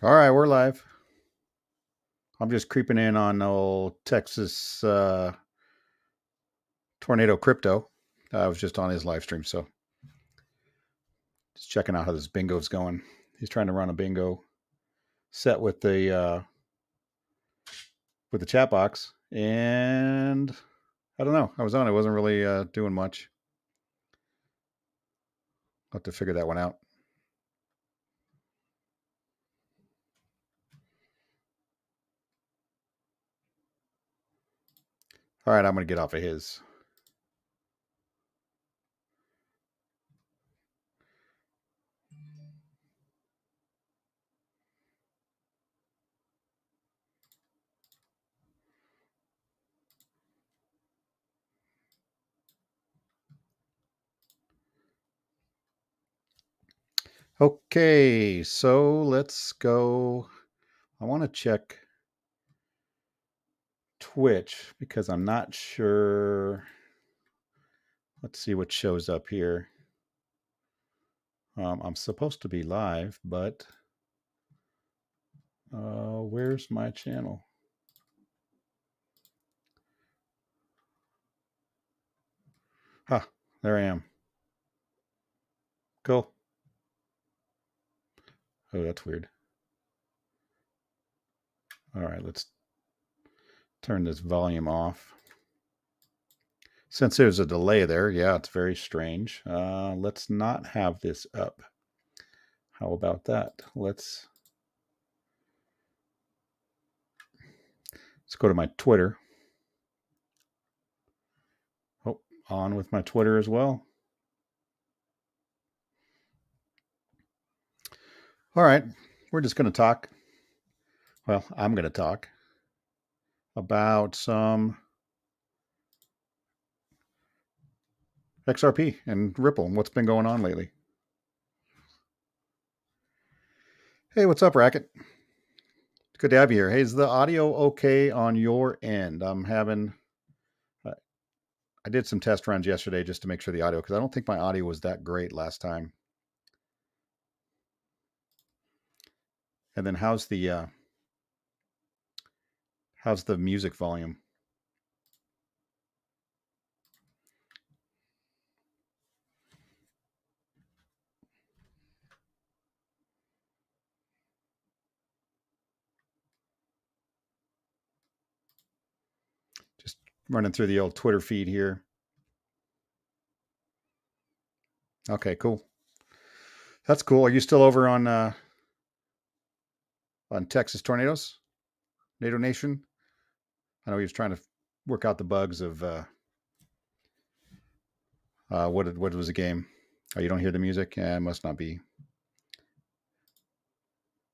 All right, we're live. I'm just creeping in on old Texas Tornado Crypto. I was just on his live stream, so just checking out how this bingo's going. He's trying to run a bingo set with the chat box, and I don't know. I was on. I wasn't really doing much. I'll have to figure that one out. All right, I'm going to get off of his. Okay, so let's go. I want to check Twitch because I'm not sure. Let's see what shows up here. I'm supposed to be live, but where's my channel? Ah, there I am. Cool. Oh, that's weird. All right, let's turn this volume off. Since there's a delay there, yeah, it's very strange. Let's not have this up. How about that? Let's go to my Twitter. Oh, on with my Twitter as well. All right, we're just going to talk. Well, I'm going to talk about some XRP and Ripple and what's been going on lately. Hey, what's up, Racket? Good to have you here. Hey, is the audio okay on your end? I'm having, I did some test runs yesterday just to make sure the audio, because I don't think my audio was that great last time. And then how's the music volume? Just running through the old Twitter feed here. Okay, cool. That's cool. Are you still over on Texas Tornadoes, NATO Nation? I know he was trying to work out the bugs of what was the game? Oh, you don't hear the music? Yeah, it must not be.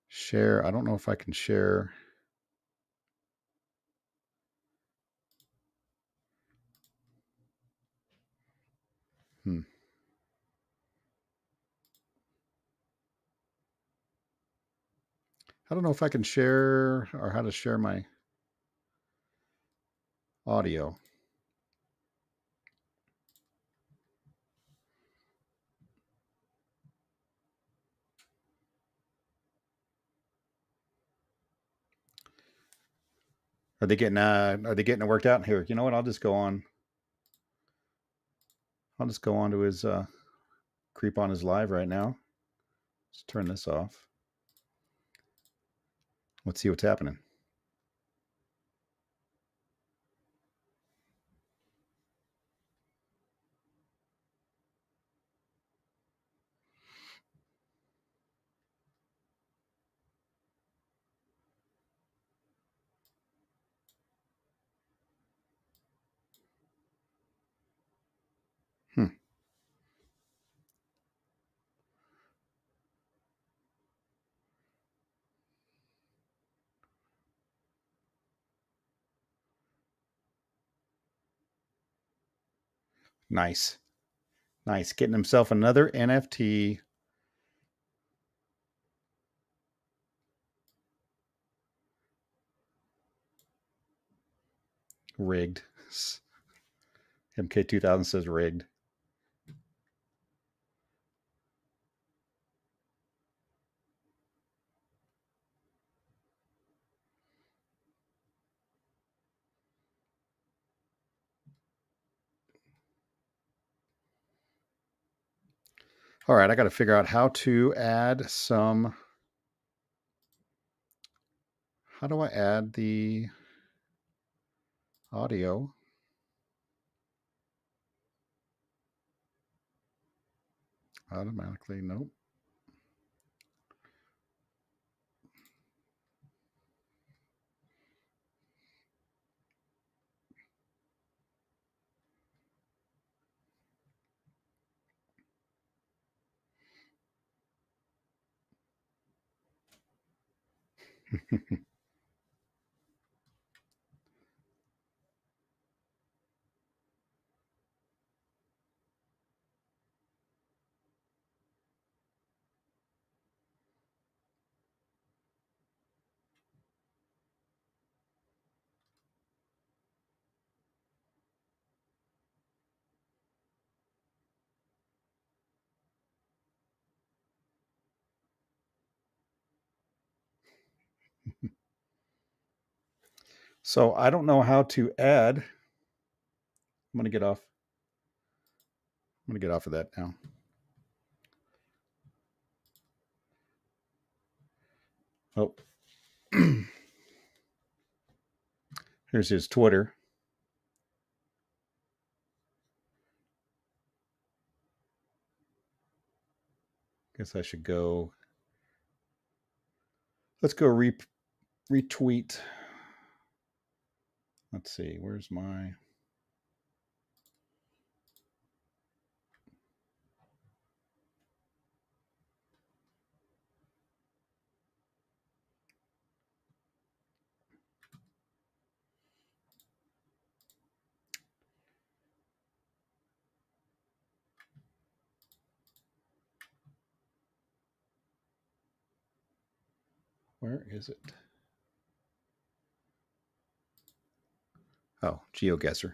Share. I don't know if I can share. I don't know if I can share or how to share my audio. Are they getting it worked out here? You know what? I'll just go on. I'll just go on to his creep on his live right now. Let's turn this off. Let's see what's happening. Hmm. Nice. Nice. Getting himself another NFT. Rigged. MK2000 says rigged. All right, I got to figure out how to add some. How do I add the audio? Automatically, nope. So I don't know how to add. I'm going to get off. I'm going to get off of that now. Oh, here's his Twitter. Guess I should go. Let's go retweet. Let's see. Where's my. Where is it? Oh, GeoGuessr. I'm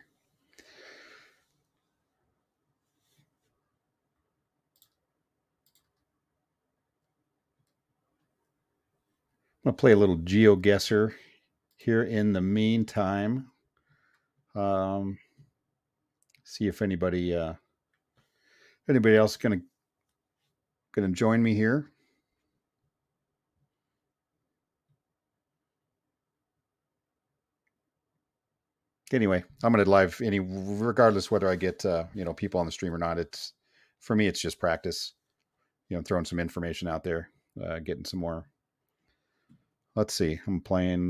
going to play a little GeoGuessr here in the meantime. See if anybody else gonna join me here. Anyway, I'm gonna live regardless whether I get people on the stream or not. It's for me, it's just practice. Throwing some information out there, getting some more. Let's see. I'm playing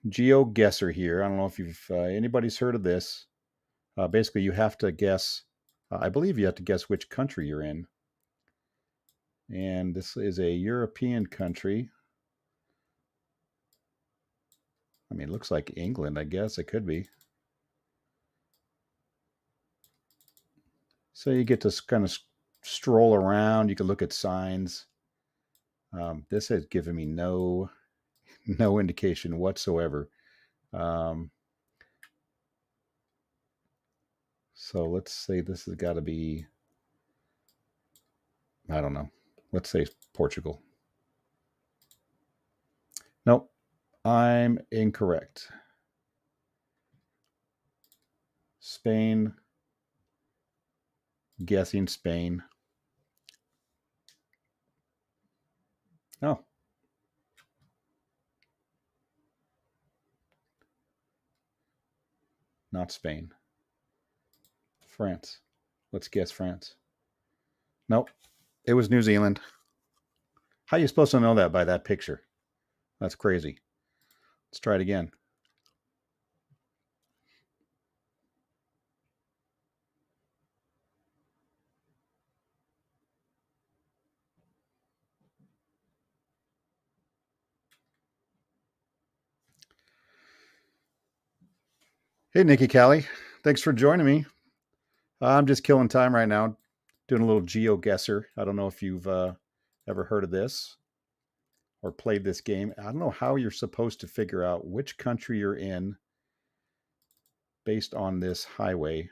GeoGuessr here. I don't know if you've anybody's heard of this. Basically, you have to guess. I believe you have to guess which country you're in. And this is a European country. I mean, it looks like England, I guess. It could be. So you get to kind of stroll around. You can look at signs. This has given me no indication whatsoever. So let's say this has got to be, I don't know. Let's say Portugal. Nope, I'm incorrect. Spain. Guessing Spain. Oh. Not Spain. France. Let's guess France. Nope. It was New Zealand. How are you supposed to know that by that picture? That's crazy. Let's try it again. Hey, Nikki Callie. Thanks for joining me. I'm just killing time right now, doing a little GeoGuessr. I don't know if you've ever heard of this or played this game. I don't know how you're supposed to figure out which country you're in based on this highway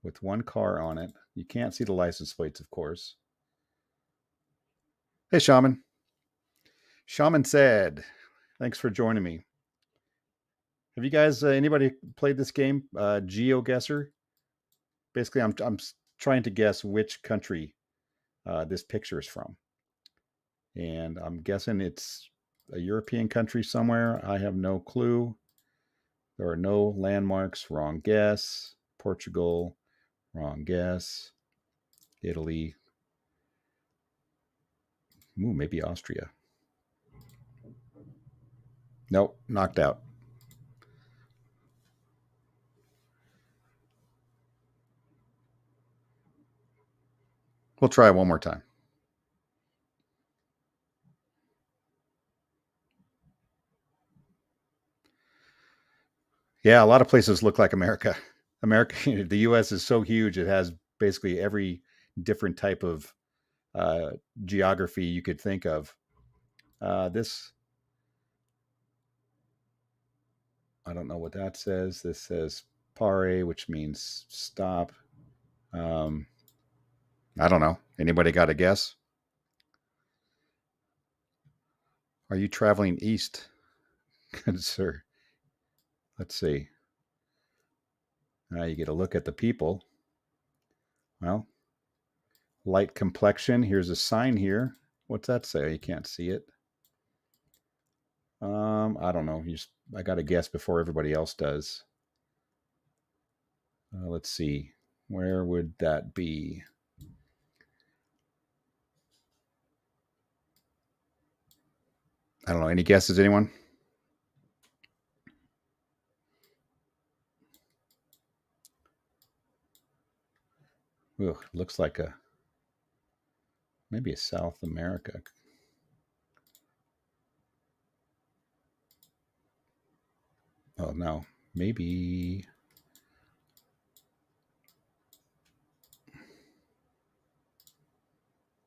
with one car on it. You can't see the license plates, of course. Hey, Shaman. Shaman said, thanks for joining me. Have you guys, anybody played this game, GeoGuessr? Basically, I'm trying to guess which country this picture is from. And I'm guessing it's a European country somewhere. I have no clue. There are no landmarks. Wrong guess. Portugal. Wrong guess. Italy. Ooh, maybe Austria. Nope, knocked out. We'll try one more time. Yeah, a lot of places look like America. America, the U.S. is so huge; it has basically every different type of uh, geography you could think of. This, I don't know what that says. This says pare, which means stop. Um, I don't know. Anybody got a guess? Are you traveling east, good sir? Let's see. Now you get a look at the people. Well, light complexion. Here's a sign here. What's that say? You can't see it. I don't know. I got to guess before everybody else does. Let's see. Where would that be? I don't know. Any guesses, anyone? Ooh, looks like maybe a South America. Oh no, maybe.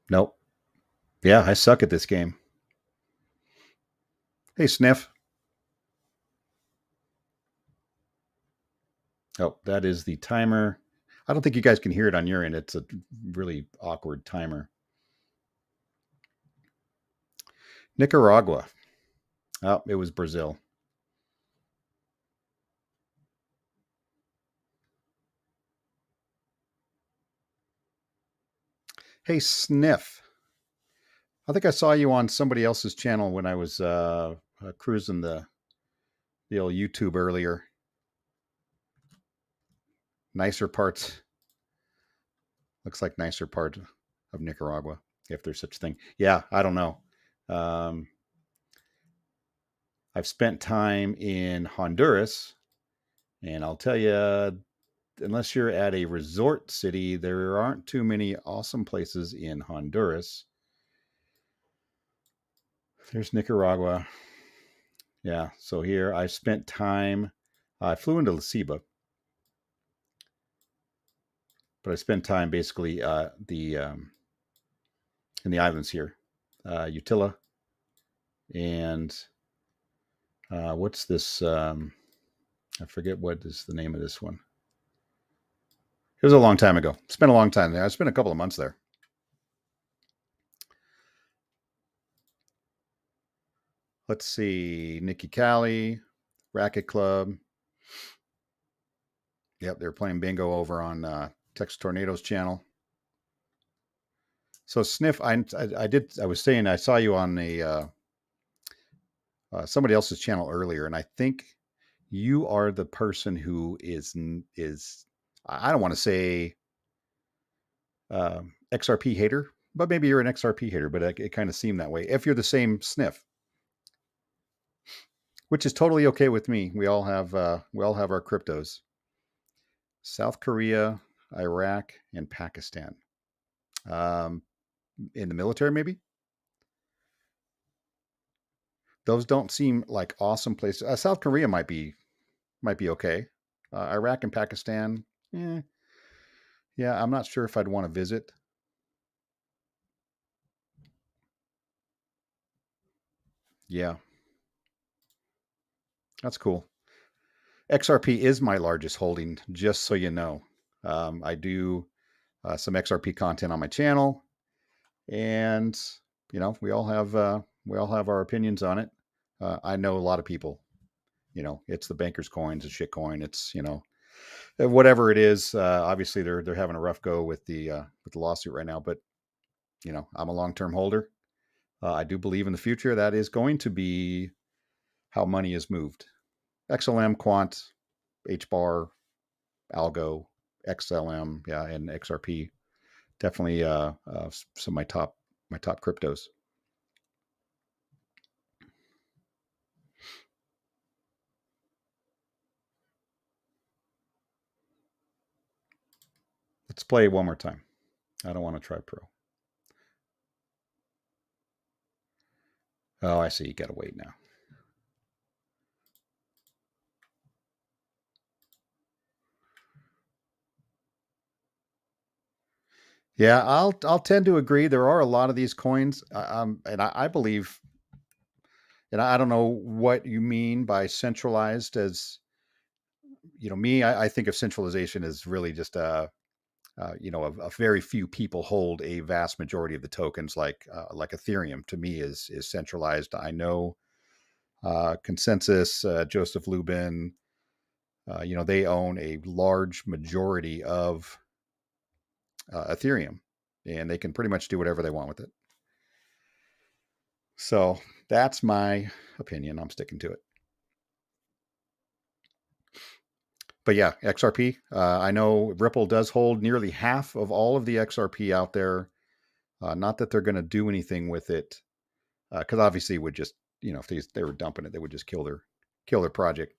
Nope. Yeah, I suck at this game. Hey, Sniff. Oh, that is the timer. I don't think you guys can hear it on your end. It's a really awkward timer. Nicaragua. Oh, it was Brazil. Hey, Sniff. I think I saw you on somebody else's channel when I was cruising the old YouTube earlier. Nicer parts. Looks like nicer part of Nicaragua, if there's such a thing. Yeah, I don't know. Um, I've spent time in Honduras, and I'll tell you, unless you're at a resort city, there aren't too many awesome places in Honduras. There's Nicaragua. Yeah, so here I spent time. I flew into La Ceiba, but I spent time basically the in the islands here, Utila, and what's this? I forget what is the name of this one. It was a long time ago. Spent a long time there. I spent a couple of months there. Let's see, Nikki Cali, Racket Club. Yep, they're playing bingo over on Texas Tornadoes channel. So Sniff, I was saying I saw you on somebody else's channel earlier, and I think you are the person who is I don't want to say XRP hater, but maybe you're an XRP hater. But it kind of seemed that way. If you're the same Sniff, which is totally okay with me. We all have our cryptos. South Korea, Iraq, and Pakistan. Um, in the military, maybe those don't seem like awesome places. South Korea might be okay. Iraq and Pakistan, eh, yeah, I'm not sure if I'd want to visit. Yeah, that's cool. XRP is my largest holding, just so you know. I do some XRP content on my channel, and we all have our opinions on it. I know a lot of people. It's the bankers' coins, a shit coin. It's whatever it is. Obviously, they're having a rough go with the lawsuit right now, but I'm a long-term holder. I do believe in the future that is going to be how money is moved. XLM, Quant, HBAR, Algo, XLM, yeah, and XRP. Definitely some of my top cryptos. Let's play one more time. I don't want to try pro. Oh, I see. You got to wait now. Yeah, I'll tend to agree. There are a lot of these coins, and I believe, and I don't know what you mean by centralized. As me, I think of centralization as really just a very few people hold a vast majority of the tokens, like Ethereum. To me, is centralized. I know Consensus, Joseph Lubin, they own a large majority of Ethereum, and they can pretty much do whatever they want with it. So that's my opinion. I'm sticking to it. But yeah, XRP. I know Ripple does hold nearly half of all of the XRP out there. Not that they're going to do anything with it, because obviously it would just, if they were dumping it, they would just kill their project.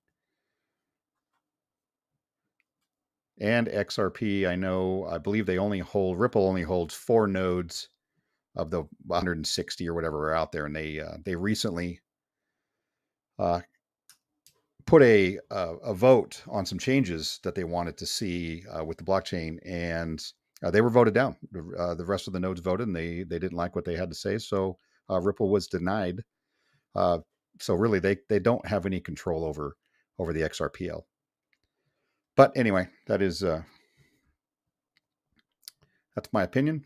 And XRP, I believe Ripple only holds 4 nodes of the 160 or whatever are out there, and they recently uh, put a vote on some changes that they wanted to see with the blockchain, and they were voted down. The rest of the nodes voted, and they didn't like what they had to say, so Ripple was denied. Uh, so really, they don't have any control over the XRPL. But anyway, that's my opinion.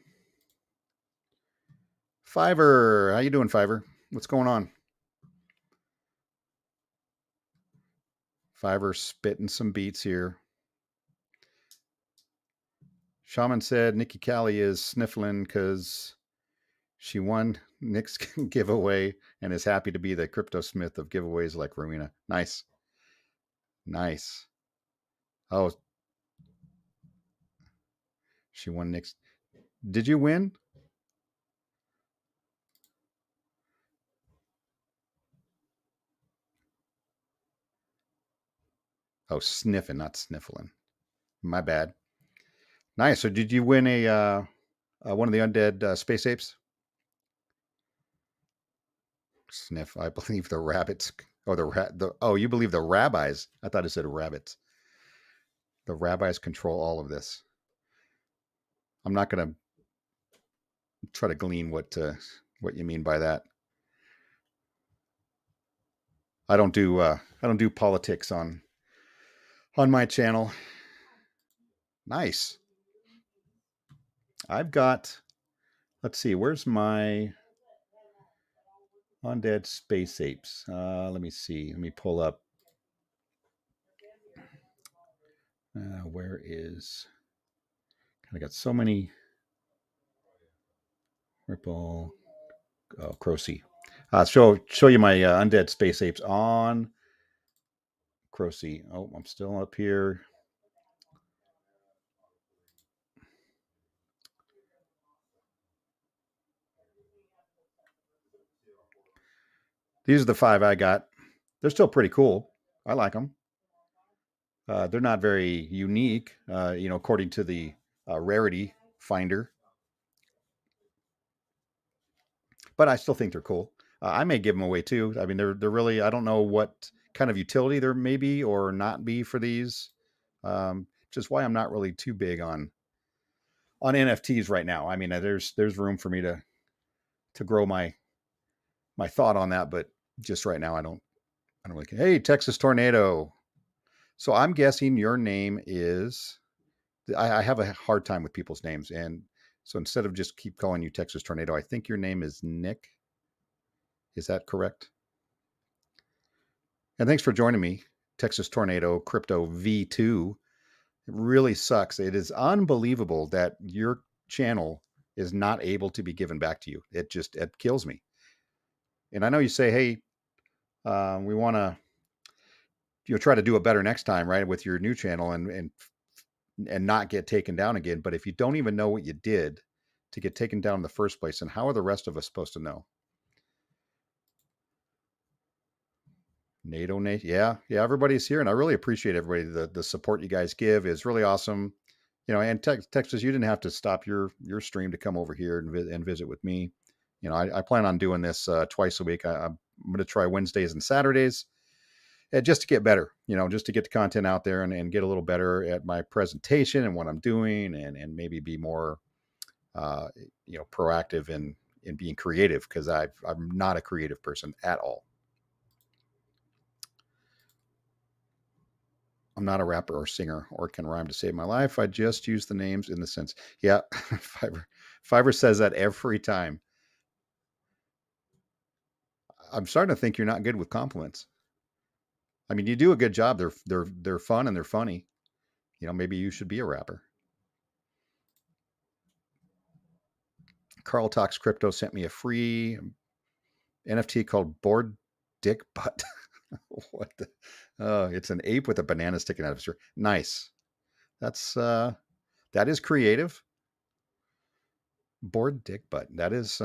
Fiverr, how you doing, Fiverr? What's going on? Fiverr spitting some beats here. Shaman said Nikki Callie is sniffling because she won Nick's giveaway and is happy to be the crypto smith of giveaways like Rowena. Nice. Nice. Oh, she won Nick's. Did you win? Oh, sniffing, not sniffling. My bad. Nice. So did you win a one of the undead space apes? Sniff. I believe the rabbits. Oh, you believe the rabbis? I thought it said rabbits. The rabbis control all of this. I'm not going to try to glean what you mean by that. I don't do politics on my channel. Nice. I've got. Let's see. Where's my undead space apes? Let me see. Let me pull up. Where is? I got so many. Ripple. Oh, Crocy. Show you my undead space apes on Crocy. Oh, I'm still up here. These are the 5 I got. They're still pretty cool. I like them. They're not very unique, according to the rarity finder, but I still think they're cool. I may give them away too. I mean, they're really. I don't know what kind of utility there may be or not be for these. Which is why I'm not really too big on NFTs right now. I mean, there's room for me to grow my thought on that, but just right now, I don't really care. Hey, Texas Tornado. So I'm guessing your name is. I have a hard time with people's names, and so instead of just keep calling you Texas Tornado, I think your name is Nick. Is that correct? And thanks for joining me, Texas Tornado Crypto V2. It really sucks. It is unbelievable that your channel is not able to be given back to you. It kills me. And I know you say, hey, we want to try to do it better next time, right, with your new channel and not get taken down again. But if you don't even know what you did to get taken down in the first place, and how are the rest of us supposed to know? NATO Nation, yeah, yeah, everybody's here, and I really appreciate everybody. The support you guys give is really awesome. And Texas, you didn't have to stop your stream to come over here and visit with me. I plan on doing this twice a week. I'm going to try Wednesdays and Saturdays, just to get better. Just to get the content out there and get a little better at my presentation and what I'm doing, and maybe be more, uh, proactive in being creative, because I'm not a creative person at all. I'm not a rapper or singer or can rhyme to save my life. I just use the names in the sense. Yeah, Fiverr says that every time. I'm starting to think you're not good with compliments. I mean, you do a good job. They're fun and they're funny. Maybe you should be a rapper. Carl Talks Crypto sent me a free NFT called Board Dick Butt. What the? Oh, it's an ape with a banana sticking out of his ear. Nice. That is creative. Board Dick Butt. That is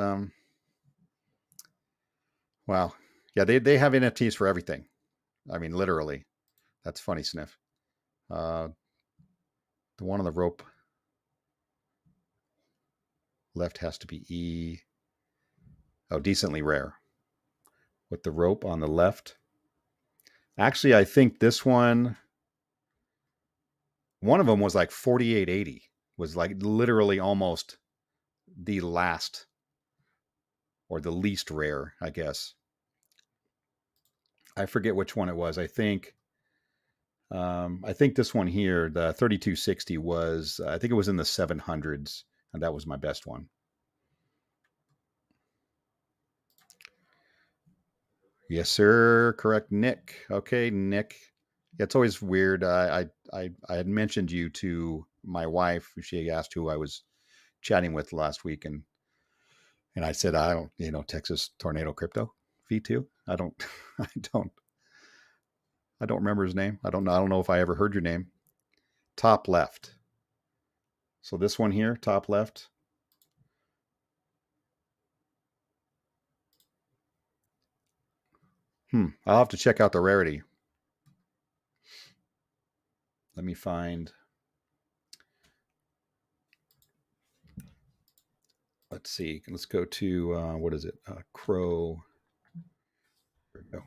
wow. Yeah, they have NFTs for everything. I mean, literally. That's funny, Sniff. Uh, the one on the rope left has to be E. Oh, decently rare. With the rope on the left. Actually, I think one of them was like 4880. Was like literally almost the last or the least rare, I guess. I forget which one it was. I think this one here, the 3260, was, I think it was in the 700s, and that was my best one. Yes, sir. Correct, Nick. Okay, Nick. It's always weird. I had mentioned you to my wife. She asked who I was chatting with last week, and I said, I don't, Texas Tornado Crypto V2. I don't, I don't, I don't remember his name. I don't know if I ever heard your name. Top left. So this one here, top left. I'll have to check out the rarity. Let me find. Let's see. Let's go to what is it? Crow. There we go.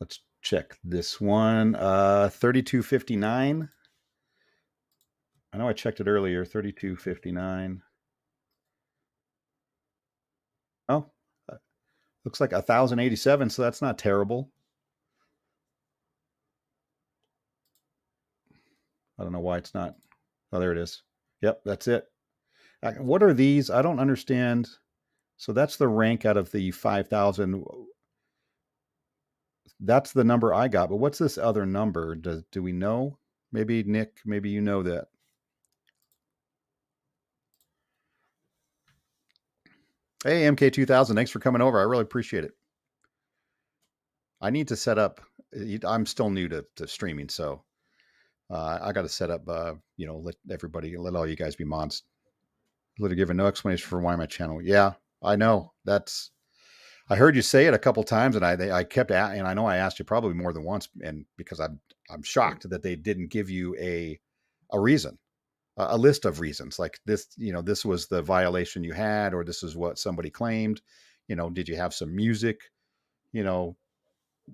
Let's check this one. 3259. I know I checked it earlier. 3259. Oh, uh, looks like 1087. So that's not terrible. I don't know why it's not. Oh, there it is. Yep, that's it. What are these? I don't understand. So that's the rank out of the 5,000. That's the number I got. But what's this other number? Do we know? Maybe Nick, maybe you know that. Hey, MK2000, thanks for coming over. I really appreciate it. I need to set up. I'm still new to streaming, so I got to set up. Let all you guys be mods. Literally given no explanation for why my channel. Yeah, I know. I heard you say it a couple times, and I kept and I know I asked you probably more than once, and because I'm shocked that they didn't give you a reason, a list of reasons like this. This was the violation you had, or this is what somebody claimed. Did you have some music? You know,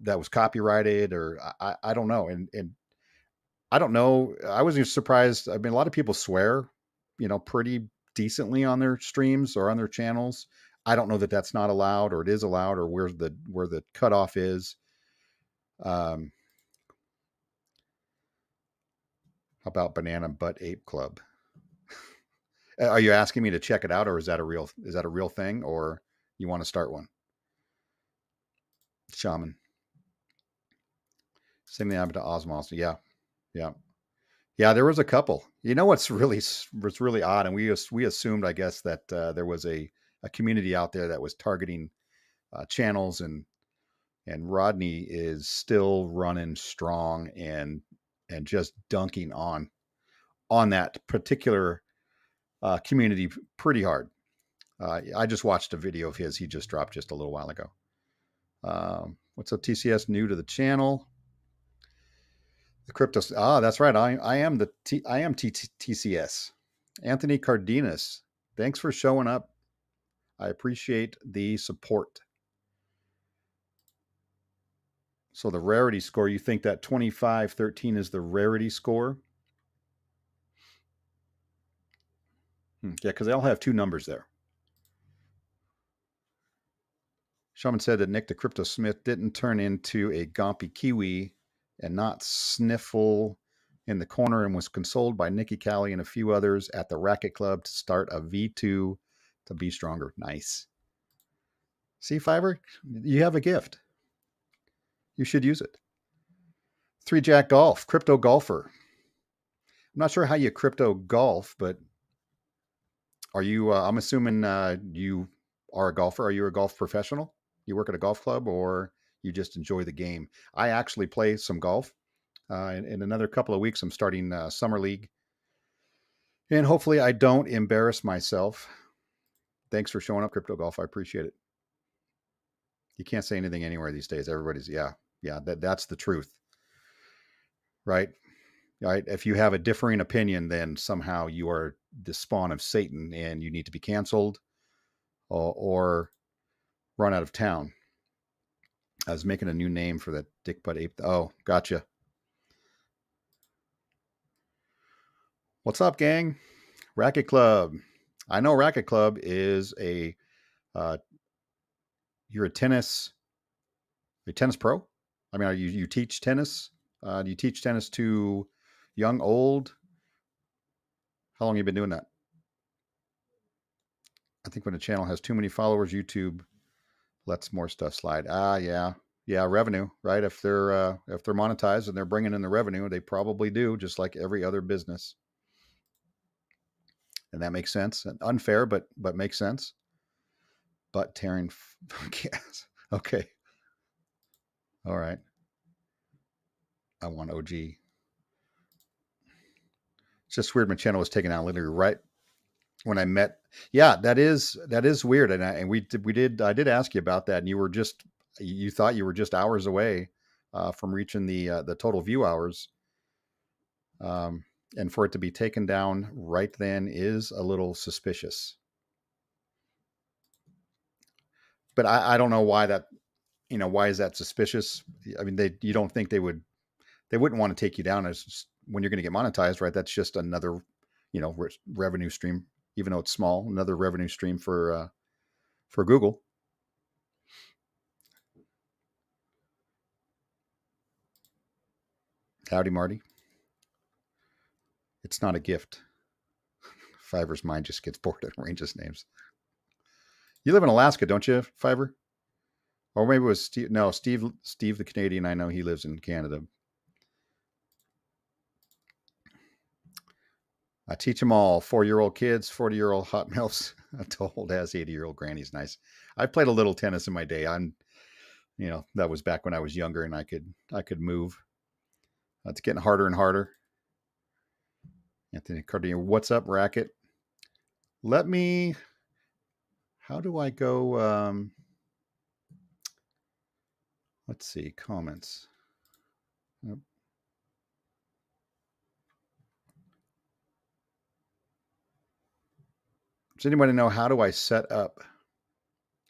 that was copyrighted, or I don't know. And I don't know. I was just surprised. I mean, a lot of people swear, pretty decently on their streams or on their channels. I don't know that that's not allowed, or it is allowed, or where the cutoff is. Um, how about Banana Butt Ape Club? Are you asking me to check it out, or is that a real thing, or you want to start one? Shaman. Same thing happened to Osmos. Yeah, yeah. Yeah, there was a couple. You know what's really odd, and we assumed, I guess, that there was a community out there that was targeting channels, and Rodney is still running strong and just dunking on that particular community pretty hard. I just watched a video of his he just dropped just a little while ago. What's up, TCS? New to the channel. The crypto. Ah, that's right. I am I am TCS. Anthony Cardenas. Thanks for showing up. I appreciate the support. So the rarity score, you think that 2513 is the rarity score? Yeah, because they all have two numbers there. Shaman said that Nick the Crypto Smith didn't turn into a gompy kiwi and not sniffle in the corner and was consoled by Nikki Callie and a few others at the Racket Club to start a V2 to be stronger. Nice. See, Fiverr, you have a gift. You should use it. Three Jack Golf, crypto golfer. I'm not sure how you crypto golf, but are you? I'm assuming you are a golfer. Are you a golf professional? You work at a golf club, or you just enjoy the game? I actually play some golf. In another couple of weeks, I'm starting summer league, and hopefully, I don't embarrass myself. Thanks for showing up, crypto golf. I appreciate it. You can't say anything anywhere these days. Everybody's yeah. That's the truth, right? Right. If you have a differing opinion, then somehow you are the spawn of Satan, and you need to be canceled or run out of town. I was making a new name for that dick butt ape. Oh, gotcha. What's up, gang? Racket Club. I know Racket Club is uh, you're a tennis pro. I mean, you teach tennis? Do you teach tennis to young, old? How long have you been doing that? I think when a channel has too many followers, YouTube lets more stuff slide. Yeah, revenue, right? If they're monetized and they're bringing in the revenue, they probably do, just like every other business, and that makes sense. Unfair, but makes sense. But tearing, yes. Okay, all right. I want OG. It's just weird. My channel was taken out literally right when I met. Yeah, that is weird. And we did I did ask you about that, and you thought you were just hours away from reaching the total view hours. Um, and for it to be taken down right then is a little suspicious. But I don't know why why is that suspicious? I mean, you don't think they wouldn't want to take you down as when you're going to get monetized, right? That's just another, revenue stream, even though it's small, another revenue stream for Google. Howdy, Marty. It's not a gift. Fiverr's mind just gets bored and arranges names. You live in Alaska, don't you, Fiverr? Or maybe it was Steve. No, Steve, the Canadian. I know he lives in Canada. I teach them all 4-year-old kids, 40-year-old hot milfs, to old as 80-year-old grannies. Nice. I played a little tennis in my day. That was back when I was younger and I could move. It's getting harder and harder. Anthony Cardino, what's up, Racket? Let me. How do I go? Let's see, comments. Nope. Does anybody know how do I set up?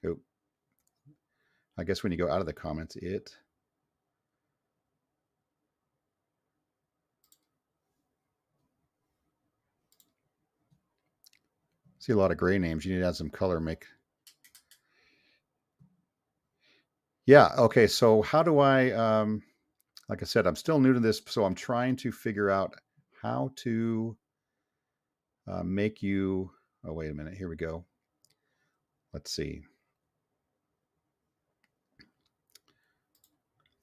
Oh, I guess when you go out of the comments, see a lot of gray names. You need to add some color. Yeah. Okay. So how do I? Like I said, I'm still new to this, so I'm trying to figure out how to make you. Oh, wait a minute. Here we go. Let's see.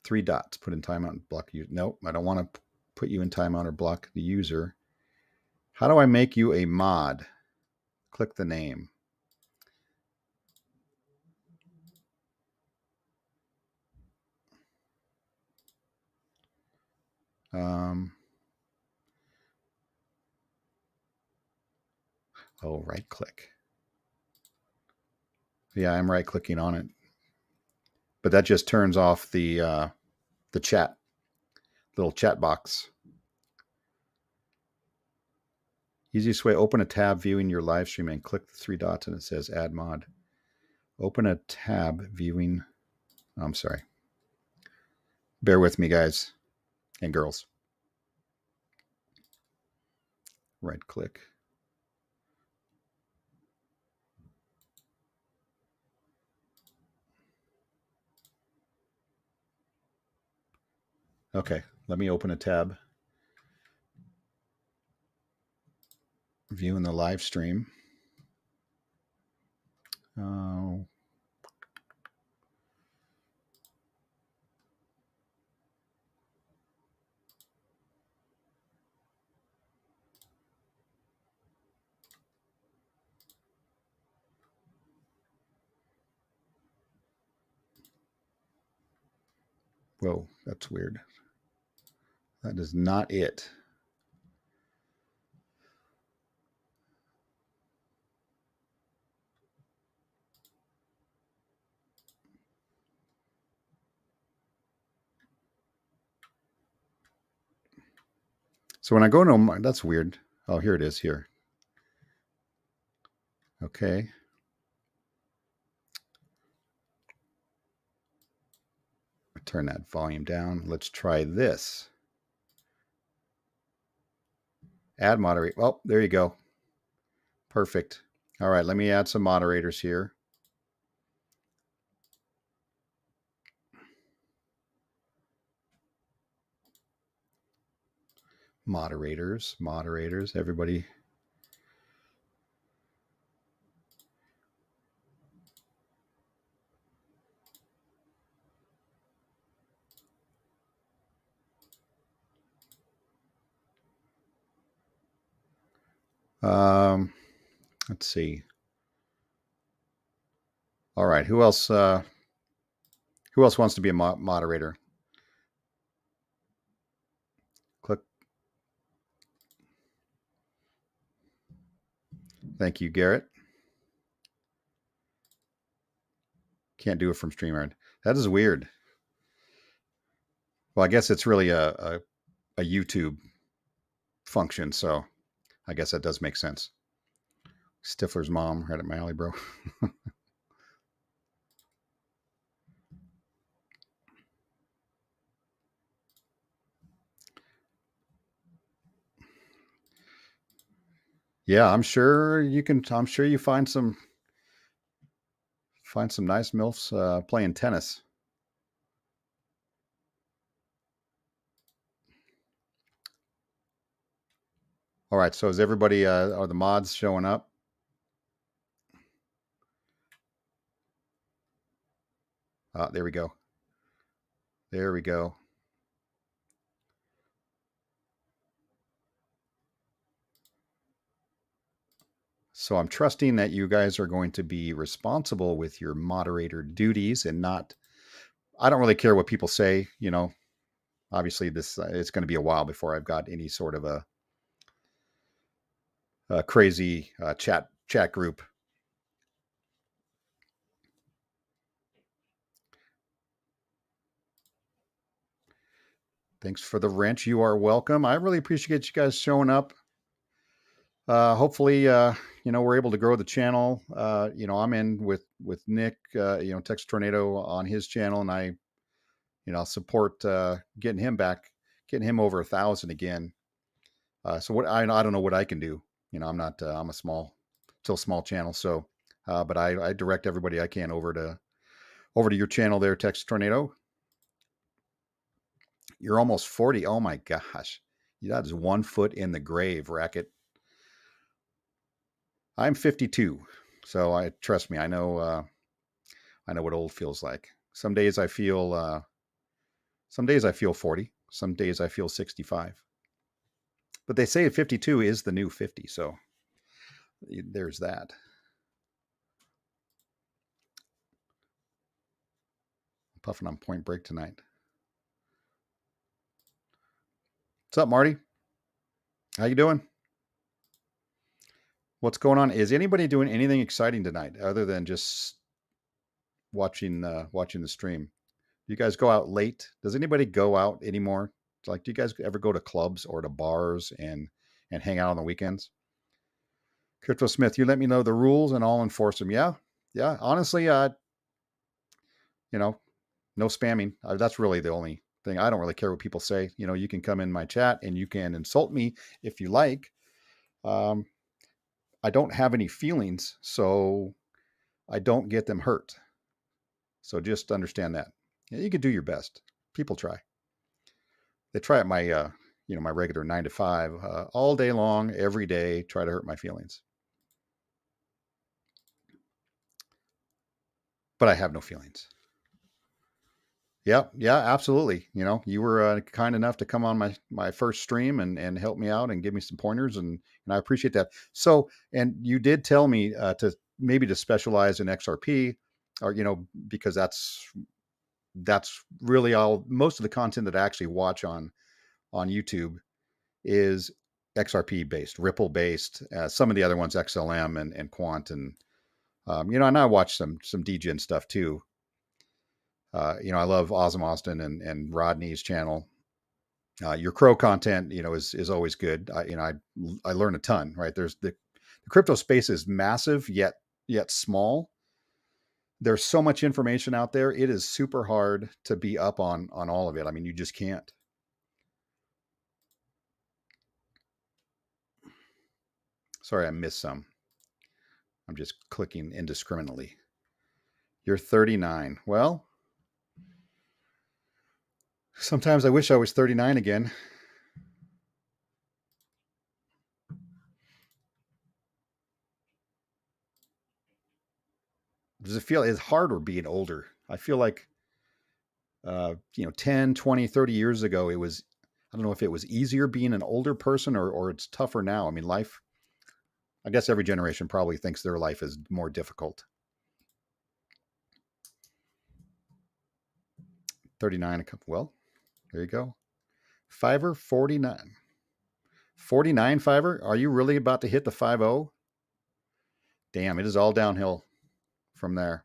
3 dots. Put in timeout and block you. Nope. I don't want to. put you in timeout or block the user. How do I make you a mod? Click the name. Right click. Yeah, I'm right clicking on it, but that just turns off the chat, little chat box. Easiest way: open a tab viewing your live stream and click the three dots and it says add mod. Open a tab viewing. I'm sorry. Bear with me, guys and girls. Right click. Okay, let me open a tab. Viewing the live stream. Oh. Whoa, that's weird. That is not it. So when I go to, that's weird. Oh, here it is here. Okay. Turn that volume down. Let's try this. Add moderate. Oh, there you go. Perfect. All right, let me add some moderators here. Moderators, everybody. Let's see. All right, who else wants to be a moderator? Click. Thank you, Garrett. Can't do it from StreamYard. That is weird. Well, I guess it's really a YouTube function, so I guess that does make sense. Stifler's mom, right at my alley, bro. Yeah, I'm sure you find some nice MILFs playing tennis. All right, so is everybody, are the mods showing up? There we go. There we go. So I'm trusting that you guys are going to be responsible with your moderator duties and not, I don't really care what people say, you know. Obviously this it's going to be a while before I've got any sort of a crazy chat group. Thanks for the wrench. You are welcome. I really appreciate you guys showing up. Hopefully, we're able to grow the channel. I'm in with Nick, Texas Tornado on his channel, and I, support getting him over 1,000 again. So what I don't know what I can do. I'm not. I'm still small channel. So, but I direct everybody I can over to your channel there, Texas Tornado. You're almost 40. Oh my gosh, that is 1 foot in the grave, Racket. I'm 52, so trust me. I know what old feels like. Some days I feel 40. Some days I feel 65. But they say 52 is the new 50. So there's that. I'm puffing on Point Break tonight. What's up, Marty? How you doing? What's going on? Is anybody doing anything exciting tonight other than just watching the stream? Do you guys go out late? Does anybody go out anymore? Like, do you guys ever go to clubs or to bars and hang out on the weekends? Crypto Smith, you let me know the rules and I'll enforce them. Yeah, yeah. Honestly, you know, no spamming. That's really the only thing. I don't really care what people say. You can come in my chat and you can insult me if you like. Um, I don't have any feelings, so I don't get them hurt. So just understand that. Yeah, you can do your best. People try. They try at my my regular 9 to 5 all day long, every day. Try to hurt my feelings, but I have no feelings. Yeah, yeah, absolutely. You were kind enough to come on my first stream and help me out and give me some pointers, and I appreciate that. So, and you did tell me to maybe to specialize in XRP, or because that's really all most of the content that I actually watch on YouTube is XRP based, Ripple based. Some of the other ones XLM and Quant, and I watch some DGen stuff too. I love Ozm Austin and Rodney's channel. Your Crow content, is always good. I learn a ton. Right, there's the crypto space is massive yet small. There's so much information out there. It is super hard to be up on all of it. I mean, you just can't. Sorry, I missed some. I'm just clicking indiscriminately. You're 39. Well, sometimes I wish I was 39 again. Does it feel it's harder being older? I feel like 10, 20, 30 years ago it was, I don't know if it was easier being an older person or it's tougher now. I mean, life, I guess every generation probably thinks their life is more difficult. 39, well, there you go. Fiverr 49. 49 Fiverr? Are you really about to hit the 50? Damn, it is all downhill from there.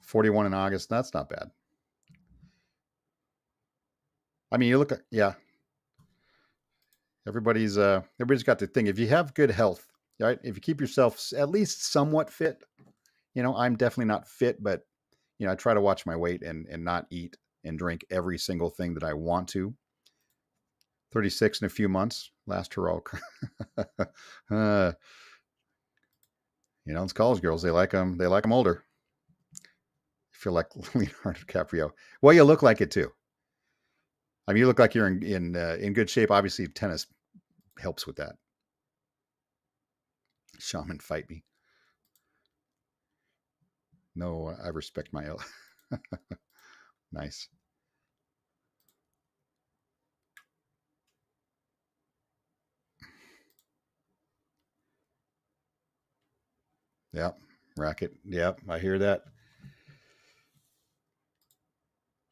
41 in August. That's not bad. I mean, you look at, yeah, everybody's got the thing. If you have good health, right? If you keep yourself at least somewhat fit, I'm definitely not fit, but I try to watch my weight and not eat and drink every single thing that I want to. 36 in a few months, last heroic. It's college girls. They like them. They like them older. You feel like Leonardo DiCaprio. Well, you look like it too. I mean, you look like you're in good shape. Obviously, tennis helps with that. Shaman, fight me. No, I respect my nice. Yep. Racket. Yep. I hear that.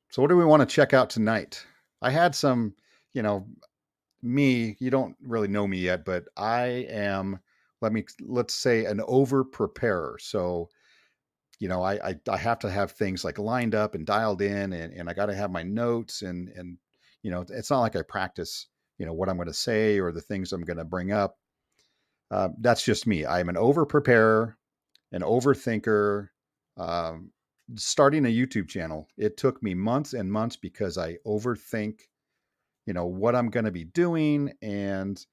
So what do we want to check out tonight? I had some, you don't really know me yet, but I am, let's say an over preparer. So, I have to have things like lined up and dialed in and I got to have my notes and, it's not like I practice, what I'm going to say or the things I'm going to bring up. That's just me. I'm an over preparer, an overthinker. Um, Starting a YouTube channel, it took me months and months because I overthink, what I'm going to be doing and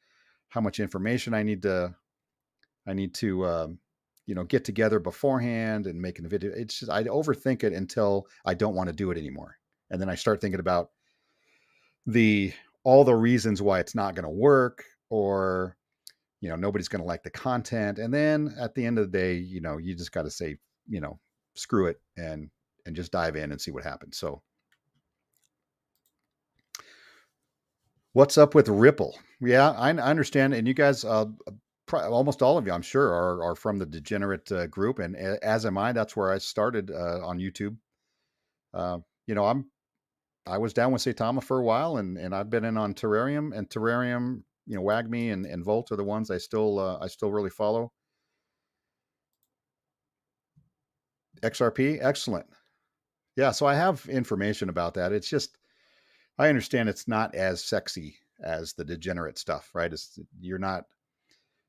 how much information I need to get together beforehand and making the video. It's just, I overthink it until I don't want to do it anymore. And then I start thinking about all the reasons why it's not going to work or, nobody's going to like the content. And then at the end of the day, you just got to say, screw it and just dive in and see what happens. So What's up with Ripple? Yeah, I understand. And you guys, almost all of you, I'm sure, are from the degenerate group, and as am I. That's where I started on YouTube. Uh, you know, I was down with Saitama for a while, and I've been in on Terrarium and Terrarium. WAGMI and Volt are the ones I still really follow. XRP, excellent. Yeah, so I have information about that. It's just I understand it's not as sexy as the degenerate stuff, right? You're not,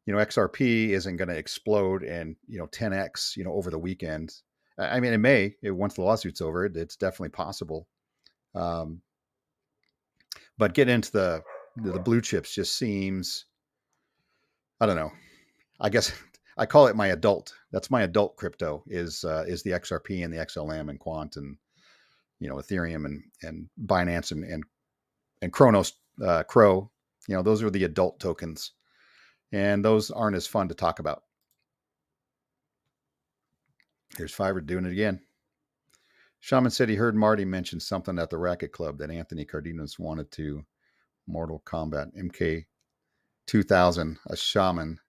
XRP isn't going to explode and 10x over the weekend. I mean, it may once the lawsuit's over. It's definitely possible. Um, but getting into the blue chips just seems, I don't know. I guess I call it my adult. That's my adult crypto is the XRP and the XLM and Quant and Ethereum and Binance and Kronos Crow. Those are the adult tokens, and those aren't as fun to talk about. Here's Fiverr doing it again. Shaman said he heard Marty mention something at the Racket Club that Anthony Cardenas wanted to Mortal Kombat MK 2000 a shaman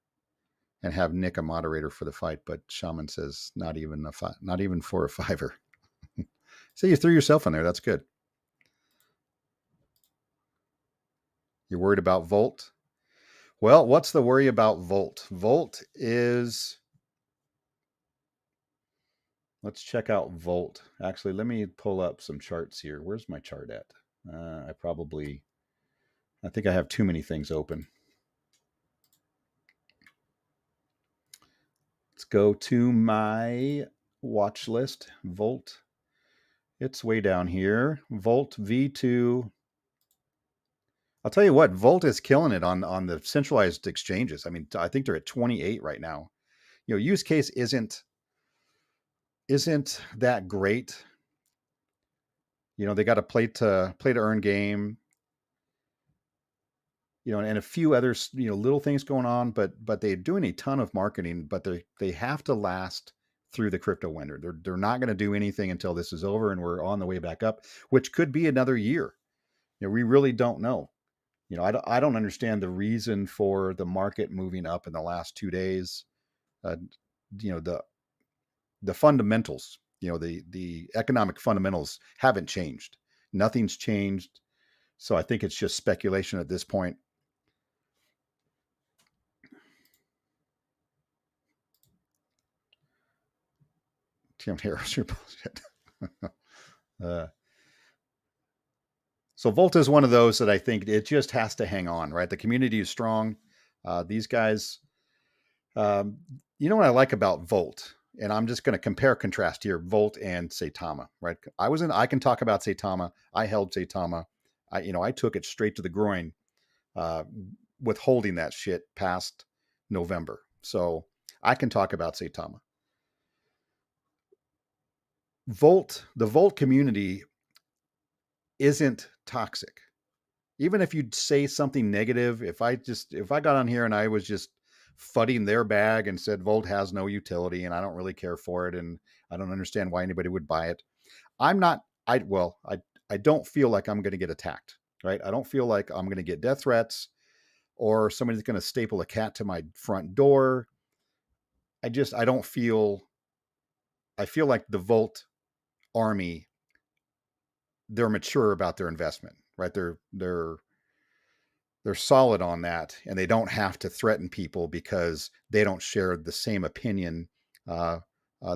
and have Nick a moderator for the fight, but Shaman says not even not even for a Fiverr. So you threw yourself in there. That's good. You're worried about Volt? Well, what's the worry about Volt? Volt is, let's check out Volt. Actually, let me pull up some charts here. Where's my chart at? I think I have too many things open. Let's go to my watch list. Volt. It's way down here. Volt V2. I'll tell you what, Volt is killing it on the centralized exchanges. I mean, I think they're at 28 right now. Use case isn't that great. They got a play to earn game. And a few other little things going on, but they're doing a ton of marketing, but they have to last through the crypto winter. They're not going to do anything until this is over and we're on the way back up, which could be another year. We really don't know. I don't understand the reason for the market moving up in the last 2 days. Uh, the fundamentals, the economic fundamentals haven't changed. Nothing's changed. So I think it's just speculation at this point. Tim Harris, your bullshit. uh, so Volta is one of those that I think it just has to hang on, right? The community is strong. These guys, um, what I like about Volt, and I'm just going to compare contrast here, Volt and Saitama, right? I can talk about Saitama. I held Saitama. I took it straight to the groin, uh, withholding that shit past November. So I can talk about Saitama. The Volt community isn't toxic. Even if you say something negative, if I got on here and I was just fudding their bag and said Volt has no utility and I don't really care for it and I don't understand why anybody would buy it, I'm not I don't feel like I'm going to get attacked, right? I don't feel like I'm going to get death threats or somebody's going to staple a cat to my front door. I don't feel I feel like the Volt army, they're mature about their investment, right? They're solid on that, and they don't have to threaten people because they don't share the same opinion uh,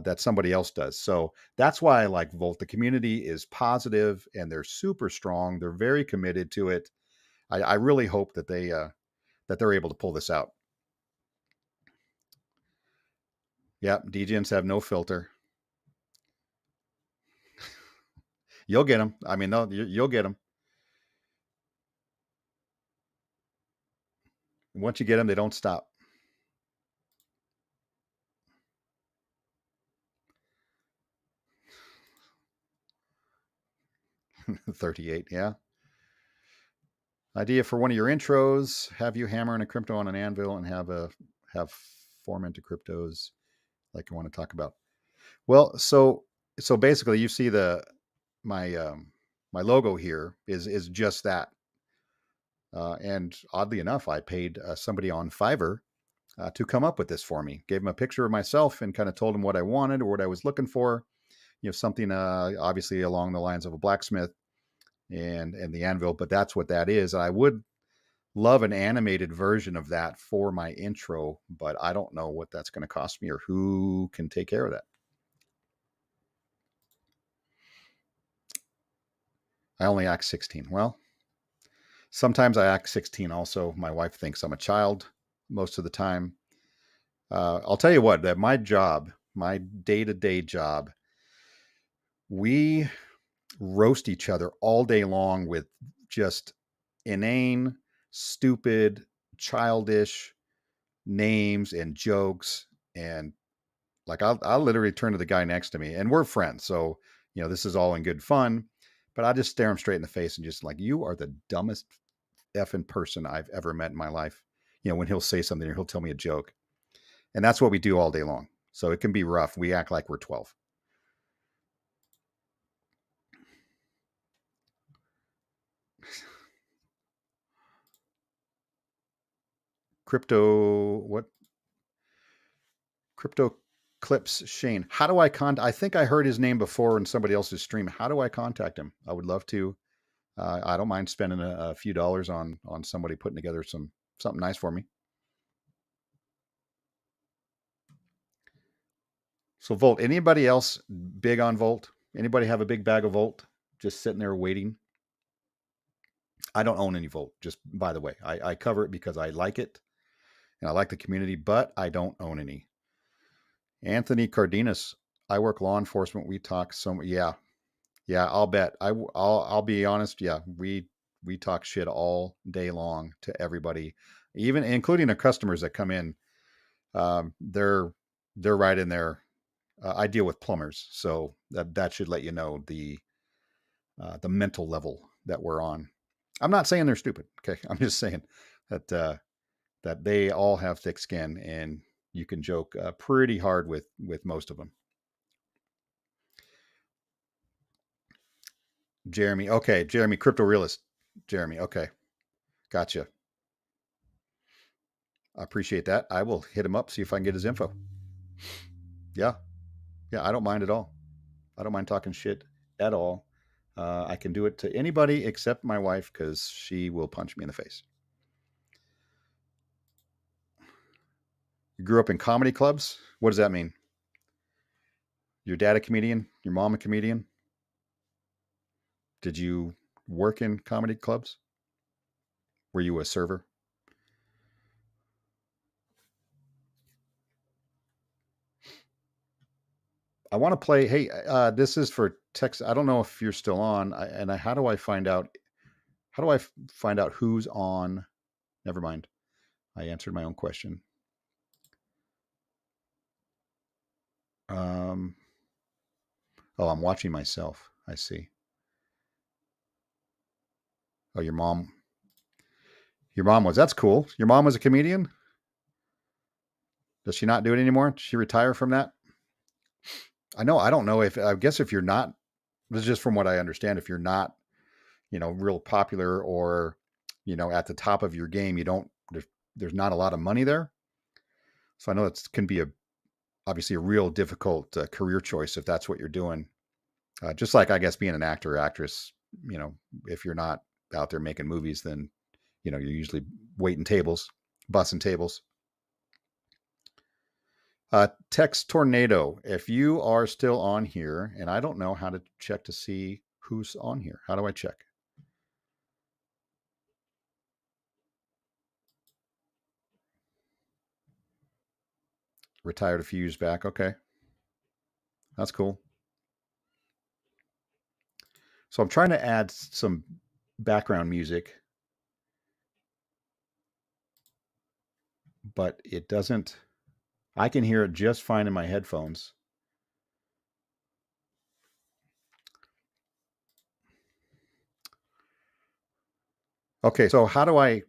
that somebody else does. So that's why I like Volt. The community is positive and they're super strong. They're very committed to it. I really hope that they're able to pull this out. Yep, DJs have no filter. You'll get them. I mean, no, you'll get them. Once you get them, they don't stop. 38, yeah. Idea for one of your intros: have you hammering a crypto on an anvil and have form into cryptos like you want to talk about. Well, so basically, you see my my logo here is just that. And oddly enough, I paid somebody on Fiverr to come up with this for me. Gave him a picture of myself and kind of told him what I wanted or what I was looking for. Something obviously along the lines of a blacksmith and the anvil, but that's what that is. I would love an animated version of that for my intro, but I don't know what that's going to cost me or who can take care of that. I only act 16. Well, sometimes I act 16 also. My wife thinks I'm a child most of the time. I'll tell you what, that my job, my day to day job, we roast each other all day long with just inane, stupid, childish names and jokes. And like, I'll literally turn to the guy next to me and we're friends. So, this is all in good fun, but I just stare him straight in the face and just like, you are the dumbest effing person I've ever met in my life. When he'll say something or he'll tell me a joke. And that's what we do all day long. So it can be rough. We act like we're 12. Crypto, what? Crypto Clips Shane. How do I contact? I think I heard his name before in somebody else's stream. How do I contact him? I would love to. I don't mind spending a few dollars on somebody putting together something nice for me. So Volt, anybody else big on Volt? Anybody have a big bag of Volt just sitting there waiting? I don't own any Volt, just by the way. I cover it because I like it and I like the community, but I don't own any. Anthony Cardenas, I work law enforcement. We talk yeah, yeah, I'll bet. I'll be honest. Yeah, we talk shit all day long to everybody, even including the customers that come in. They're right in there. I deal with plumbers, so that should let you know the mental level that we're on. I'm not saying they're stupid. Okay, I'm just saying that that they all have thick skin, and you can joke pretty hard with most of them. Jeremy, okay, Jeremy, crypto realist, Jeremy, okay, gotcha. I appreciate that. I will hit him up, see if I can get his info. Yeah, yeah, I don't mind at all. I don't mind talking shit at all. I can do it to anybody except my wife because she will punch me in the face. You grew up in comedy clubs? What does that mean? Your dad a comedian? Your mom a comedian? Did you work in comedy clubs? Were you a server? I want to play. Hey, this is for text. I don't know if you're still on. How do I find out? How do I find out who's on? Never mind. I answered my own question. Um, oh, I'm watching myself. I see. Oh, your mom. Your mom was. That's cool. Your mom was a comedian. Does she not do it anymore? Did she retire from that? I know. I don't know if. I guess if you're not. This is just from what I understand. If you're not, real popular or, at the top of your game, you don't. There's not a lot of money there. So I know that can be obviously a real difficult career choice if that's what you're doing. Just like I guess being an actor or actress, you know, if you're not out there making movies, then you're usually waiting tables, bussing tables. Text Tornado, if you are still on here, and I don't know how to check to see who's on here. How do I check? Retired a few years back. Okay, that's cool. So I'm trying to add some background music, but it doesn't. I can hear it just fine in my headphones. Okay, so how do I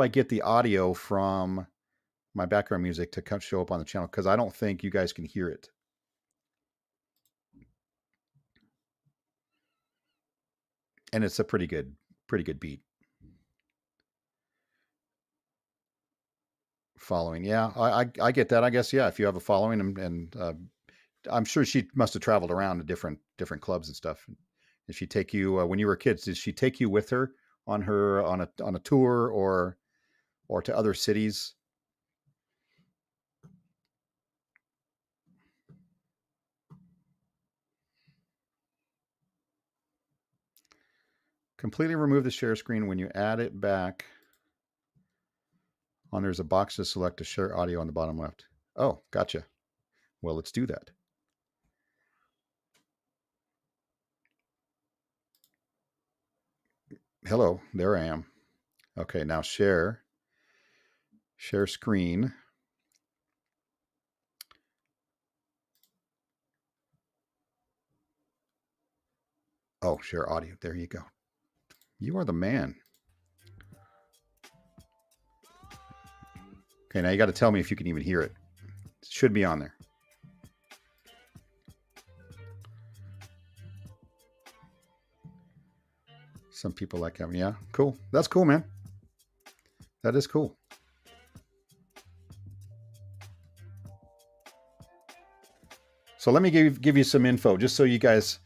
get the audio from my background music to come show up on the channel? Because I don't think you guys can hear it. And it's a pretty good beat. following. Yeah, I get that. I guess, yeah, if you have a following, and I'm sure she must have traveled around to different clubs and stuff. Did she take you when you were kids? Did she take you with her on a tour or to other cities? Completely remove the share screen. When you add it back on, there's a box to select to share audio on the bottom left. Oh, gotcha. Well, let's do that. Hello, there I am. Okay, now share screen. Oh, share audio. There you go. You are the man. Okay, now you got to tell me if you can even hear it. It should be on there. Some people like having, yeah, cool. That's cool, man. That is cool. So let me give you some info, just so you guys,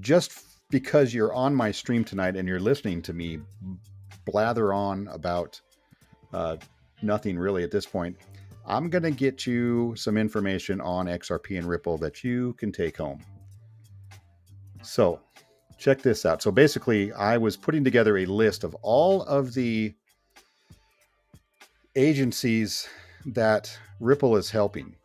just because you're on my stream tonight and you're listening to me blather on about nothing really at this point, I'm going to get you some information on XRP and Ripple that you can take home. So check this out. So basically, I was putting together a list of all of the agencies that Ripple is helping.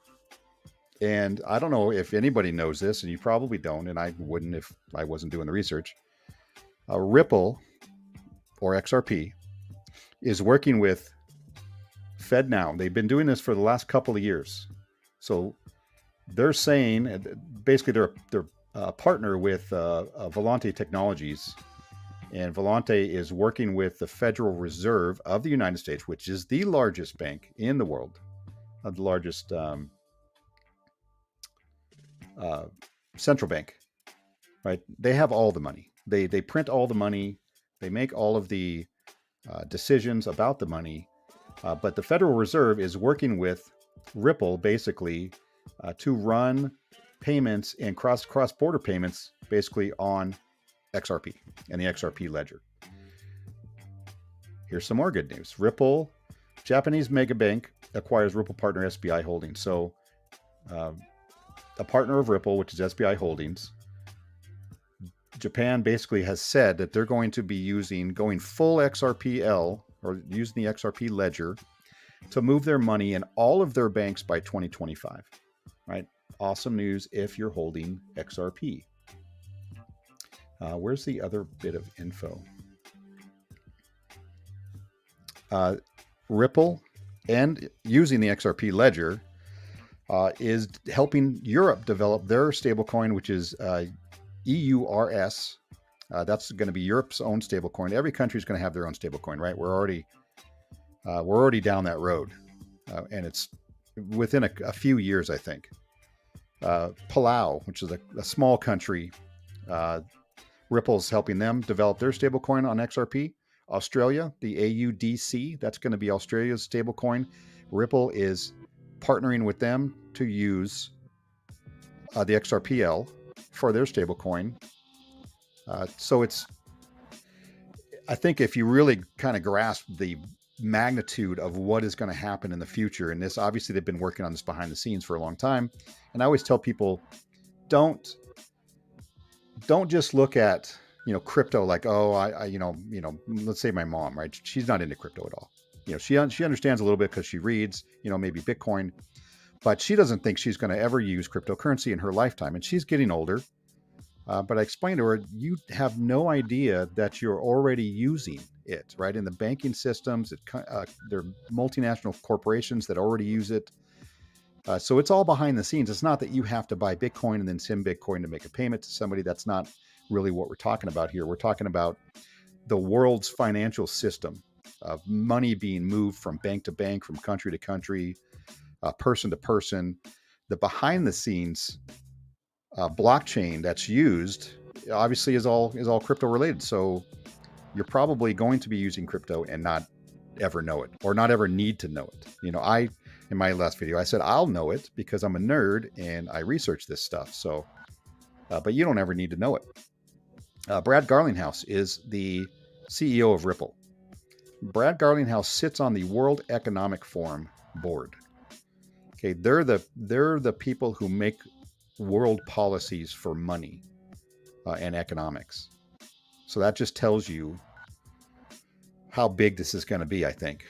And I don't know if anybody knows this, and you probably don't, and I wouldn't if I wasn't doing the research. Ripple, or XRP, is working with FedNow. They've been doing this for the last couple of years. So they're saying, basically, they're a partner with Volante Technologies, and Volante is working with the Federal Reserve of the United States, which is the largest bank in the world, the largest central bank, right? They have all the money. They print all the money. They make all of the decisions about the money. But the Federal Reserve is working with Ripple basically to run payments and cross border payments basically on XRP and the XRP ledger. Here's some more good news. Ripple, Japanese mega bank, acquires Ripple partner SBI Holdings. So a partner of Ripple, which is SBI Holdings, Japan basically has said that they're going to be going full XRPL, or using the XRP ledger, to move their money in all of their banks by 2025. Right? Awesome news if you're holding XRP. Where's the other bit of info? Ripple, and using the XRP ledger, is helping Europe develop their stablecoin, which is EURS. That's going to be Europe's own stablecoin. Every country is going to have their own stablecoin, right? We're already down that road, and it's within a few years, I think. Palau, which is a small country, Ripple's helping them develop their stablecoin on XRP. Australia, the AUDC, that's going to be Australia's stablecoin. Ripple is partnering with them to use the XRPL for their stablecoin. So I think if you really kind of grasp the magnitude of what is going to happen in the future, and this, obviously they've been working on this behind the scenes for a long time, and I always tell people, don't just look at crypto like, oh, I let's say my mom, right? She's not into crypto at all. She understands a little bit because she reads, maybe Bitcoin, but she doesn't think she's going to ever use cryptocurrency in her lifetime, and she's getting older. But I explained to her, you have no idea that you're already using it, right? In the banking systems, there are multinational corporations that already use it. So it's all behind the scenes. It's not that you have to buy Bitcoin and then send Bitcoin to make a payment to somebody. That's not really what we're talking about here. We're talking about the world's financial system of money being moved from bank to bank, from country to country, person to person. The behind the scenes blockchain that's used obviously is all crypto related. So you're probably going to be using crypto and not ever know it or not ever need to know it. In my last video, I said I'll know it because I'm a nerd and I research this stuff. So, but you don't ever need to know it. Brad Garlinghouse is the CEO of Ripple. Brad Garlinghouse sits on the World Economic Forum board. Okay, they're the people who make world policies for money and economics. So that just tells you how big this is going to be, I think.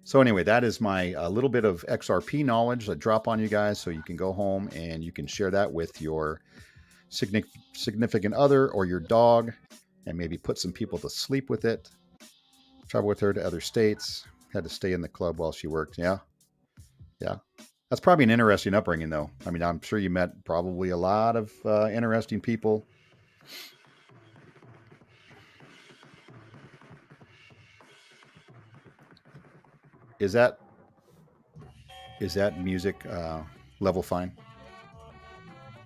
So anyway, that is my little bit of XRP knowledge I drop on you guys, so you can go home and you can share that with your significant other or your dog, and maybe put some people to sleep with it. Travel with her to other states. Had to stay in the club while she worked. Yeah. That's probably an interesting upbringing, though. I mean, I'm sure you met probably a lot of interesting people. Is that music level fine?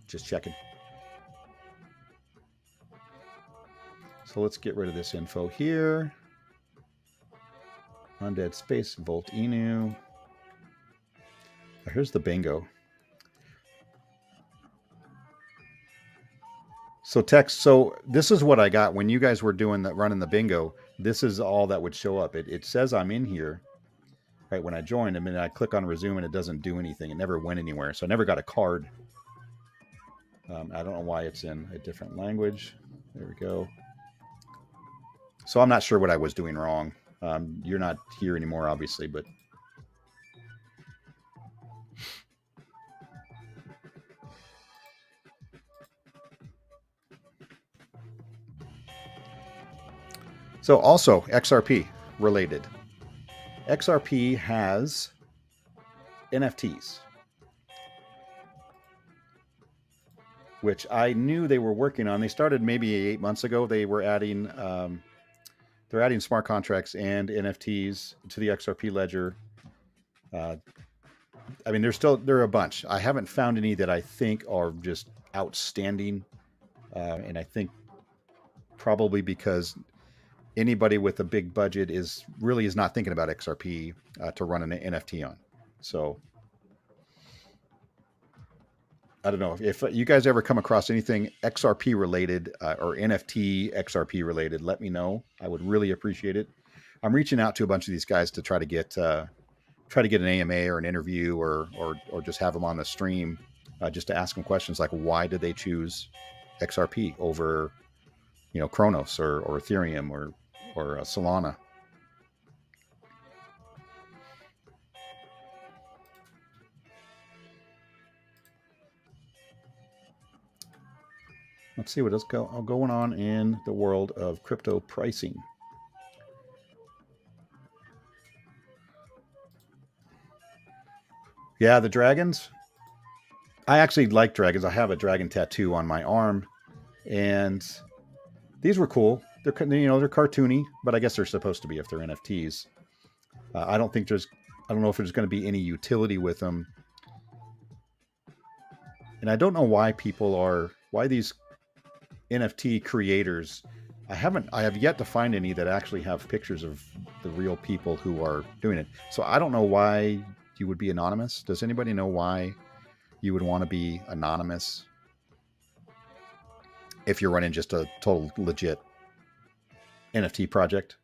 Just checking. So let's get rid of this info here. Undead Space, Volt Inu. Here's the bingo. So text. So this is what I got when you guys were doing that, running the bingo. This is all that would show up. It says I'm in here, right? When I joined, and then I click on resume and it doesn't do anything. It never went anywhere. So I never got a card. I don't know why it's in a different language. There we go. So I'm not sure what I was doing wrong. You're not here anymore, obviously, but so also XRP related. XRP has NFTs, which I knew they were working on. They started maybe 8 months ago. They were adding, they're adding smart contracts and NFTs to the XRP ledger. I mean, there are a bunch. I haven't found any that I think are just outstanding, and I think probably because anybody with a big budget is not thinking about XRP to run an NFT on. So I don't know if you guys ever come across anything XRP related or NFT XRP related. Let me know. I would really appreciate it. I'm reaching out to a bunch of these guys to try to get an AMA or an interview or just have them on the stream, just to ask them questions like why did they choose XRP over Kronos or Ethereum or Solana. Let's see what is going on in the world of crypto pricing. Yeah, the dragons. I actually like dragons. I have a dragon tattoo on my arm, and these were cool. They're cartoony, but I guess they're supposed to be if they're NFTs. I don't know if there's going to be any utility with them, and I don't know why these NFT creators. I have yet to find any that actually have pictures of the real people who are doing it. So I don't know why you would be anonymous. Does anybody know why you would want to be anonymous if you're running just a total legit NFT project?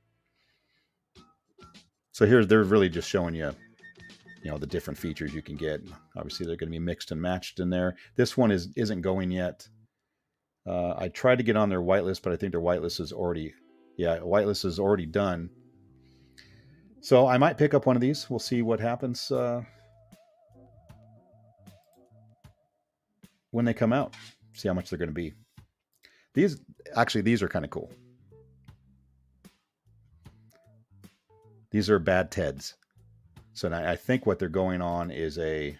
So they're really just showing you, the different features you can get. Obviously, they're going to be mixed and matched in there. This one isn't going yet. I tried to get on their whitelist, but I think their whitelist is already done. So I might pick up one of these. We'll see what happens when they come out. See how much they're going to be. These are kind of cool. These are bad Teds. So I think what they're going on is a...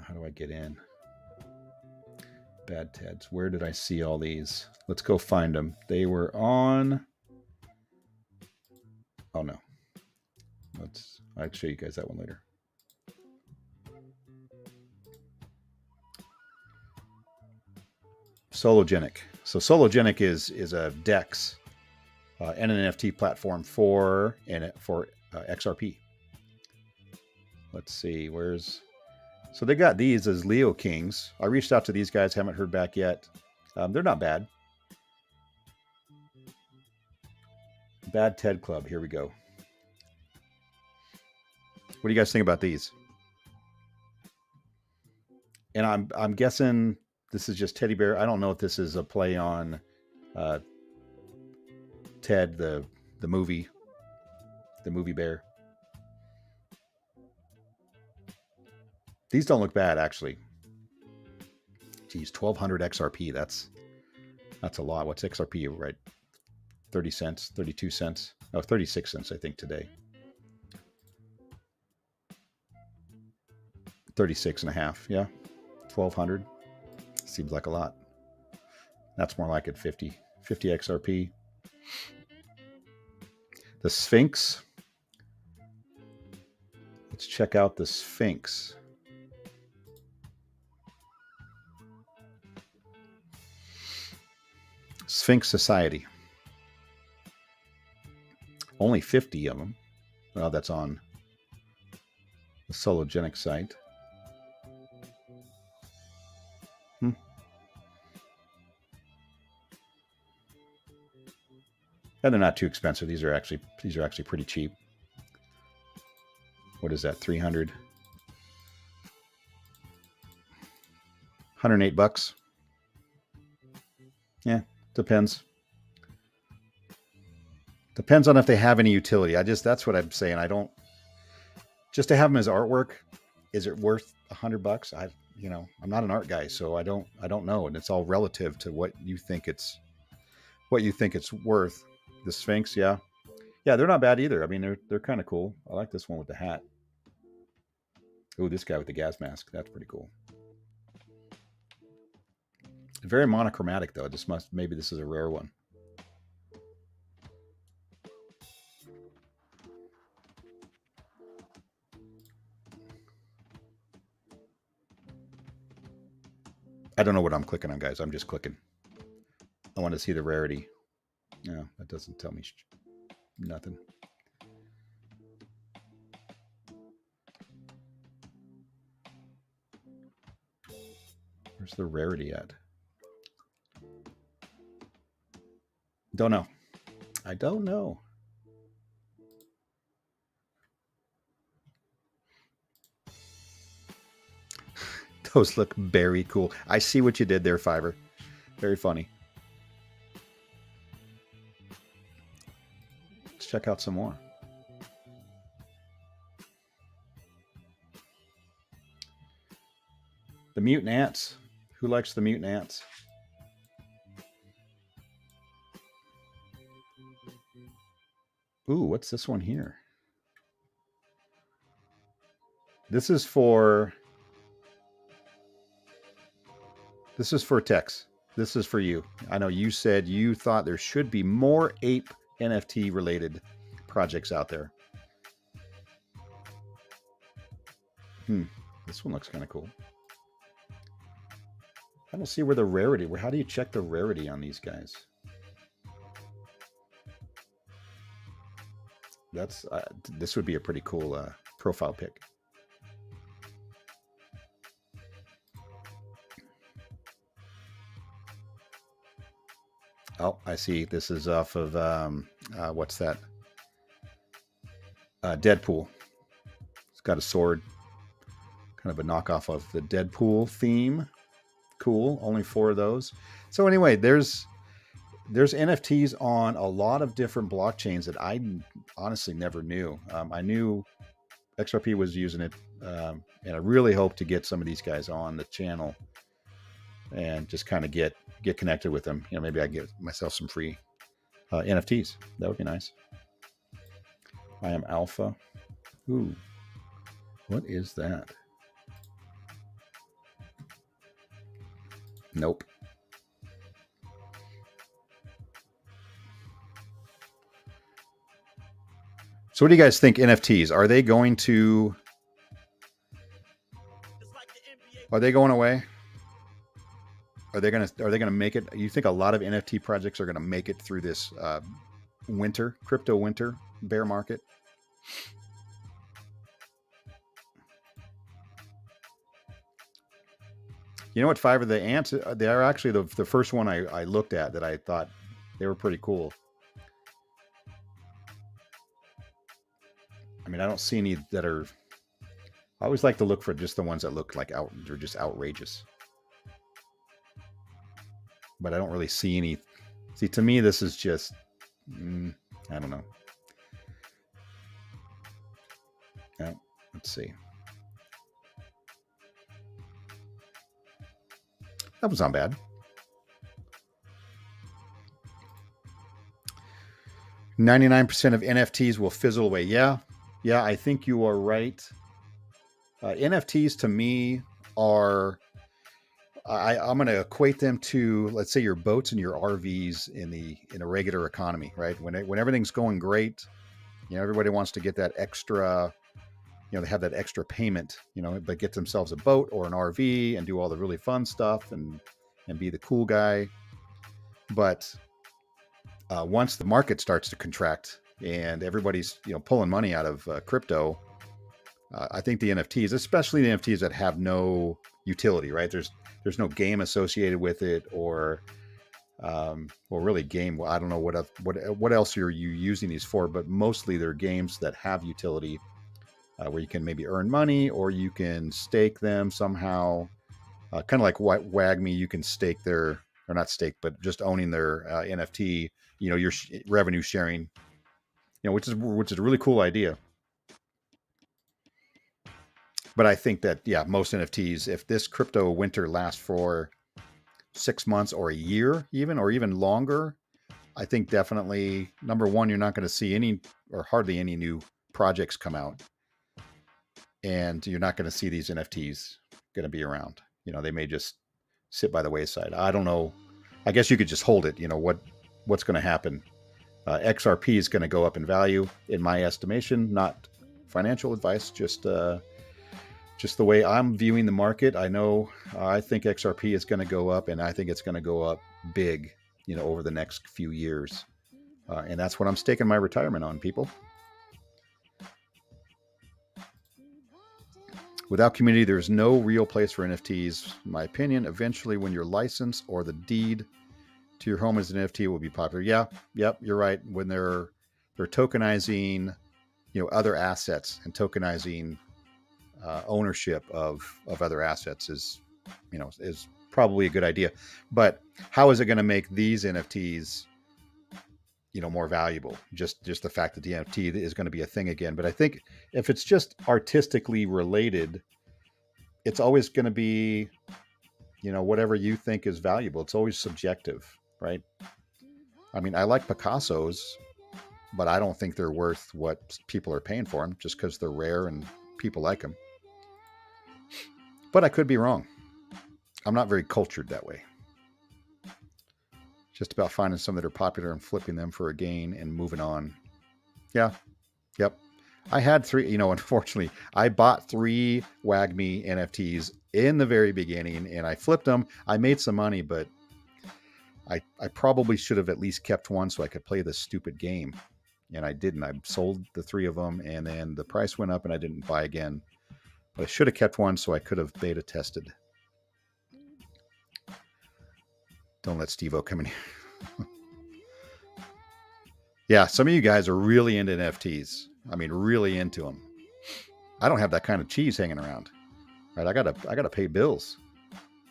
how do I get in? Bad Teds. Where did I see all these? Let's go find them. They were on... Oh, no. I'll show you guys that one later. Sologenic. So Sologenic is a DEX and an NFT platform for XRP. Let's see, so they got these as Leo Kings. I reached out to these guys, haven't heard back yet. They're not bad. Bad TED Club. Here we go. What do you guys think about these? And I'm guessing this is just Teddy Bear. I don't know if this is a play on Ted the movie bear. These don't look bad actually. Geez, 1200 XRP. That's a lot. What's XRP, right? 30 cents, 32 cents. Oh, 36 cents, I think, today. 36 and a half. Yeah. 1200. Seems like a lot. That's more like it. 50 XRP. The Sphinx. Let's check out the Sphinx. Sphinx Society. Only 50 of them. Well, that's on the Sologenic site. And they're not too expensive. These are actually pretty cheap. What is that? 300. 108 bucks. Yeah, depends. Depends on if they have any utility. That's what I'm saying. I don't, just to have them as artwork, is it worth $100? I'm not an art guy, so I don't know. And it's all relative to what you think it's worth. The Sphinx. Yeah. They're not bad either. I mean, they're kind of cool. I like this one with the hat. Oh, this guy with the gas mask. That's pretty cool. Very monochromatic though. Maybe this is a rare one. I don't know what I'm clicking on, guys. I'm just clicking. I want to see the rarity. No, that doesn't tell me nothing. Where's the rarity at? Don't know. I don't know. Those look very cool. I see what you did there, Fiverr. Very funny. Let's check out some more. The mutant ants. Who likes the mutant ants? Ooh, what's this one here? This is for Tex. This is for you. I know you said you thought there should be more ape NFT related projects out there. This one looks kind of cool. I don't see where the rarity. How do you check the rarity on these guys? This would be a pretty cool profile pic. Oh, I see. This is off of what's that? Deadpool. It's got a sword, kind of a knockoff of the Deadpool theme. Cool. Only 4 of those. So anyway, there's NFTs on a lot of different blockchains that I honestly never knew. I knew XRP was using it, and I really hope to get some of these guys on the channel and just kind of get connected with them. Maybe I get myself some free NFTs. That would be nice. I am Alpha. Ooh, what is that? Nope. So what do you guys think NFTs? Are they going away? Are they gonna make it? You think a lot of NFT projects are gonna make it through this crypto winter bear market? You know what? Five of the ants. They are actually the first one I looked at that I thought they were pretty cool. I mean, I don't see any that are. I always like to look for just the ones that look like they're just outrageous. But I don't really see any. See, to me, this is just. I don't know. Yeah, let's see. That was not bad. 99% of NFTs will fizzle away. Yeah, I think you are right. NFTs to me are. I'm going to equate them to, let's say, your boats and your RVs in a regular economy, right? When everything's going great, everybody wants to get that extra. They have that extra payment, but get themselves a boat or an RV and do all the really fun stuff and be the cool guy. But once the market starts to contract and everybody's pulling money out of crypto, I think the NFTs, especially the NFTs that have no utility, right? There's no game associated with it, or really game. Well, I don't know what else are you using these for, but mostly they're games that have utility, where you can maybe earn money or you can stake them somehow. Kind of like WAGME, you can stake their, or not stake, but just owning their NFT. Your revenue sharing. Which is a really cool idea. But I think that, most NFTs, if this crypto winter lasts for 6 months or a year, or even longer, I think definitely, number one, you're not going to see any or hardly any new projects come out, and you're not going to see these NFTs going to be around. They may just sit by the wayside. I don't know. I guess you could just hold it. What's going to happen? XRP is going to go up in value, in my estimation. Not financial advice, just the way I'm viewing the market. I think XRP is going to go up, and I think it's going to go up big, over the next few years. And that's what I'm staking my retirement on, people. Without community, there's no real place for NFTs. In my opinion, eventually when your license or the deed to your home as an NFT will be popular. Yeah, yep, you're right. When they're tokenizing, other assets, and tokenizing ownership of other assets is probably a good idea. But how is it going to make these NFTs more valuable? Just the fact that the NFT is going to be a thing again. But I think if it's just artistically related, it's always going to be whatever you think is valuable. It's always subjective, right? I mean, I like Picassos, but I don't think they're worth what people are paying for them just because they're rare and people like them. But I could be wrong. I'm not very cultured that way. Just about finding some that are popular and flipping them for a gain and moving on. Yeah. Yep. I had 3, unfortunately, I bought 3 WAGME NFTs in the very beginning and I flipped them. I made some money, but I probably should have at least kept one so I could play this stupid game. And I didn't. I sold the 3 of them, and then the price went up and I didn't buy again. But I should have kept one so I could have beta tested. Don't let Steve-O come in here. Yeah, some of you guys are really into NFTs. I mean, really into them. I don't have that kind of cheese hanging around. Right? I gotta pay bills.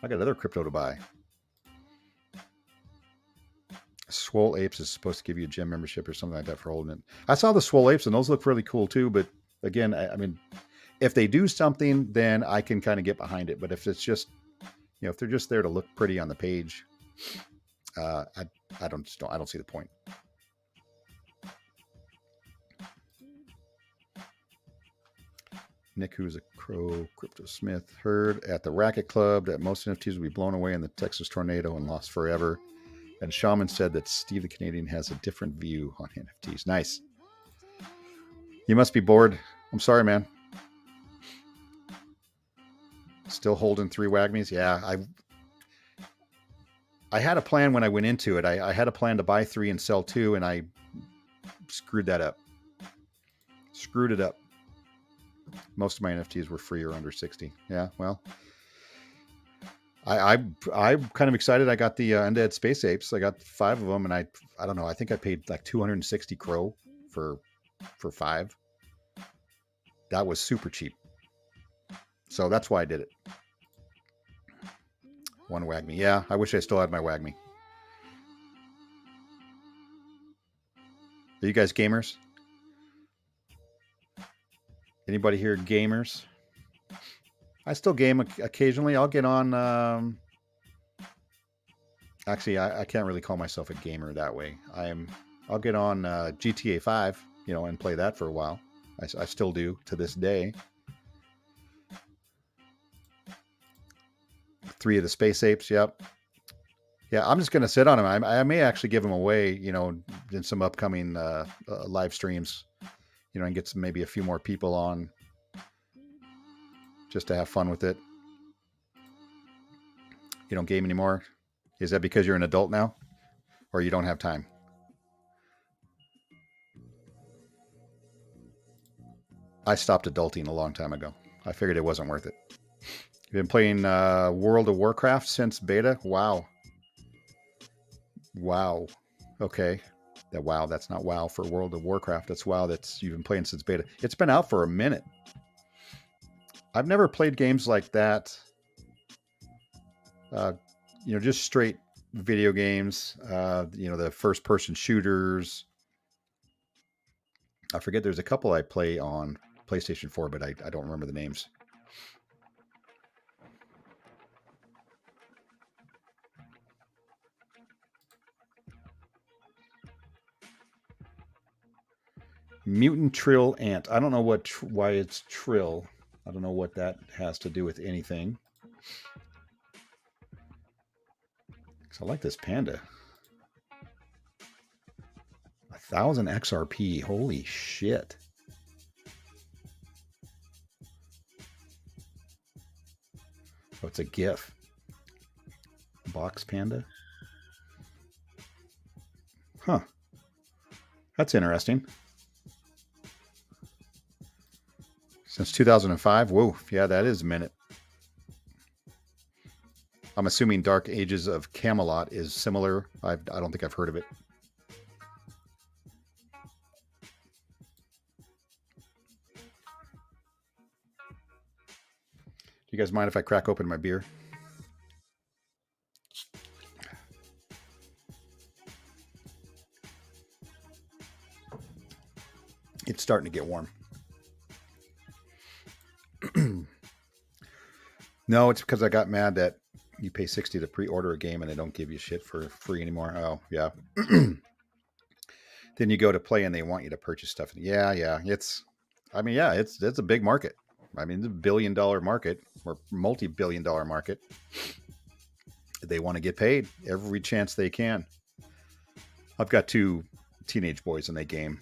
I got other crypto to buy. Swole Apes is supposed to give you a gym membership or something like that for holding it. I saw the Swole Apes and those look really cool too. But again, I mean, if they do something, then I can kind of get behind it. But if it's just, if they're just there to look pretty on the page, I don't see the point. Nick, who's a Crow Crypto Smith, heard at the Racket Club that most NFTs will be blown away in the Texas tornado and lost forever. And Shaman said that Steve the Canadian has a different view on NFTs. Nice. You must be bored. I'm sorry, man. Still holding 3 WAGMEs? Yeah, I had a plan when I went into it. I had a plan to buy 3 and sell 2, and I screwed that up. Screwed it up. Most of my NFTs were free or under 60. Yeah, well, I'm kind of excited. I got the Undead Space Apes. I got 5 of them, and I don't know. I think I paid like 260 crow for 5. That was super cheap. So that's why I did it. One Wagme. Yeah, I wish I still had my Wagme. Are you guys gamers? Anybody here gamers? I still game occasionally. I'll get on. Actually, I can't really call myself a gamer that way. I'll get on GTA 5, and play that for a while. I still do to this day. 3 of the Space Apes. Yep. Yeah, I'm just going to sit on them. I may actually give them away, in some upcoming live streams, and get maybe a few more people on just to have fun with it. You don't game anymore? Is that because you're an adult now, or you don't have time? I stopped adulting a long time ago. I figured it wasn't worth it. You've been playing World of Warcraft since beta? Wow. Wow. Okay. That's not WoW for World of Warcraft. That's WoW that's you've been playing since beta. It's been out for a minute. I've never played games like that. Just straight video games. The first-person shooters. I forget. There's a couple I play on PlayStation 4, but I don't remember the names. Mutant Trill Ant. I don't know why it's Trill. I don't know what that has to do with anything. I like this panda. 1,000 XRP. Holy shit. Oh, it's a GIF. Box panda. Huh. That's interesting. Since 2005. Whoa. Yeah, that is a minute. I'm assuming Dark Ages of Camelot is similar. I don't think I've heard of it. Do you guys mind if I crack open my beer? It's starting to get warm. No, it's because I got mad that you pay $60 to pre-order a game and they don't give you shit for free anymore. Oh, yeah. Then you go to play and they want you to purchase stuff. Yeah. It's a big market. I mean, it's a $1 billion market or multi-billion dollar market. They want to get paid every chance they can. I've got 2 teenage boys and they game.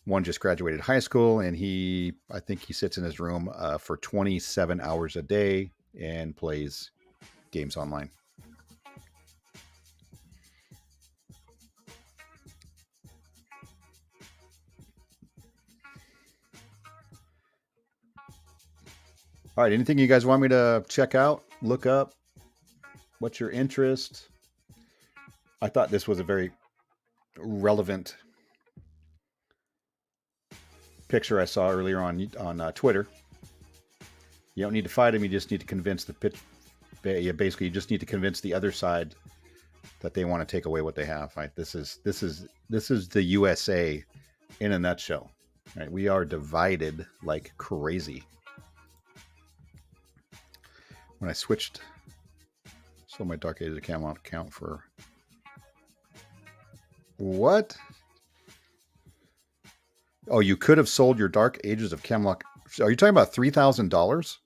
One just graduated high school, and I think he sits in his room for 27 hours a day and plays games online. All right, anything you guys want me to check out, look up? What's your interest? I thought this was a very relevant picture I saw earlier on Twitter. You don't need to fight them. You just need to convince basically, you just need to convince the other side that they want to take away what they have. Right? This is the USA in a nutshell. Right? We are divided like crazy. When I switched, sold my Dark Ages of Camelot account for what? Oh, you could have sold your Dark Ages of Camelot. Are you talking about $3,000?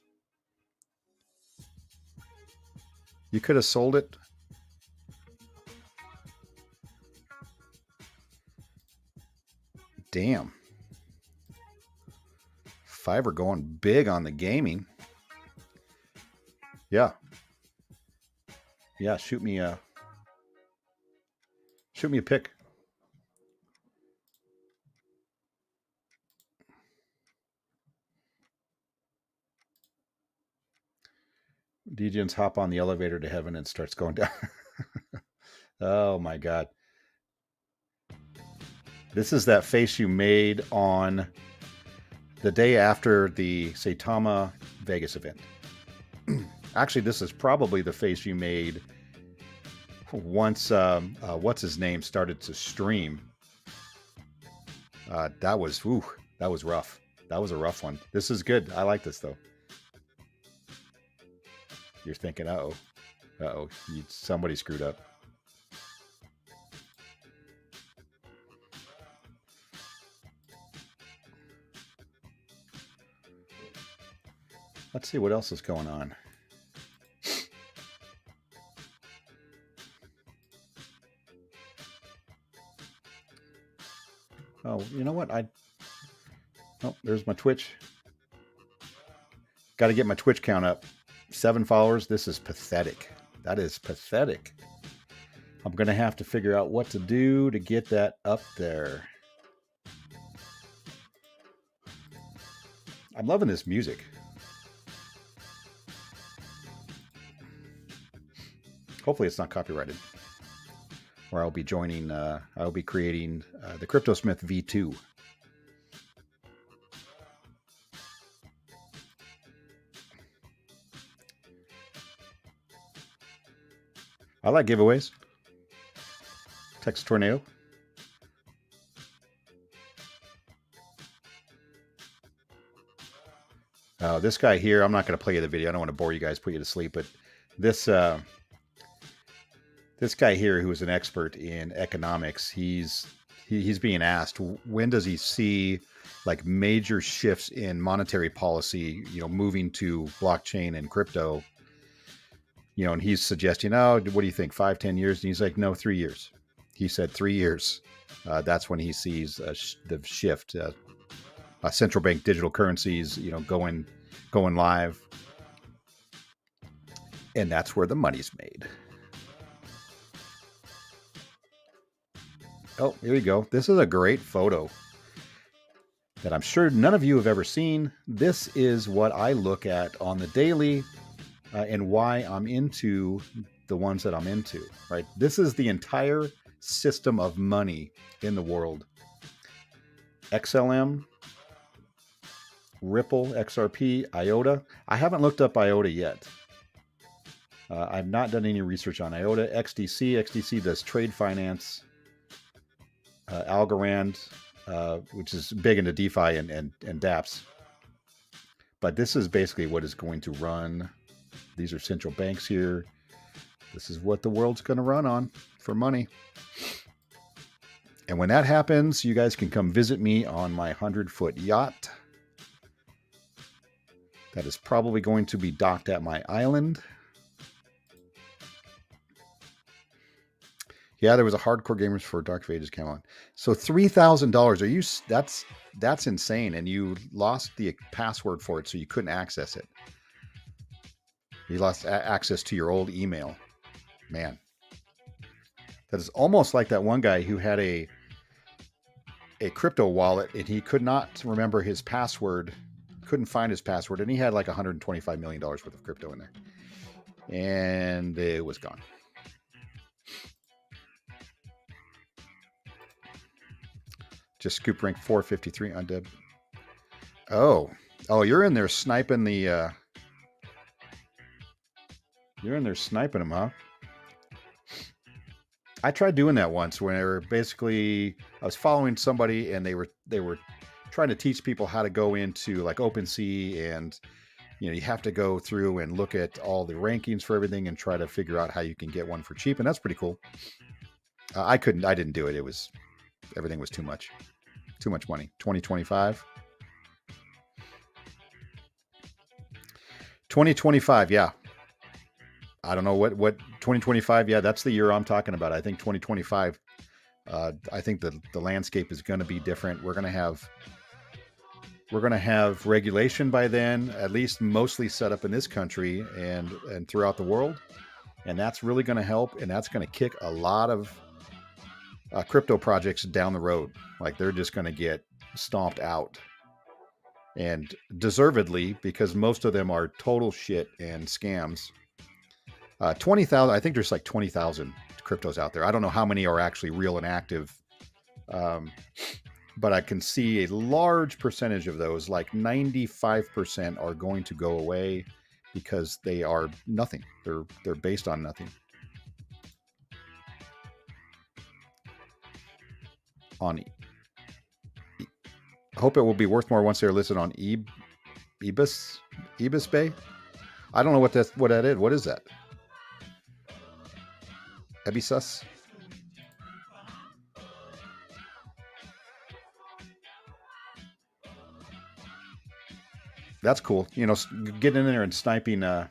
You could have sold it. Damn. Fiverr going big on the gaming. Yeah. Yeah, shoot me a pic. Degens hop on the elevator to heaven and starts going down. Oh my god. This is that face you made on the day after the Saitama Vegas event. Actually, this is probably the face you made once what's his name started to stream. That was rough. That was a rough one. This is good. I like this though. You're thinking, somebody screwed up. Let's see what else is going on. Oh, you know what? Oh, there's my Twitch. Got to get my Twitch count up. 7 followers. This is pathetic. That is pathetic. I'm going to have to figure out what to do to get that up there. I'm loving this music. Hopefully it's not copyrighted. Or I'll be joining, I'll be creating the CryptoSmith V2. I like giveaways. Texas Tornado. This guy here, I'm not going to play you the video. I don't want to bore you guys, put you to sleep, but this guy here, who is an expert in economics, he's being asked, when does he see like major shifts in monetary policy, moving to blockchain and crypto, and he's suggesting, what do you think, 5-10 years? And he's like, no, 3 years. He said 3 years. That's when he sees the shift. Central bank digital currencies, going live. And that's where the money's made. Oh, here you go. This is a great photo that I'm sure none of you have ever seen. This is what I look at on the daily and why I'm into the ones that I'm into, right? This is the entire system of money in the world. XLM, Ripple, XRP, IOTA. I haven't looked up IOTA yet. I've not done any research on IOTA. XDC does trade finance. Algorand, which is big into DeFi and dApps. But this is basically what is going to run. These are central banks here. This is what the world's going to run on for money. And when that happens, you guys can come visit me on my 100-foot yacht. That is probably going to be docked at my island. Yeah, there was a Hardcore Gamers for Dark Ages came on. So $3,000. Are you? That's insane. And you lost the password for it, so you couldn't access it. You lost access to your old email. Man, that is almost like that one guy who had a crypto wallet and he could not remember his password, couldn't find his password, and he had like $125 million worth of crypto in there, and it was gone. Just scoop rank 453 on Deb. Oh, you're in there sniping the. You're in there sniping them, huh? I tried doing that once where basically I was following somebody and they were trying to teach people how to go into like OpenSea, and you have to go through and look at all the rankings for everything and try to figure out how you can get one for cheap, and that's pretty cool. I didn't do it. Everything was too much money. 2025. 2025, yeah. I don't know what 2025. Yeah, that's the year I'm talking about. I think 2025. I think the landscape is going to be different. We're going to have regulation by then, at least mostly set up in this country and throughout the world. And that's really going to help. And that's going to kick a lot of crypto projects down the road. Like they're just going to get stomped out. And deservedly, because most of them are total shit and scams. 20,000, I think there's like 20,000 cryptos out there. I don't know how many are actually real and active. Um, but I can see a large percentage of those, like 95%, are going to go away because they are nothing. They're based on nothing. On I hope it will be worth more once they're listed on Ebis Bay. I don't know what that is. What is that? Ebisus? That's cool. You know, getting in there and sniping. Let's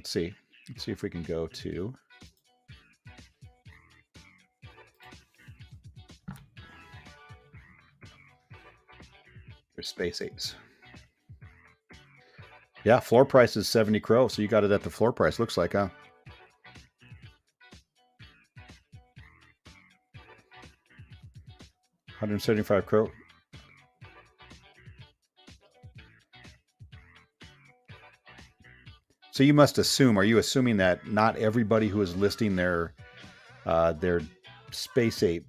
see. Let's see if we can go to there's Space Apes. Yeah, floor price is 70 crow, so you got it at the floor price. Looks like, huh? 175 crow. So you must assume. Are you assuming that not everybody who is listing their Space Ape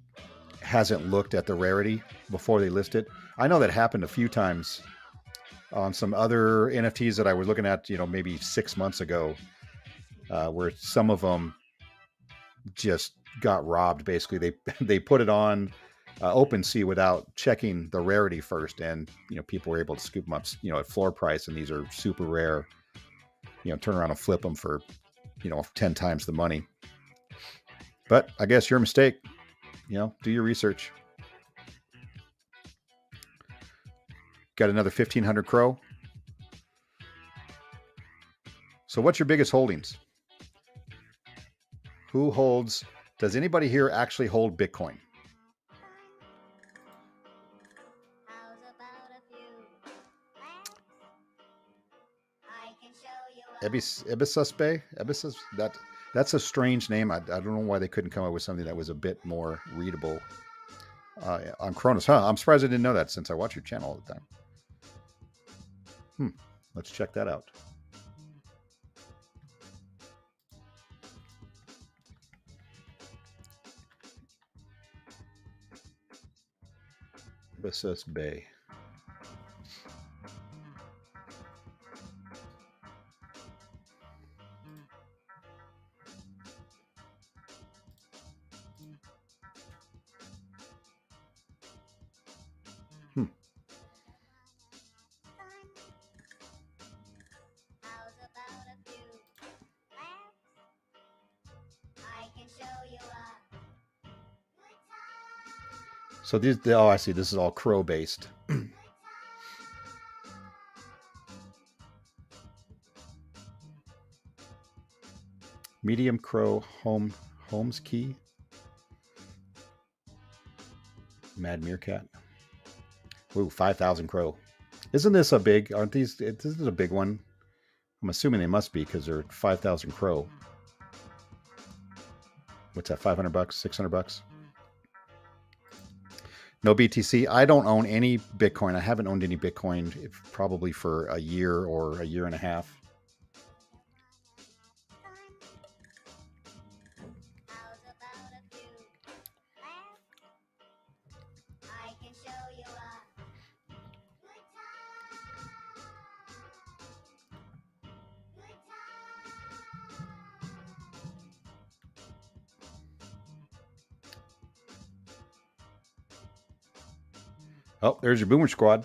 hasn't looked at the rarity before they list it? I know that happened a few times on some other NFTs that I was looking at, you know, maybe 6 months ago, where some of them just got robbed. Basically, they put it on OpenSea without checking the rarity first, and you know people were able to scoop them up, you know, at floor price, and these are super rare. You know, turn around and flip them for, you know, 10 times the money. But I guess your mistake. You know, do your research. Got another 1,500 crow. So what's your biggest holdings? Who holds? Does anybody here actually hold Bitcoin? Ebisus Bay? Ebisus? That's a strange name. I don't know why they couldn't come up with something that was a bit more readable on Cronus. Huh? I'm surprised I didn't know that since I watch your channel all the time. Let's check that out. Ebisus Bay. So these, oh, I see. This is all crow based. Medium crow Holmes key. Mad meerkat. Ooh, 5,000 crow. Isn't this a big? Aren't these? This is a big one. I'm assuming they must be because they're 5,000 crow. What's that? $500? $600? No BTC. I don't own any Bitcoin. I haven't owned any Bitcoin probably for a year or a year and a half. Oh, there's your Boomer Squad.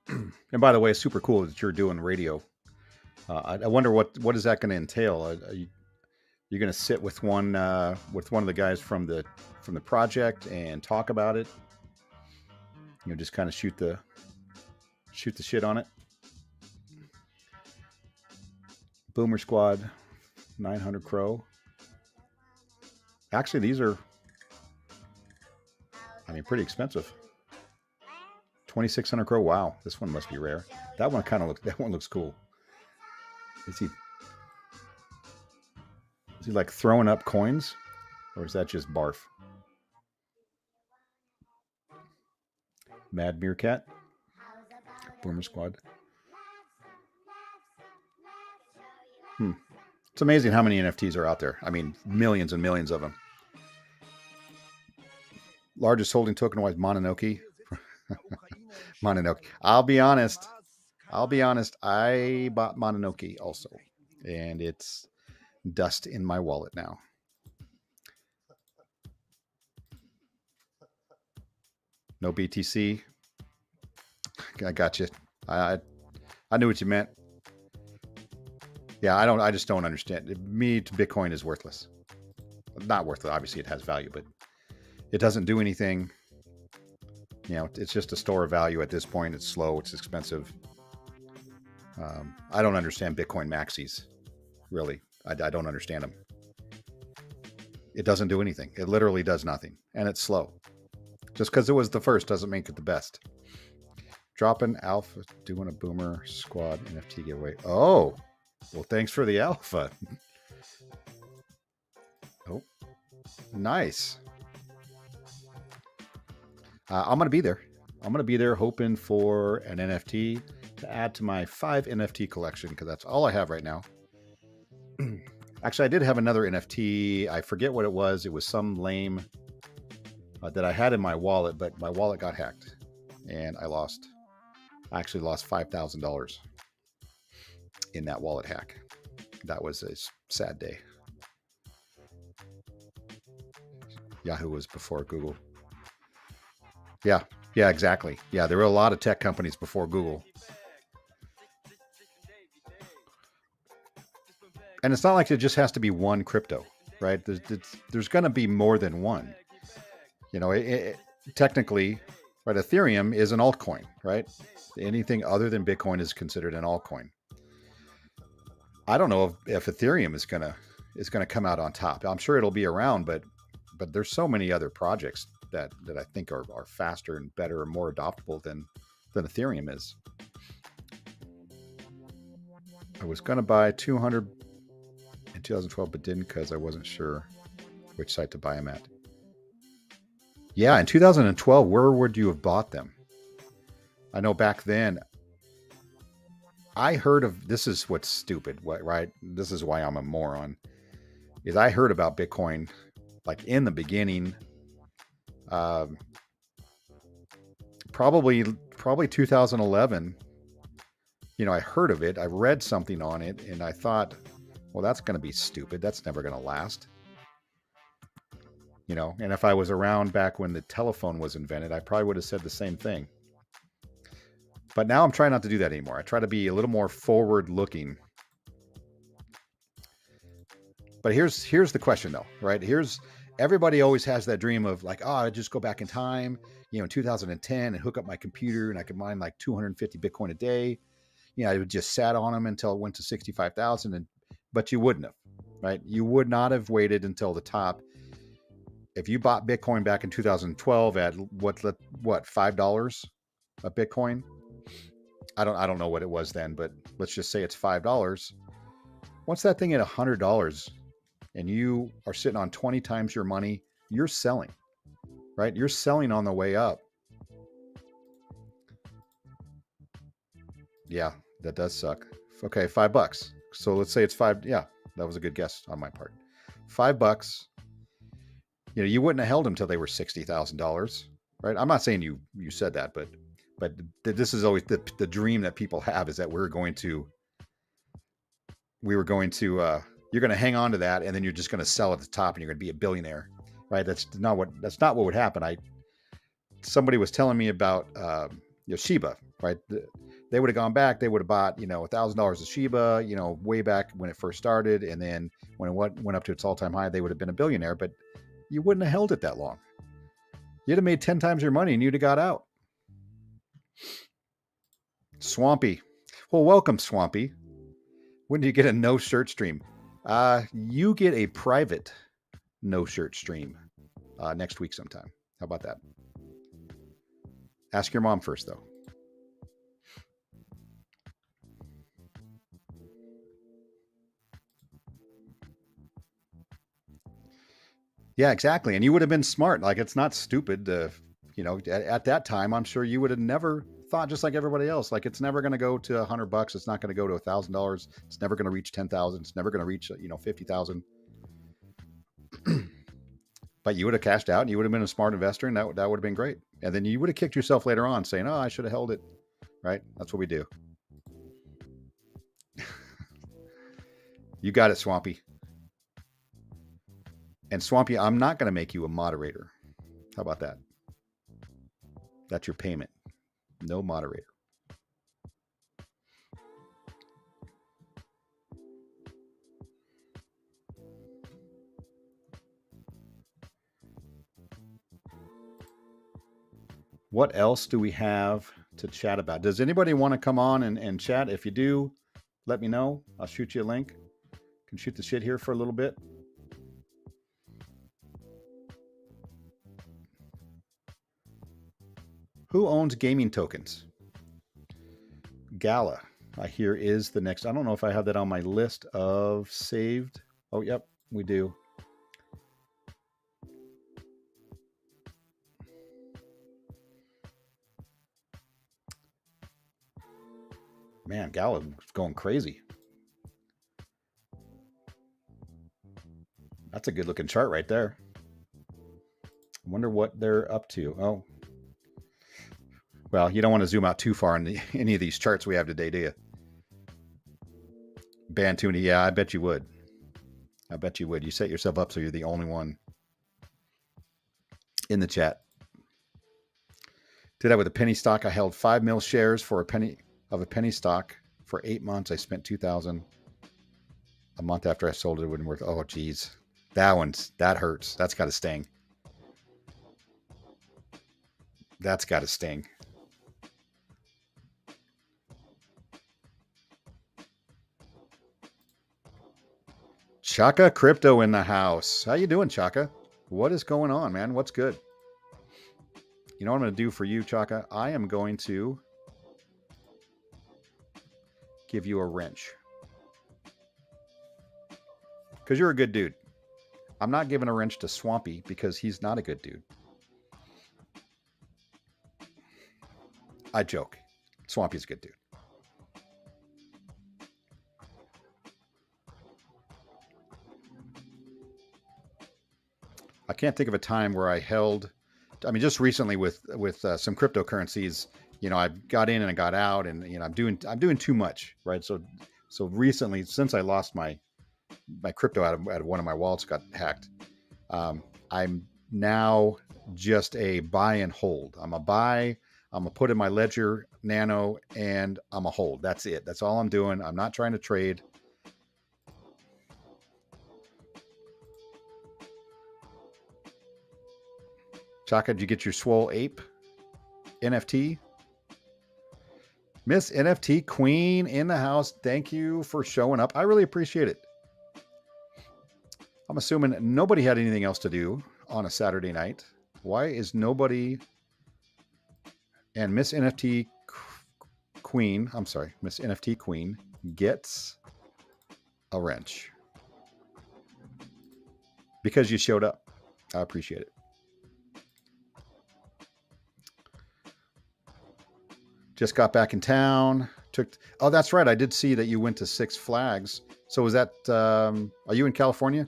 And by the way, it's super cool that you're doing radio. I wonder what is that going to entail? Are you going to sit with one of the guys from the project and talk about it? You know, just kind of shoot the shit on it. Boomer Squad, 900 crow. Actually, these are, I mean, pretty expensive. 2,600 crow. Wow, this one must be rare. That one looks cool. Is he like throwing up coins, or is that just barf? Mad Meerkat, Boomer Squad. It's amazing how many NFTs are out there. I mean, millions and millions of them. Largest holding token wise, Mononoke. Mononoke. I'll be honest. I bought Mononoke also, and it's dust in my wallet now. No BTC. I got you. I knew what you meant. Yeah, I just don't understand. Me, Bitcoin is worthless. Not worthless. Obviously, it has value, but it doesn't do anything. You know, it's just a store of value at this point. It's slow. It's expensive. I don't understand Bitcoin maxis. Really, I don't understand them. It doesn't do anything. It literally does nothing, and it's slow. Just because it was the first doesn't make it the best. Dropping alpha, doing a Boomer Squad NFT giveaway. Oh, well, thanks for the alpha. Oh, nice. I'm going to be there. I'm going to be there hoping for an NFT to add to my 5 NFT collection because that's all I have right now. Actually, I did have another NFT. I forget what it was. It was some lame that I had in my wallet, but my wallet got hacked and I actually lost $5,000 in that wallet hack. That was a sad day. Yahoo was before Google. Yeah, exactly. Yeah, there were a lot of tech companies before Google. And it's not like it just has to be one crypto, right? There's going to be more than one. You know, technically, right? Ethereum is an altcoin, right? Anything other than Bitcoin is considered an altcoin. I don't know if Ethereum is gonna come out on top. I'm sure it'll be around, but there's so many other projects that I think are faster and better and more adoptable than Ethereum is. I was gonna buy 200 in 2012, but didn't because I wasn't sure which site to buy them at. Yeah, in 2012, where would you have bought them? I know back then, I heard of, this is what's stupid, right? This is why I'm a moron, is I heard about Bitcoin like in the beginning, probably 2011. You know, I heard of it, I read something on it, and I thought, well, that's going to be stupid. That's never going to last. You know, and if I was around back when the telephone was invented, I probably would have said the same thing. But now I'm trying not to do that anymore. I try to be a little more forward looking. But here's the question though, right? Everybody always has that dream of like, oh, I just go back in time, you know, in 2010 and hook up my computer and I could mine like 250 Bitcoin a day. You know, I would just sat on them until it went to 65,000, but you wouldn't have, right? You would not have waited until the top. If you bought Bitcoin back in 2012 at what $5 a Bitcoin, I don't know what it was then, but let's just say it's $5. Once that thing at $100 and you are sitting on 20 times your money, you're selling, right? You're selling on the way up. Yeah, that does suck. Okay, $5. So let's say it's $5. Yeah, that was a good guess on my part. $5. You know, you wouldn't have held them till they were $60,000, right? I'm not saying you said that, but this is always the dream that people have, is that we were going to you're going to hang on to that, and then you're just going to sell at the top, and you're going to be a billionaire, right? That's not what would happen. Somebody was telling me about Shiba, right? They would have gone back, they would have bought, you know, $1,000 of Shiba, you know, way back when it first started, and then when it went up to its all-time high, they would have been a billionaire, but you wouldn't have held it that long. You'd have made 10 times your money and you'd have got out. Swampy. Well, welcome, Swampy. When do you get a no shirt stream? You get a private no shirt stream next week sometime. How about that? Ask your mom first, though. Yeah, exactly. And you would have been smart. Like, it's not stupid to, at that time, I'm sure you would have never thought, just like everybody else, like it's never going to go to $100. It's not going to go to $1,000. It's never going to reach 10,000. It's never going to reach, 50,000. But you would have cashed out and you would have been a smart investor, and that would have been great. And then you would have kicked yourself later on saying, oh, I should have held it. Right. That's what we do. You got it, Swampy. And Swampy, I'm not going to make you a moderator. How about that? That's your payment. No moderator. What else do we have to chat about? Does anybody want to come on and chat? If you do, let me know. I'll shoot you a link. Can shoot the shit here for a little bit. Who owns gaming tokens? Gala, I hear, is the next. I don't know if I have that on my list of saved. Oh, yep, we do. Man, Gala is going crazy. That's a good looking chart right there. I wonder what they're up to. Oh, well, you don't want to zoom out too far in any of these charts we have today, do you? Bantuni, yeah, I bet you would. I bet you would. You set yourself up so you're the only one in the chat. Did that with a penny stock. I held 5 mil shares for a penny stock for 8 months. I spent $2,000. A month after I sold it, it wouldn't worth. Oh, geez. That hurts. That's got to sting. That's got to sting. Chaka Crypto in the house. How you doing, Chaka? What is going on, man? What's good? You know what I'm going to do for you, Chaka? I am going to give you a wrench. Because you're a good dude. I'm not giving a wrench to Swampy because he's not a good dude. I joke. Swampy's a good dude. I can't think of a time where I held. I mean, just recently with some cryptocurrencies, I got in and I got out, and I'm doing too much, right? So recently, since I lost my crypto out of one of my wallets got hacked, I'm now just a buy and hold. I'm a buy. I'm gonna put in my Ledger Nano, and I'm a hold. That's it. That's all I'm doing. I'm not trying to trade. Chaka, did you get your Swole Ape NFT? Miss NFT Queen in the house. Thank you for showing up. I really appreciate it. I'm assuming nobody had anything else to do on a Saturday night. Why is nobody? And Miss NFT Queen, I'm sorry, Miss NFT Queen gets a wrench because you showed up. I appreciate it. Just got back in town. Oh, that's right. I did see that you went to Six Flags. So was that? Are you in California?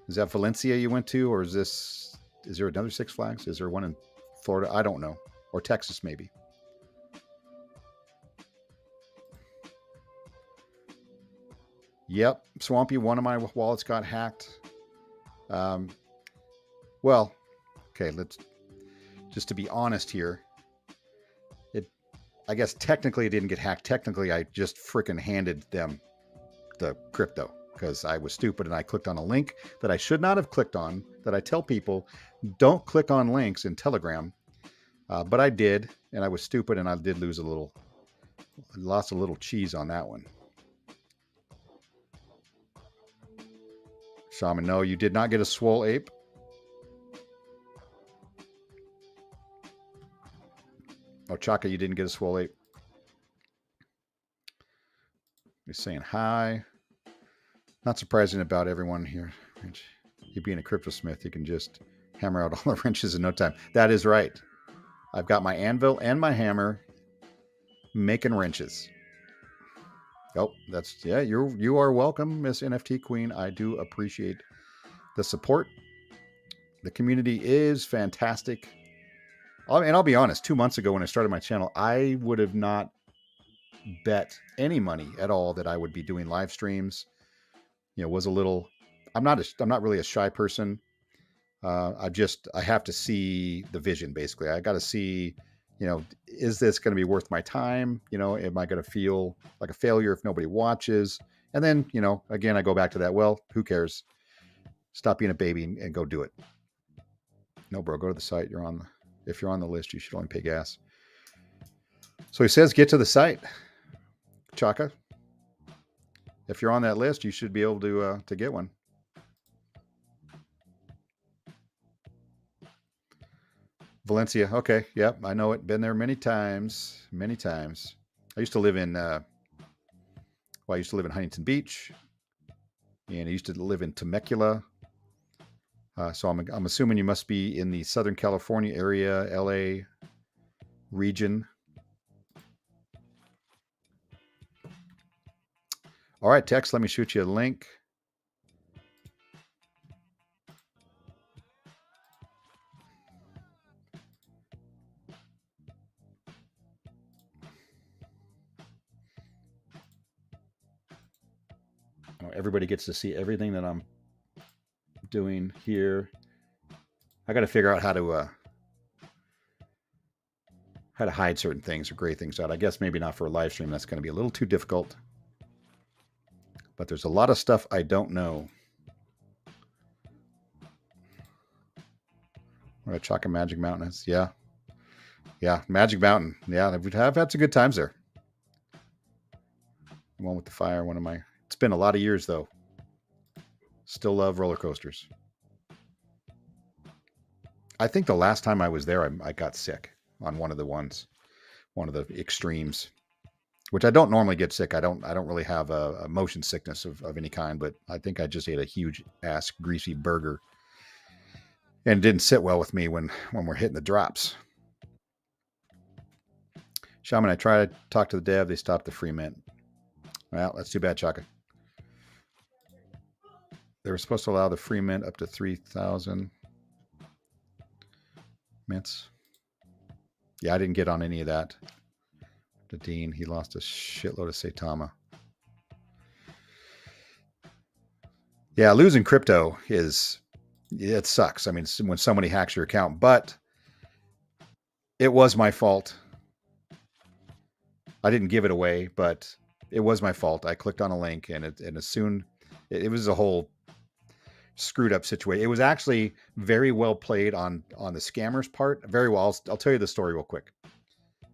Is that Valencia you went to, or is there another Six Flags? Is there one in Florida? I don't know, or Texas maybe. Yep, Swampy. One of my wallets got hacked. Well, okay. Let's just to be honest here. I guess technically it didn't get hacked. Technically, I just freaking handed them the crypto because I was stupid and I clicked on a link that I should not have clicked on. That I tell people, don't click on links in Telegram, but I did, and I was stupid, and I did lost a little cheese on that one. Shaman, no, you did not get a Swole Ape. Oh, Chaka, you didn't get a Swole Ape. You're saying hi. Not surprising about everyone here. You being a cryptosmith, you can just hammer out all the wrenches in no time. That is right. I've got my anvil and my hammer making wrenches. Oh, that's yeah. You are welcome, Miss NFT Queen. I do appreciate the support. The community is fantastic. And I'll be honest. 2 months ago, when I started my channel, I would have not bet any money at all that I would be doing live streams. Was a little. I'm not really a shy person. I have to see the vision. Basically, I got to see, is this going to be worth my time? Am I going to feel like a failure if nobody watches? And then, again, I go back to that. Well, who cares? Stop being a baby and go do it. No, bro, go to the site. If you're on the list, you should only pay gas. So he says, get to the site, Chaka. If you're on that list, you should be able to get one. Valencia. Okay. Yep. I know it. Been there many times. Many times. I used to live in, Huntington Beach, and I used to live in Temecula. So I'm assuming you must be in the Southern California area, LA region. All right, Tex, let me shoot you a link. Everybody gets to see everything that I'm doing here. I got to figure out how to hide certain things or gray things out. I guess maybe not for a live stream. That's going to be a little too difficult. But there's a lot of stuff I don't know. What Chalk and Magic Mountain is. Yeah. Yeah, Magic Mountain. Yeah, I've had some good times there. The one with the fire, it's been a lot of years though. Still love roller coasters. I think the last time I was there, I got sick on one of the extremes, which I don't normally get sick. I don't really have a motion sickness of any kind, but I think I just ate a huge ass greasy burger, and it didn't sit well with me when we're hitting the drops. Shaman, I tried to talk to the dev. They stopped the free mint. Well, that's too bad, Chaka. They were supposed to allow the free mint up to 3,000 mints. Yeah, I didn't get on any of that. The Dean, he lost a shitload of Saitama. Yeah, losing crypto it sucks. I mean, when somebody hacks your account, but it was my fault. I didn't give it away, but it was my fault. I clicked on a link, and it was a whole screwed up situation. It was actually very well played on the scammers part. Very well. I'll tell you the story real quick.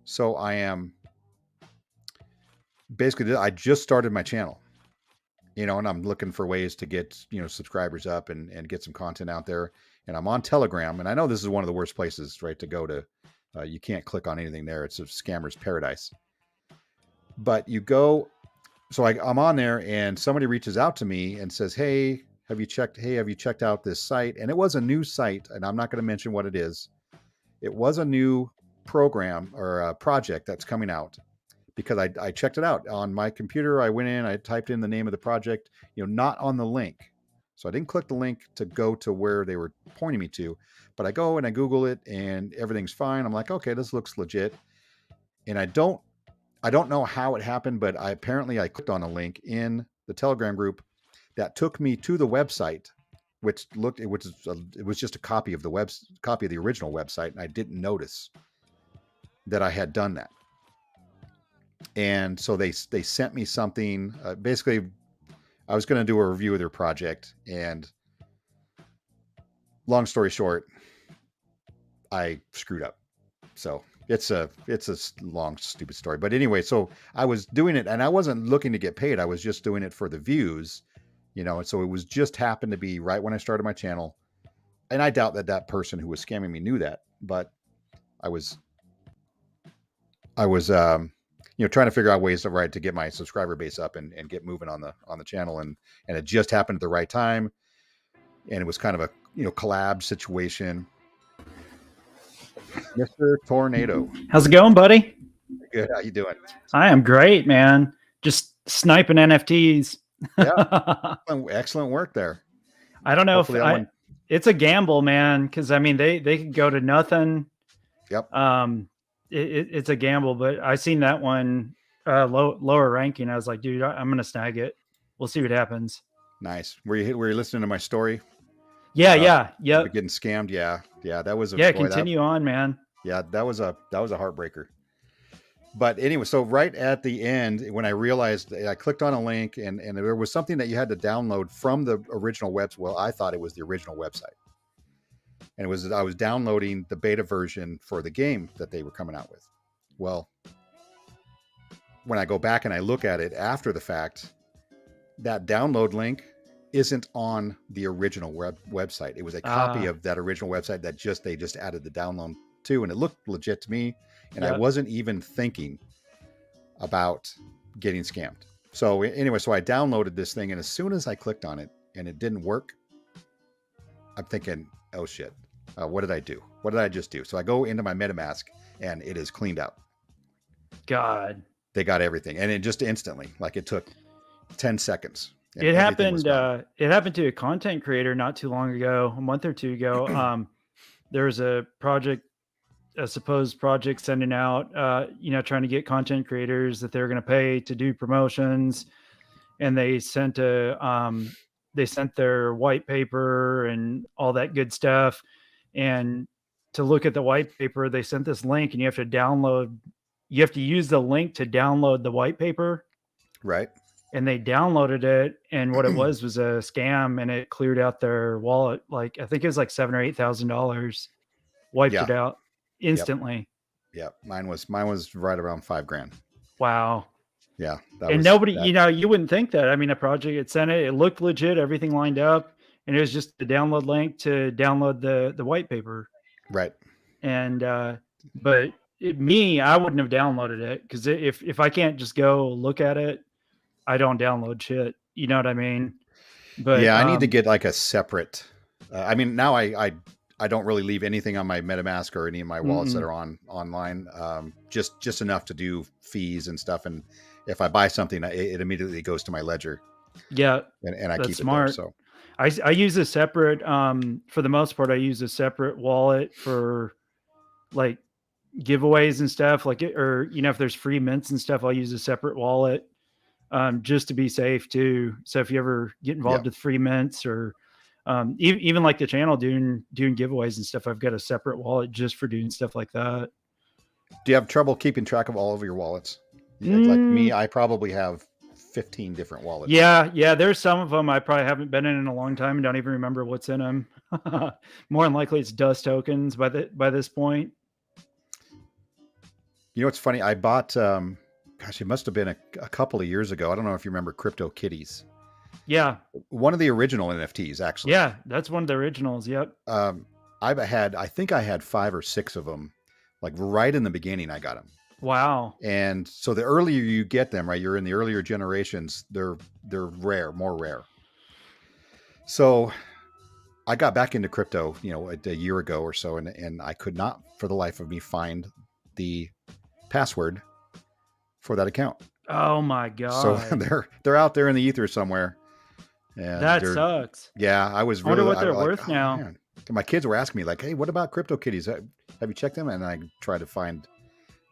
So I just started my channel, and I'm looking for ways to get, subscribers up and get some content out there. And I'm on Telegram, and I know this is one of the worst places, right, to go to. You can't click on anything there. It's a scammer's paradise. But you go, so I'm on there, and somebody reaches out to me and says, Hey, have you checked out this site? And it was a new site, and I'm not going to mention what it is. It was a new program or a project that's coming out, because I checked it out on my computer. I went in, I typed in the name of the project, not on the link. So I didn't click the link to go to where they were pointing me to, but I go and I Google it, and everything's fine. I'm like, okay, this looks legit. And I don't know how it happened, but I clicked on a link in the Telegram group that took me to the website, which it was just a copy of the original website, and I didn't notice that I had done that. And so they sent me something. Basically, I was going to do a review of their project, and long story short, I screwed up. So it's a long, stupid story. But anyway, so I was doing it, and I wasn't looking to get paid. I was just doing it for the views, and so it was just happened to be right when I started my channel. And I doubt that person who was scamming me knew that, but I was trying to figure out ways to get my subscriber base up and get moving on the channel. And it just happened at the right time. and it was kind of a collab situation. Mr. Tornado, How's it going, buddy? good. How you doing? I am great, man. Just sniping NFTs. Yeah, excellent work there. I don't know Hopefully if that one. it's a gamble, man, because I mean they could go to nothing. Yep. It's a gamble, but I seen that one lower ranking. I was like, dude, I'm gonna snag it. We'll see what happens. Nice. Were you listening to my story Yeah, about yep. getting scammed? Yeah. That was Continue on, man. Yeah, that was a heartbreaker. But anyway, so right at the end, when I realized, I clicked on a link, and there was something that you had to download from the original website. Well, I thought it was the original website, and I was downloading the beta version for the game that they were coming out with. Well, when I go back and I look at it after the fact, that download link isn't on the original website. It was a copy of that original website that they just added the download to, and it looked legit to me. And I wasn't even thinking about getting scammed. So anyway, so I downloaded this thing, and as soon as I clicked on it and it didn't work, I'm thinking, oh shit, what did I do? What did I just do? So I go into my MetaMask, and it is cleaned out. God. They got everything, and it just instantly, like it took 10 seconds. It happened. It happened to a content creator not too long ago, a month or two ago. There was a supposed project sending out, trying to get content creators that they're going to pay to do promotions, and they sent their white paper and all that good stuff. And to look at the white paper, they sent this link, and you have to use the link to download the white paper. Right. And they downloaded it, and what it was a scam, and it cleared out their wallet. Like, I think it was like $7,000 or $8,000, wiped it out instantly. Yep. Mine was right around $5,000. Wow. Yeah. And nobody, you wouldn't think that. I mean, a project had sent it looked legit, everything lined up, and it was just the download link to download the white paper. Right. And, but I wouldn't have downloaded it, because if I can't just go look at it, I don't download shit. You know what I mean? But yeah, I need to get like a separate, I mean, now I don't really leave anything on my MetaMask or any of my wallets that are online. Just enough to do fees and stuff. And if I buy something, it immediately goes to my ledger. Yeah. And I keep smart. it there. So I use a separate, for the most part, I use a separate wallet for like giveaways and stuff, if there's free mints and stuff, I'll use a separate wallet, just to be safe too. So if you ever get involved with free mints, or even like the channel doing giveaways and stuff, I've got a separate wallet just for doing stuff like that. Do you have trouble keeping track of all of your wallets? Like me, I probably have 15 different wallets. Yeah. There's some of them I probably haven't been in a long time and don't even remember what's in them. More than likely it's dust tokens by this point. You know what's funny? I bought, it must have been a couple of years ago. I don't know if you remember Crypto Kitties. Yeah. One of the original NFTs, actually. Yeah, that's one of the originals. Yep. I think I had 5 or 6 of them, like right in the beginning. I got them. Wow. And so the earlier you get them, right, you're in the earlier generations, they're rare, more rare. So I got back into crypto, a year ago or so, and I could not for the life of me find the password for that account. Oh my God. So they're out there in the ether somewhere. And that sucks. Yeah, I was really, I wonder what they're worth now. Man. My kids were asking me like, "Hey, what about Crypto Kitties? Have you checked them?" And I tried to find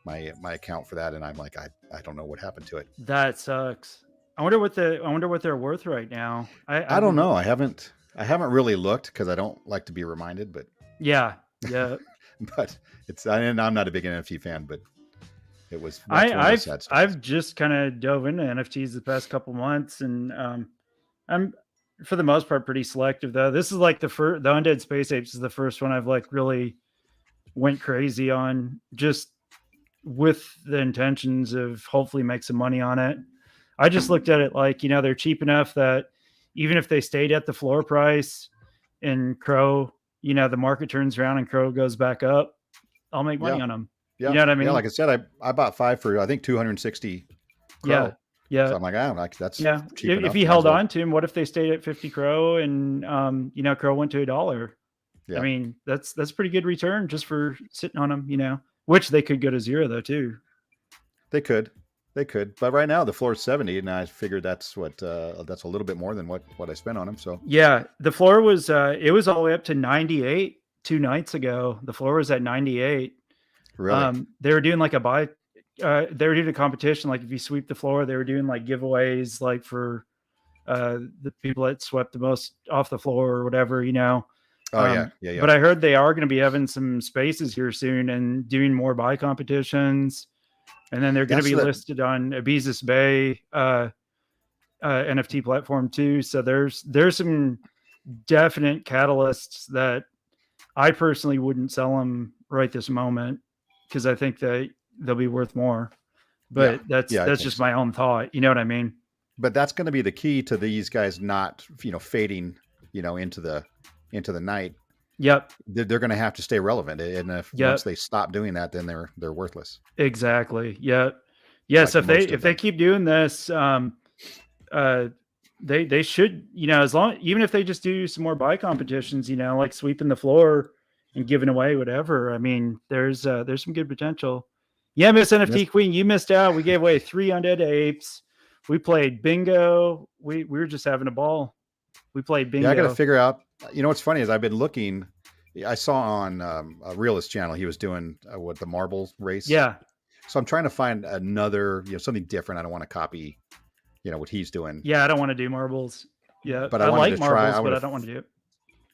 my account for that, and I'm like, I don't know what happened to it. That sucks. I wonder what they're worth right now. I don't know. I haven't really looked, because I don't like to be reminded, but yeah. But and I'm not a big NFT fan, but it was. I've just kind of dove into NFTs the past couple months, and I'm for the most part pretty selective though. This is like the Undead Space Apes is the first one I've like really went crazy on, just with the intentions of hopefully make some money on it. I just looked at it like, they're cheap enough that even if they stayed at the floor price and Crow, the market turns around and Crow goes back up, I'll make money on them. Yeah. You know what I mean? Yeah, like I said, I bought 5 for I think 260 Crow. Yeah. Yeah. So I'm like, oh, like that's Yeah. cheap If enough. he Might as held well. on to him, what if they stayed at 50 crow and, crow went to $1? I Yeah, mean, that's pretty good return just for sitting on them, which they could go to 0 though too. they could, but right now the floor is 70, and I figured that's that's a little bit more than what I spent on them. So Yeah, the floor was it was all the way up to 98 2 nights ago. The floor was at 98. really, They were doing like a buy they were doing a competition, like if you sweep the floor, they were doing like giveaways like for the people that swept the most off the floor or whatever. oh yeah, yeah, yeah. But I heard they are going to be having some spaces here soon and doing more buy competitions. And then they're going to That's be the listed on Abizis Bay NFT platform too. So there's some definite catalysts that I personally wouldn't sell them right this moment because I think that they'll be worth more. yeah, But that's yeah. I that's think just so. my own thought. You know what I mean? But that's going to be the key to these guys not fading into the night. Yep. They're going to have to stay relevant, and if once Yep. they stop doing that, then they're worthless. Exactly. Yep. Yeah. Like So most of if they them. keep doing this, uh, they should, as long, even if they just do some more buy competitions, like sweeping the floor and giving away whatever. I mean, there's some good potential. Yeah, Miss Yes. NFT Queen, you missed out. We gave away 3 undead apes. We played bingo. We were just having a ball. We played Yeah, I got to bingo. figure out. What's funny is I've been looking. I saw on a realist channel he was doing what the marble race. Yeah. So I'm trying to find another, something different. I don't want to copy, what he's doing. Yeah, I don't want to do marbles. Yeah, But I I wanted like to try. marbles, but I don't want to do it.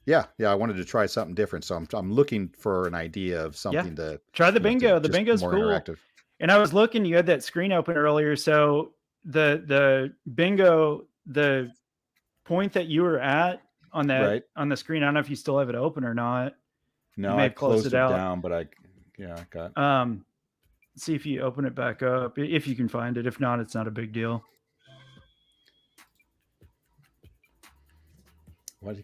Yeah, yeah. I wanted to try something different. So I'm looking for an idea of Yeah. something to, Try the to bingo. The just bingo's more cool. interactive. And I was looking, you had that screen open earlier. So the bingo, the point that you were at Right. on the screen, I don't know if you still have it open or not. You No, may I have closed closed it it out. down, but I got. See if you open it back up if you can find it. If not, it's not a big deal. Why does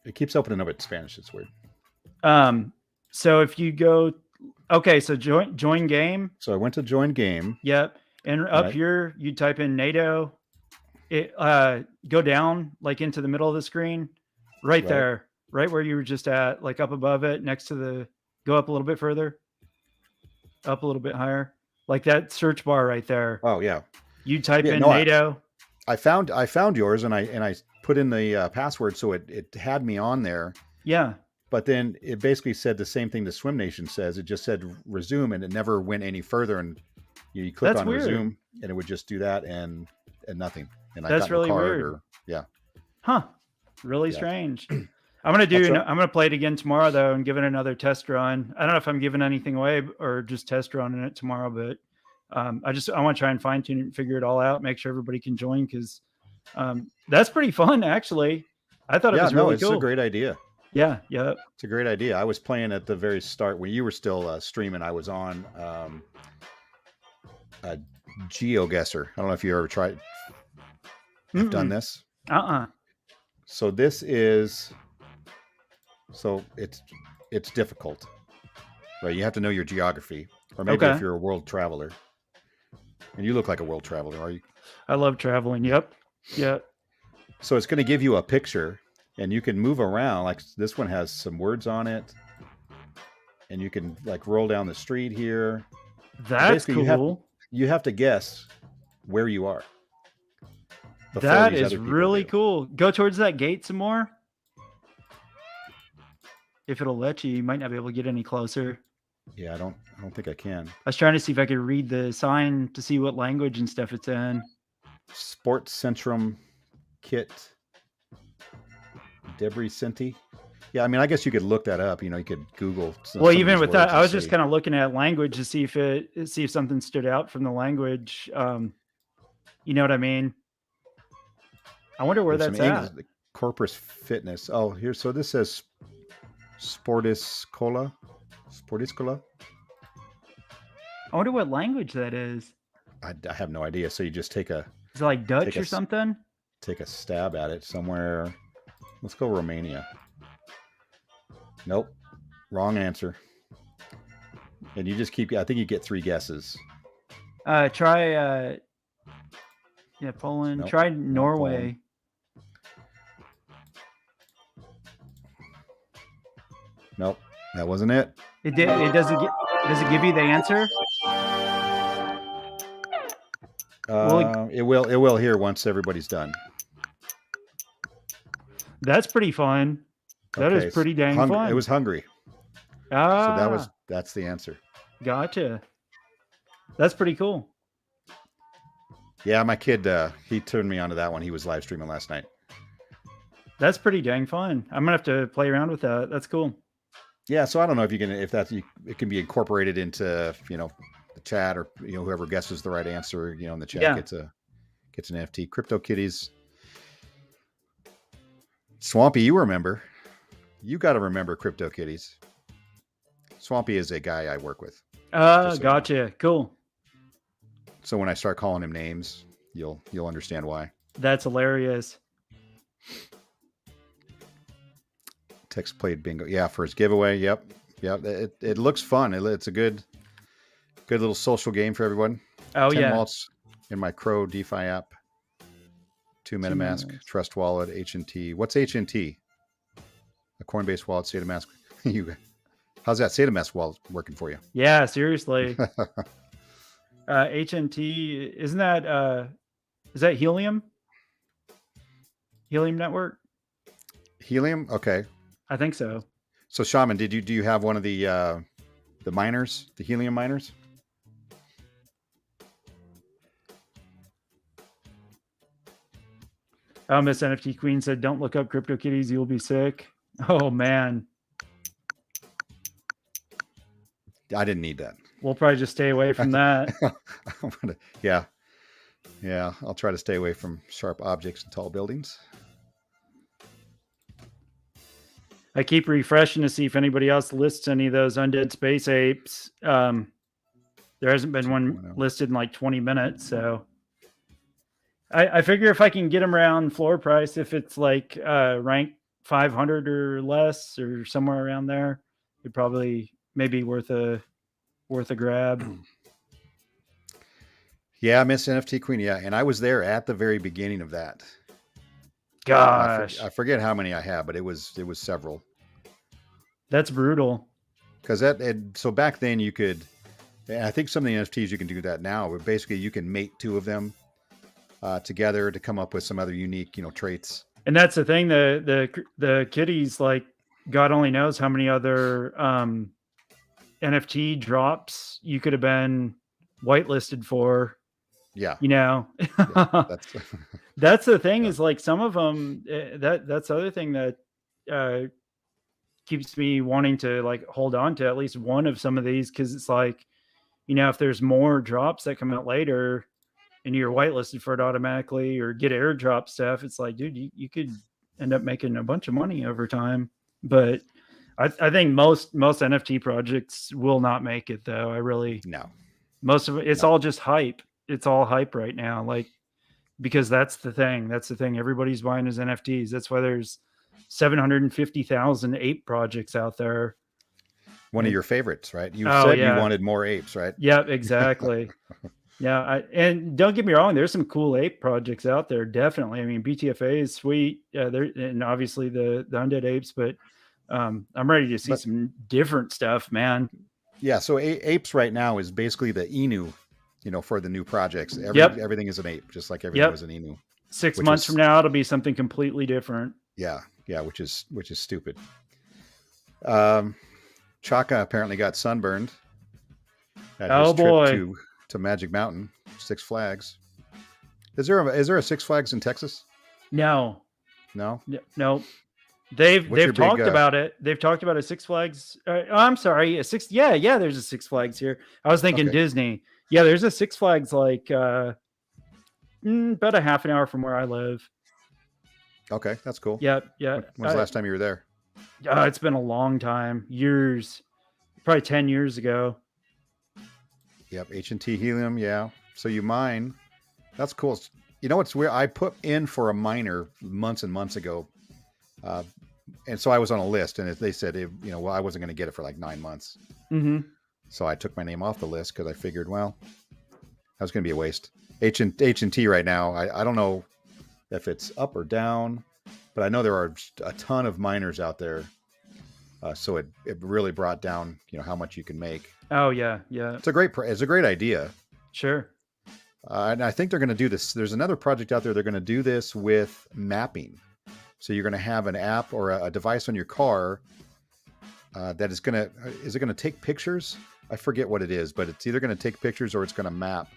it keeps opening up in Spanish? It's weird. So if you go, okay, so join game. So I went to join game. Yep. And up here, you type in NATO. Go down like into the middle of the screen, right there, right where you were just at, like up above it, next to go up a little bit further, up a little bit higher, like that search bar right there. Oh yeah. You type in no, NATO. I found yours, and I put in the password, so it had me on there. Yeah. But then it basically said the same thing the Swim Nation says. It just said resume, and it never went any further. And you click That's on weird. resume, and it would just do that and nothing. And I That's got no really card weird. yeah. Huh. Really Yeah. strange. I'm gonna play it again tomorrow though and give it another test run. I don't know if I'm giving anything away or just test running it tomorrow, but I want to try and fine tune it and figure it all out, make sure everybody can join because that's pretty fun actually. I thought it was really cool. It's a great idea. Yeah, yeah. It's a great idea. I was playing at the very start when you were still streaming. I was on GeoGuessr. I don't know if you ever tried. Have done this. So this is. So it's difficult, right? You have to know your geography, or maybe if you're a world traveler. And you look like a world traveler, are you? I love traveling. Yep. Yep. So it's going to give you a picture, and you can move around. Like this one has some words on it, and you can like roll down the street here. That's cool. You have to guess where you are. That is really cool. Go towards that gate some more. If it'll let you, you might not be able to get any closer. Yeah, I don't think I can. I was trying to see if I could read the sign to see what language and stuff it's in. Sports Centrum Kit Debris Cinti. Yeah, I mean, I guess you could look that up. You could Google. Well, even with that, I was just kind of looking at language to see if something stood out from the language. You know what I mean? I wonder where that's at. Corpus Fitness. Oh, here. So this says Sportiscola. I wonder what language that is. I have no idea. So you just take a. Is it like Dutch or something? Take a stab at it somewhere. Let's go Romania. Nope. Wrong answer. And you just keep. I think you get 3 guesses. Try Yeah, Poland. Nope. Try Not Poland. Norway. Nope. That wasn't it. It doesn't get. Does it give you the answer? Well, It will here once everybody's done. that's pretty fun. That is Okay. pretty dang fun. It was Hungary. So Ah, that's the answer. gotcha. That's pretty cool. Yeah, my kid, he turned me onto that one. He was live streaming last night. That's pretty dang fun. I'm gonna have to play around with that. That's cool. Yeah, so I don't know if it can be incorporated into the chat, or whoever guesses the right answer in the chat Yeah. gets an NFT. Crypto Kitties. Swampy, you remember? You got to remember Crypto Kitties. Swampy is a guy I work with. So Gotcha. Cool. So when I start calling him names, you'll understand why. That's hilarious. Tex played bingo. Yeah, for his giveaway. Yep. It looks fun. It's a good little social game for everyone. Oh 10 yeah. wallets in my Crow DeFi app. 2 MetaMask, Trust Wallet, HNT. What's HNT? A Coinbase wallet, SataMask. How's that SataMask wallet working for you? Yeah, seriously. HNT, isn't that is that Helium? Helium Network? Helium? Okay. I think so. So Shaman, do you have one of the miners, the Helium miners? Miss NFT Queen said, "Don't look up CryptoKitties, you'll be sick." Oh man. I didn't need that. We'll probably just stay away from that. Yeah. I'll try to stay away from sharp objects and tall buildings. I keep refreshing to see if anybody else lists any of those undead space apes. There hasn't been one listed in like 20 minutes, so I figure if I can get them around floor price, if it's like rank 500 or less or somewhere around there, it'd probably maybe worth a grab. Yeah, Miss NFT Queen. Yeah, and I was there at the very beginning of that. Gosh, I forget how many I have, but it was several. That's brutal. Because so back then you could, and I think some of the NFTs you can do that now, but basically you can mate two of them together to come up with some other unique, traits. And that's the thing. The kitties, like, God only knows how many other NFT drops you could have been whitelisted for. Yeah. That's the thing is like some of them, that's the other thing that keeps me wanting to like hold on to at least one of some of these. Cause it's like, if there's more drops that come out later and you're whitelisted for it automatically or get airdrop stuff, it's like, dude, you could end up making a bunch of money over time. But I think most NFT projects will not make it though. No. Most of it, it's all just hype. It's all hype right now. Like, because that's the thing. Everybody's buying his NFTs. That's why there's 750,000 ape projects out there. One of your favorites, right? You said you wanted more apes, right? Yeah, exactly. Yeah. And don't get me wrong. There's some cool ape projects out there. Definitely. I mean, BTFA is sweet. And obviously the undead apes, but I'm ready to see some different stuff, man. Yeah. So apes right now is basically the Inu, for the new projects. Everything is an ape, just like everything was an Inu. 6 months from now, it'll be something completely different. Yeah. Yeah. Which is stupid. Chaka apparently got sunburned at his trip to Magic Mountain, Six Flags. Is there a Six Flags in Texas? No. No. They've talked about it. They've talked about a Six Flags. I'm sorry, Yeah, there's a Six Flags here. I was thinking Disney. Yeah, there's a Six Flags like about a half an hour from where I live. Okay, that's cool. Yeah. When was the last time you were there? It's been a long time. Years. Probably 10 years ago. Yep, HNT Helium, yeah. So you mine. That's cool. What's weird? I put in for a miner months and months ago. And so I was on a list, and they said, I wasn't going to get it for like 9 months. Mm-hmm. So I took my name off the list because I figured, well, That was going to be a waste. H and T right now. I don't know if it's up or down, but I know there are a ton of miners out there. So it really brought down how much you can make. Oh yeah, yeah, It's a great idea. sure. And I think they're going to do this. There's another project out there. They're going to do this with mapping. So you're going to have an app or a device on your car that is it going to take pictures? I forget what it is, but it's either going to take pictures or it's going to map,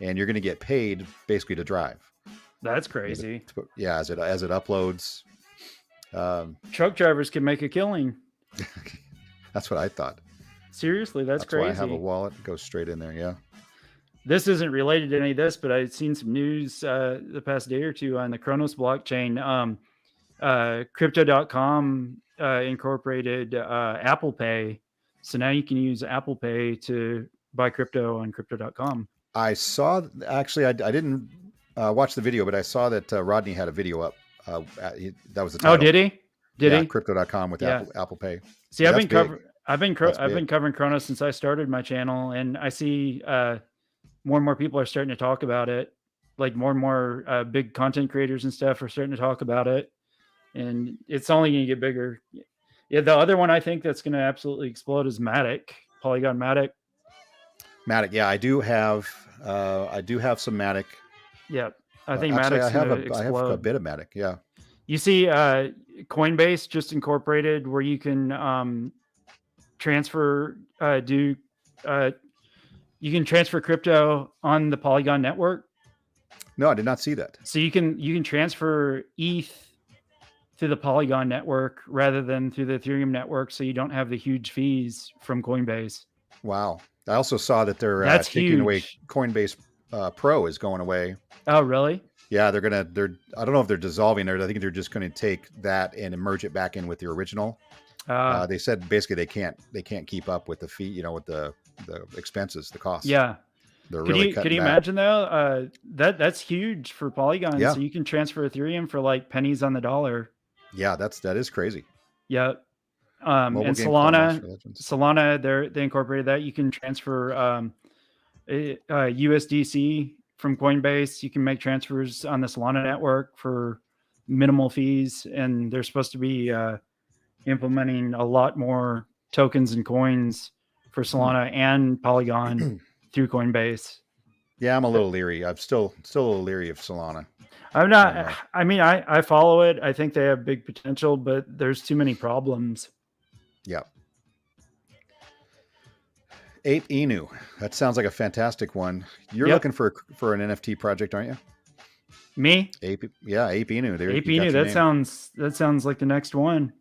and you're going to get paid basically to drive. That's crazy. Yeah, as it uploads. Truck drivers can make a killing. That's what I thought. Seriously, that's crazy. Why I have a wallet. It goes straight in there. Yeah. This isn't related to any of this, but I've seen some news the past day or two on the Kronos blockchain. Crypto.com incorporated Apple Pay. So now you can use Apple Pay to buy crypto on crypto.com. I saw, actually, I didn't watch the video, but I saw that Rodney had a video up. That was the title. Oh, did he? Did he? Crypto.com with Yeah. Apple Pay. See, Yeah, I've been That's big. covering Kronos since I started my channel, and I see more and more people are starting to talk about it. Like more and more big content creators and stuff are starting to talk about it, and it's only going to get bigger. Yeah, the other one I think that's going to absolutely explode is Matic, Polygon Matic. Matic, yeah, I do have some Matic. Yeah, I think Actually, Matic's going to explode. I have a bit of Matic. Yeah. You see, Coinbase just incorporated where you can transfer you can transfer crypto on the Polygon network. No, I did not see that. So you can transfer ETH through the Polygon network rather than through the Ethereum network, so you don't have the huge fees from Coinbase. Wow. I also saw that they're That's taking huge. away Coinbase Pro is going away. Oh, really? Yeah, they're I don't know if they're dissolving it. I think they're just going to take that and merge it back in with the original. They said basically they can't keep up with the fee, with the expenses, the costs. Yeah. Could you imagine though? That's huge for Polygon. Yeah. So you can transfer Ethereum for like pennies on the dollar. Yeah, that is crazy. Yeah. Mobile And game Solana, they incorporated that. You can transfer USDC from Coinbase. You can make transfers on the Solana network for minimal fees, and they're supposed to be implementing a lot more tokens and coins for Solana and Polygon through Coinbase. Yeah, I'm a little leery. I'm still a little leery of Solana. I'm not. I mean, I follow it. I think they have big potential, but there's too many problems. Yeah. Ape Inu. That sounds like a fantastic one. You're looking for an NFT project, aren't you? Me? Ape Inu. Ape Inu. That sounds like the next one.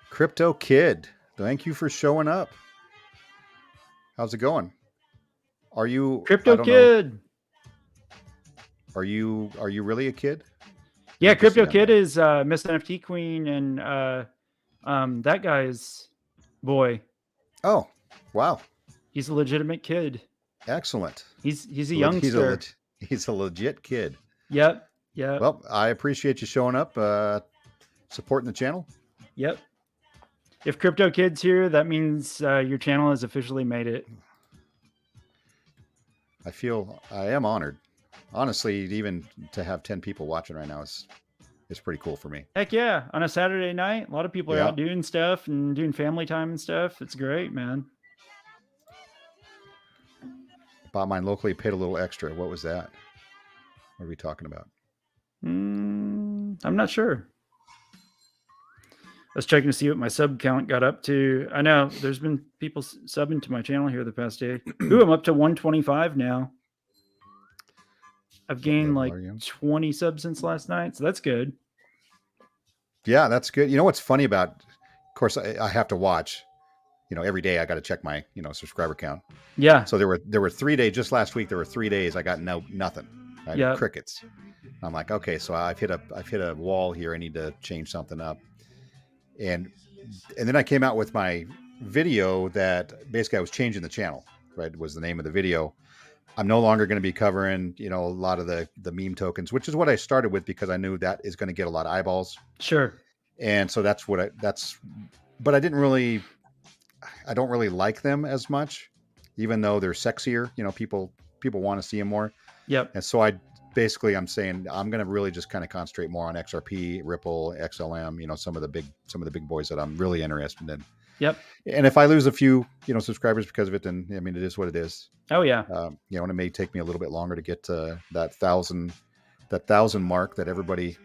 Crypto Kid. Thank you for showing up. How's it going? Are you Crypto Kid? Are you really a kid? Yeah, Crypto Kid is Miss NFT Queen and that guy's boy. Oh, wow. He's a legitimate kid. Excellent. He's a youngster. He's a legit kid. Yep. Yeah. Well, I appreciate you showing up, supporting the channel. Yep. If Crypto Kid's here, that means your channel has officially made it. I am honored. Honestly, even to have 10 people watching right now is pretty cool for me. Heck yeah. On a Saturday night, a lot of people are out doing stuff and doing family time and stuff. It's great, man. Bought mine locally, paid a little extra. What was that? What are we talking about? I'm not sure. I was checking to see what my sub count got up to. I know there's been people subbing to my channel here the past day. Ooh, I'm up to 125 now. I've gained like 20 subs since last night, so that's good. Yeah, that's good. You know what's funny about, of course, I have to watch. Every day I got to check my subscriber count. Yeah. So there were 3 days just last week. There were 3 days I got nothing. I had crickets. I'm like, okay, so I've hit a wall here. I need to change something up. And then I came out with my video that basically I was changing the channel. Right, was the name of the video. I'm no longer going to be covering, a lot of the meme tokens, which is what I started with because I knew that is going to get a lot of eyeballs. Sure. And so but I don't really like them as much. even though they're sexier. People want to see them more. Yep. And so I'm saying I'm going to really just kind of concentrate more on XRP, Ripple, XLM. Some of the big boys that I'm really interested in. Yep. And if I lose a few, subscribers because of it, then I mean, it is what it is. Oh yeah. And it may take me a little bit longer to get to that thousand mark that everybody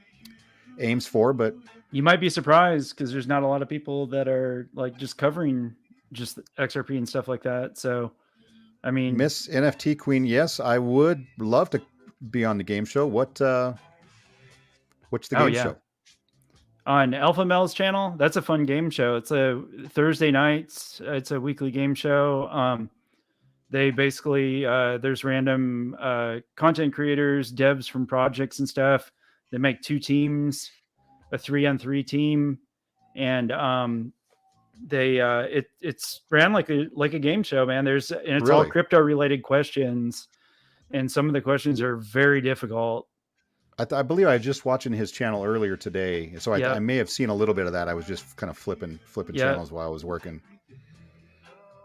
aims for. But You might be surprised because there's not a lot of people that are like just covering just XRP and stuff like that. So, I mean, Miss NFT Queen, yes, I would love to be on the game show. What's the oh game yeah, show? on Alpha Mel's channel, that's a fun game show. It's a Thursday nights. It's a weekly game show. They basically there's random content creators, devs from projects and stuff. They make two teams, a 3-on-3 team, and it's ran like a game show, man. And it's all Really? crypto related questions, and some of the questions are very difficult. I believe I was just watching his channel earlier today, so I Yep. may have seen a little bit of that. I was just kind of flipping Yep. channels while I was working.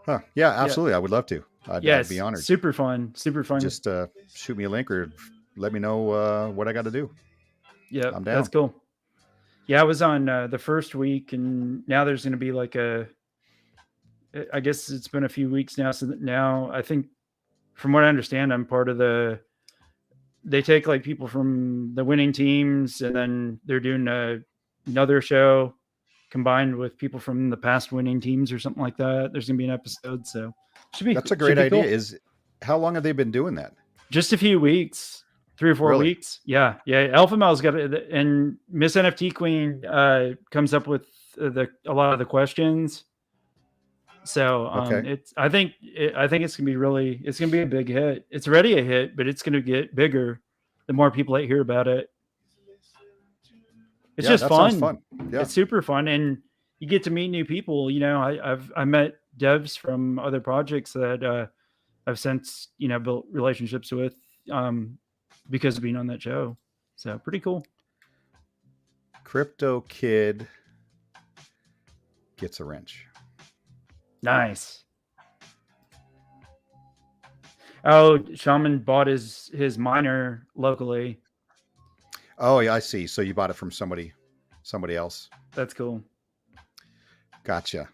Huh? Yeah, Yeah. absolutely. I would love to. I'd be Yes. honored. Super fun. Super fun. Just shoot me a link or let me know what I got to do. Yep. I'm That's down. cool. Yeah, I was on the first week, and now there's going to be like I guess it's been a few weeks now. So now I think, from what I understand, I'm part of they take like people from the winning teams, and then they're doing another show combined with people from the past winning teams or something like that. There's going to be an episode. So That's a should great be idea. cool. How long have they been doing that? Just a few weeks, 3 or 4 Really? weeks. Yeah. Yeah. Alpha Mel's got it. And Miss NFT Queen comes up with a lot of the questions. So Okay. I think it's gonna be it's gonna be a big hit. It's already a hit, but it's gonna get bigger the more people that hear about it. It's Yeah, just that sounds fun. fun. Yeah. It's super fun, and you get to meet new people. I met devs from other projects that I've since built relationships with because of being on that show. So pretty cool. Crypto Kid gets a wrench. Nice. Oh, Shaman bought his miner locally. Oh yeah, I see. So you bought it from somebody else. That's cool. Gotcha.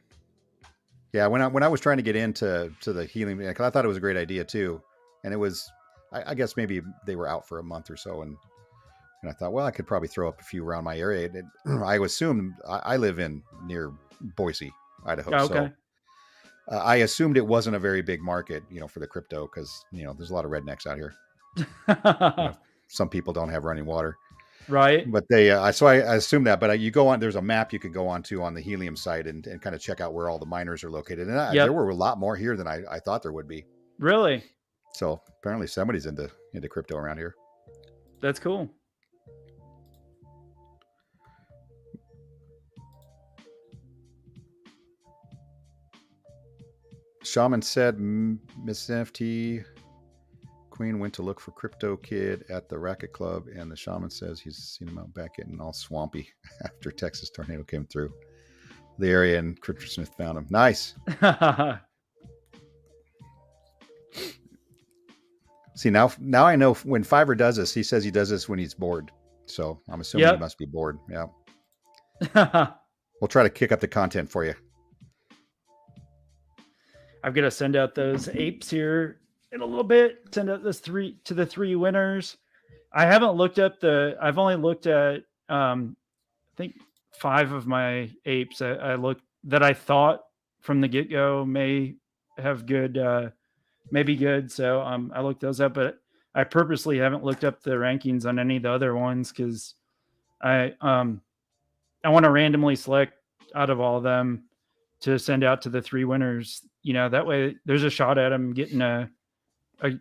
Yeah, when I was trying to get into the helium, because I thought it was a great idea too, and it was, I guess maybe they were out for a month or so, and I thought, well, I could probably throw up a few around my area. I assumed I live in near Boise, Idaho, Oh, so okay. I assumed it wasn't a very big market, for the crypto, because there's a lot of rednecks out here. Some people don't have running water. Right. But so I assume that. But you go on. There's a map you can go on to on the Helium site and kind of check out where all the miners are located. And there Yep. were a lot more here than I thought there would be. Really? So apparently somebody's into crypto around here. That's cool. Shaman said Miss NFT Queen went to look for Crypto Kid at the Racket Club, and the shaman says he's seen him out back getting all swampy after Texas tornado came through the area, and Crypto Smith found him. Nice. See, now I know when Fiverr does this, he says he does this when he's bored. So I'm assuming he Yep. must be bored. Yeah. We'll try to kick up the content for you. I've got to send out those apes here in a little bit. Send out those the three winners. I haven't looked up I've only looked at I think 5 of my apes I looked that I thought from the get go may have good maybe good. So I looked those up, but I purposely haven't looked up the rankings on any of the other ones because I want to randomly select out of all of them to send out to the 3 winners. That way there's a shot at them getting a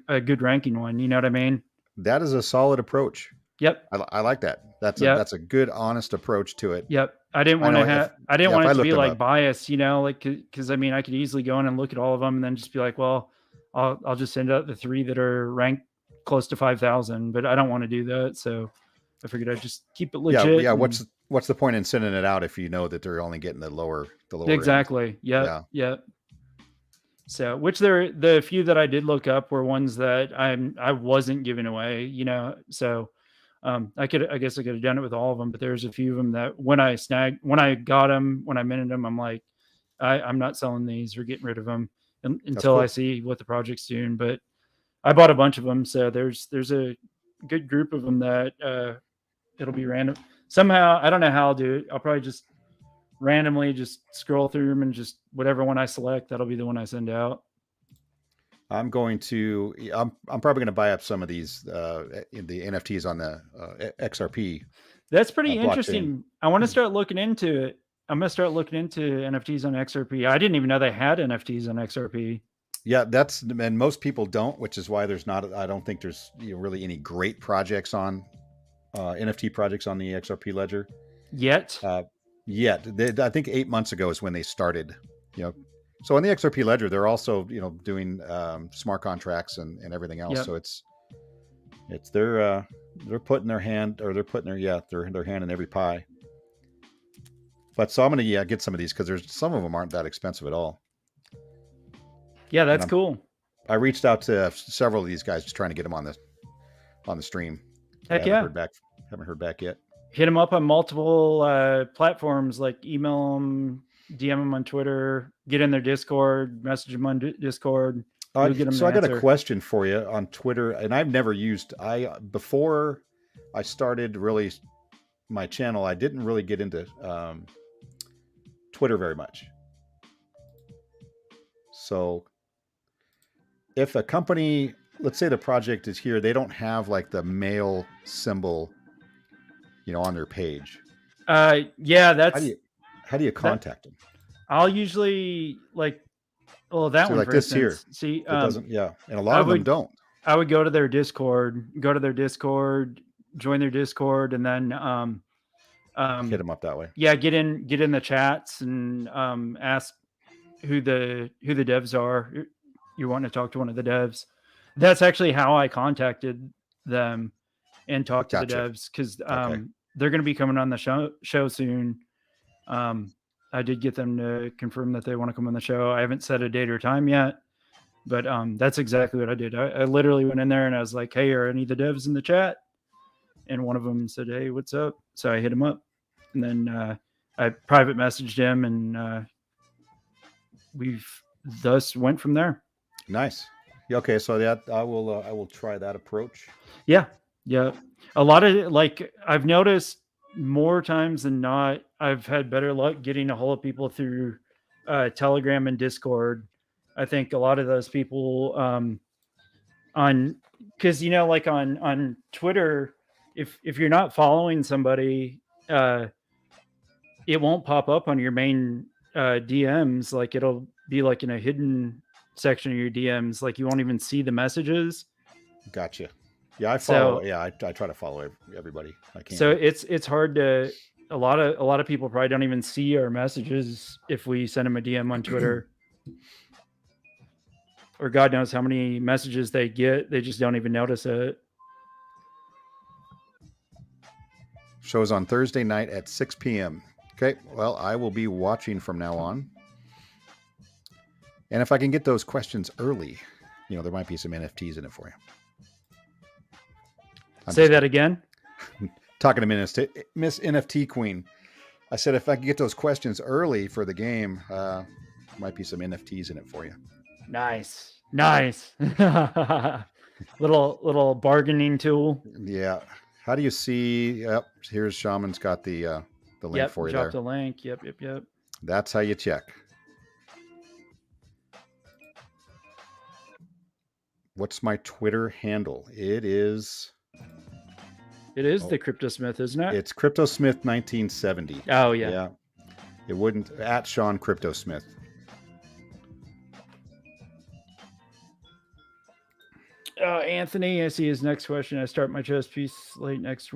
good ranking one. You know what I mean? That is a solid approach. Yep. I like that. That's a good, honest approach to it. Yep. I didn't want to want it to be like biased, like, cause I mean, I could easily go in and look at all of them and then just be like, well, I'll just send out the 3 that are ranked close to 5,000, but I don't want to do that. So I figured I'd just keep it legit. Yeah. What's the point in sending it out if you know that they're only getting the lower exactly. End? Yep. So, which the few that I did look up were ones that I wasn't giving away, you know. So, I guess I could have done it with all of them, but there's a few of them that when I got them, when I minted them, I'm like, I'm not selling these or getting rid of them That's until I cool. see what the project's doing. But I bought a bunch of them, so there's a good group of them that it'll be random. Somehow, I don't know how I'll do it. I'll probably just randomly just scroll through them and just whatever one I select, that'll be the one I send out. I'm going to. I'm probably going to buy up some of these in the NFTs on the XRP That's pretty blockchain. interesting. I want to start looking into it. I'm gonna start looking into NFTs on XRP. I didn't even know they had NFTs on XRP. Yeah, that's and most people don't, which is why there's not. I don't think there's really any great projects on NFT projects on the XRP ledger Yet. uh, yet. I think 8 months ago is when they started. You know, so on the XRP ledger, they're also doing smart contracts and everything else. Yep. So it's they're putting their hand or they're putting their hand in every pie. But so I'm gonna get some of these because there's some of them aren't that expensive at all. Yeah, And that's cool. I reached out to several of these guys just trying to get them on the stream, but I Heck haven't yeah. heard back. Haven't heard back yet. Hit them up on multiple platforms, like email them, DM them on Twitter, get in their Discord, message them on Discord. You'll get them So to I got a answer. question for you on Twitter, and I've never used. Before I started really my channel, I didn't really get into Twitter very much. So if a company, let's say the project is here, they don't have like the mail symbol, on their page. Yeah, How do you that. contact them? I'll usually that So one like for this here, instance. See, that doesn't. Yeah, and a I lot of them would don't. I would go to their Discord, join their Discord, and then Hit them up that way. yeah, get in the chats and ask who the devs are. You want to talk to one of the devs. That's actually how I contacted them and talked to the Gotcha. devs because Okay. they're going to be coming on the show soon. I did get them to confirm that they want to come on the show. I haven't set a date or time yet, but that's exactly what I did. I literally went in there and I was like, "Hey, are any of the devs in the chat?" And one of them said, "Hey, what's up?" So I hit him up, and then I private messaged him, and we've thus went from there. Nice. Okay, so that I will try that approach. Yeah, yeah. A lot of I've noticed more times than not, I've had better luck getting a hold of people through Telegram and Discord. I think a lot of those people on because like on Twitter, if you're not following somebody, it won't pop up on your main DMs. Like it'll be like in a hidden section of your DMs. Like you won't even see the messages. Gotcha. Yeah, I follow. I try to follow everybody I can. So it's hard to. A lot of people probably don't even see our messages if we send them a DM on Twitter. Or God knows how many messages they get. They just don't even notice it. Shows on Thursday night at 6 p.m. Okay, well, I will be watching from now on. And if I can get those questions early, there might be some NFTs in it for you. Say that again. Talking to Miss NFT Queen. I said if I can get those questions early for the game, might be some NFTs in it for you. Nice. little bargaining tool. Yeah. How do you see? Yep. Here's Shaman's got the link for you there. Drop the link. Yep. That's how you check. What's my Twitter handle? It is the CryptoSmith, isn't it? It's CryptoSmith 1970. Oh yeah. Yeah. It wouldn't at Sean CryptoSmith. Anthony, I see his next question. I start my chess piece late next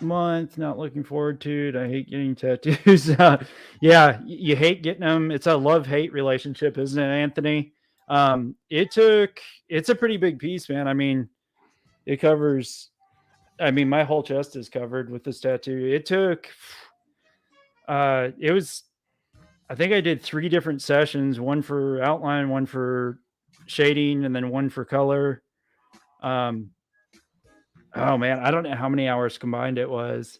month. Not looking forward to it. I hate getting tattoos. Yeah, you hate getting them. It's a love-hate relationship, isn't it, Anthony? It's a pretty big piece, man. I mean, it covers. I mean, my whole chest is covered with this tattoo. It took. It was I think I did 3 different sessions, one for outline, one for shading, and then one for color. Um, oh man, I don't know how many hours combined it was.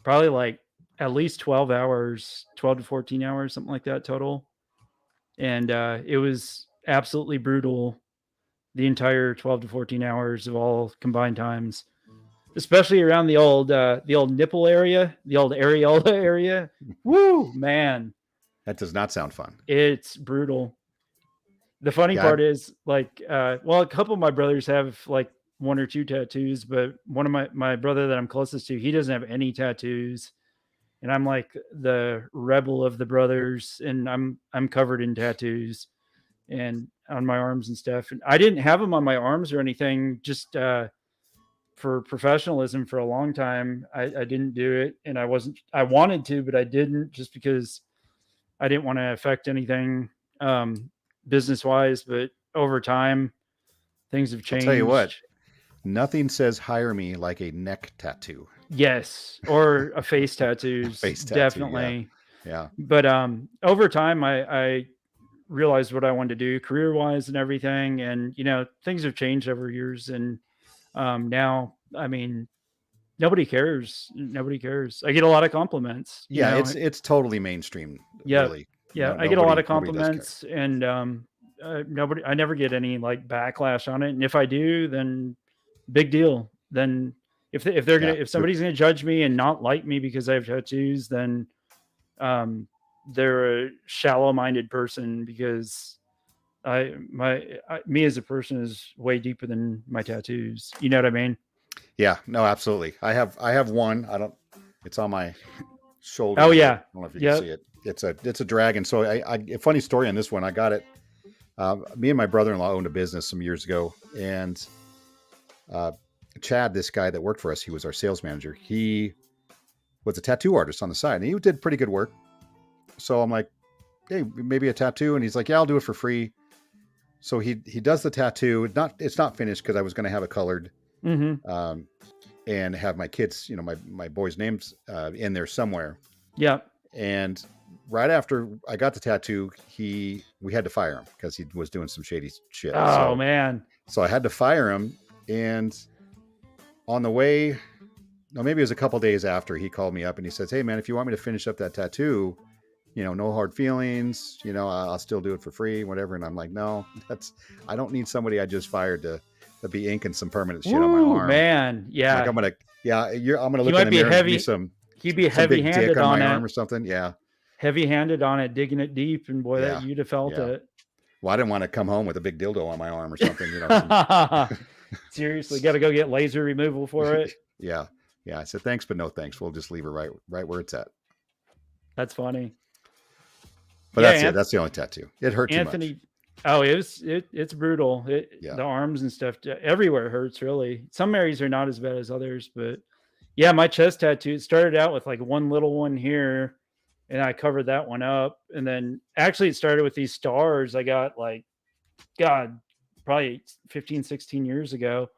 Probably like at least 12 hours, 12 to 14 hours, something like that total. And it was absolutely brutal the entire 12 to 14 hours of all combined times, especially around the old nipple area, the old areola area. Woo, man, That does not sound fun. it's brutal. The funny Yeah, part is like, well, a couple of my brothers have like one or two tattoos, but one of my brother that I'm closest to, he doesn't have any tattoos, and I'm like the rebel of the brothers, and I'm covered in tattoos and on my arms and stuff. And I didn't have them on my arms or anything, just for professionalism for a long time. I didn't do it, and I wanted to, but I didn't, just because I didn't want to affect anything business wise. But over time, things have I'll tell you what, changed. nothing says hire me like a neck tattoo. Yes, or a face tattoos, Face tattoo, yeah. definitely. Yeah. But over time, I realized what I wanted to do career wise and everything, and things have changed over years, and now, I mean, nobody cares. Nobody cares. I get a lot of compliments. Yeah, it's totally mainstream, Yeah, really. yeah. I get a lot of Nobody does care. compliments, and nobody. I never get any like backlash on it. And if I do, then big deal. Then Yeah. if somebody's gonna judge me and not like me because I have tattoos, then um, they're a shallow minded person, because me as a person is way deeper than my tattoos. You know what I mean? Yeah, no, absolutely. I have one. I don't it's on my shoulder Oh here. yeah, I don't know if you can yep. see it. It's a dragon. So a funny story on this one. I got it. Me and my brother-in-law owned a business some years ago, and uh, Chad, this guy that worked for us, he was our sales manager. He was a tattoo artist on the side, and he did pretty good work. So I'm like, hey, maybe a tattoo, and he's like, yeah, I'll do it for free. So he does the tattoo. It's not finished because I was going to have it colored, Hmm. um, and have my kids, my boys' names in there somewhere. Yep. And right after I got the tattoo, we had to fire him because he was doing some shady shit. Oh So man. I had to fire him, and on the way, no, maybe it was a couple days after, he called me up and he says, "Hey man, if you want me to finish up that tattoo, no hard feelings, I'll still do it for free, whatever." And I'm like, "No, I don't need somebody I just fired to be inking some permanent shit on my Woo, arm. man. Like Yeah. I'm gonna He look in might the be mirror and give me heavy. He'd be some heavy big dick handed on on my it. arm or something." Yeah, Heavy handed on it, digging it deep, and boy, that yeah, you'd have felt yeah. it. Well, I didn't want to come home with a big dildo on my arm or something. Some, Seriously, got to go get laser removal for it. yeah, yeah. I said thanks, but no thanks. We'll just leave it right where it's at. That's funny. But Yeah, that's it. That's the only tattoo. It hurt too much. Anthony. Oh, it's brutal. Yeah. The arms and stuff everywhere hurts, really. Some areas are not as bad as others, but yeah, my chest tattoo, it started out with like one little one here, and I covered that one up, and then actually it started with these stars I got, like, God, probably 15, 16 years ago.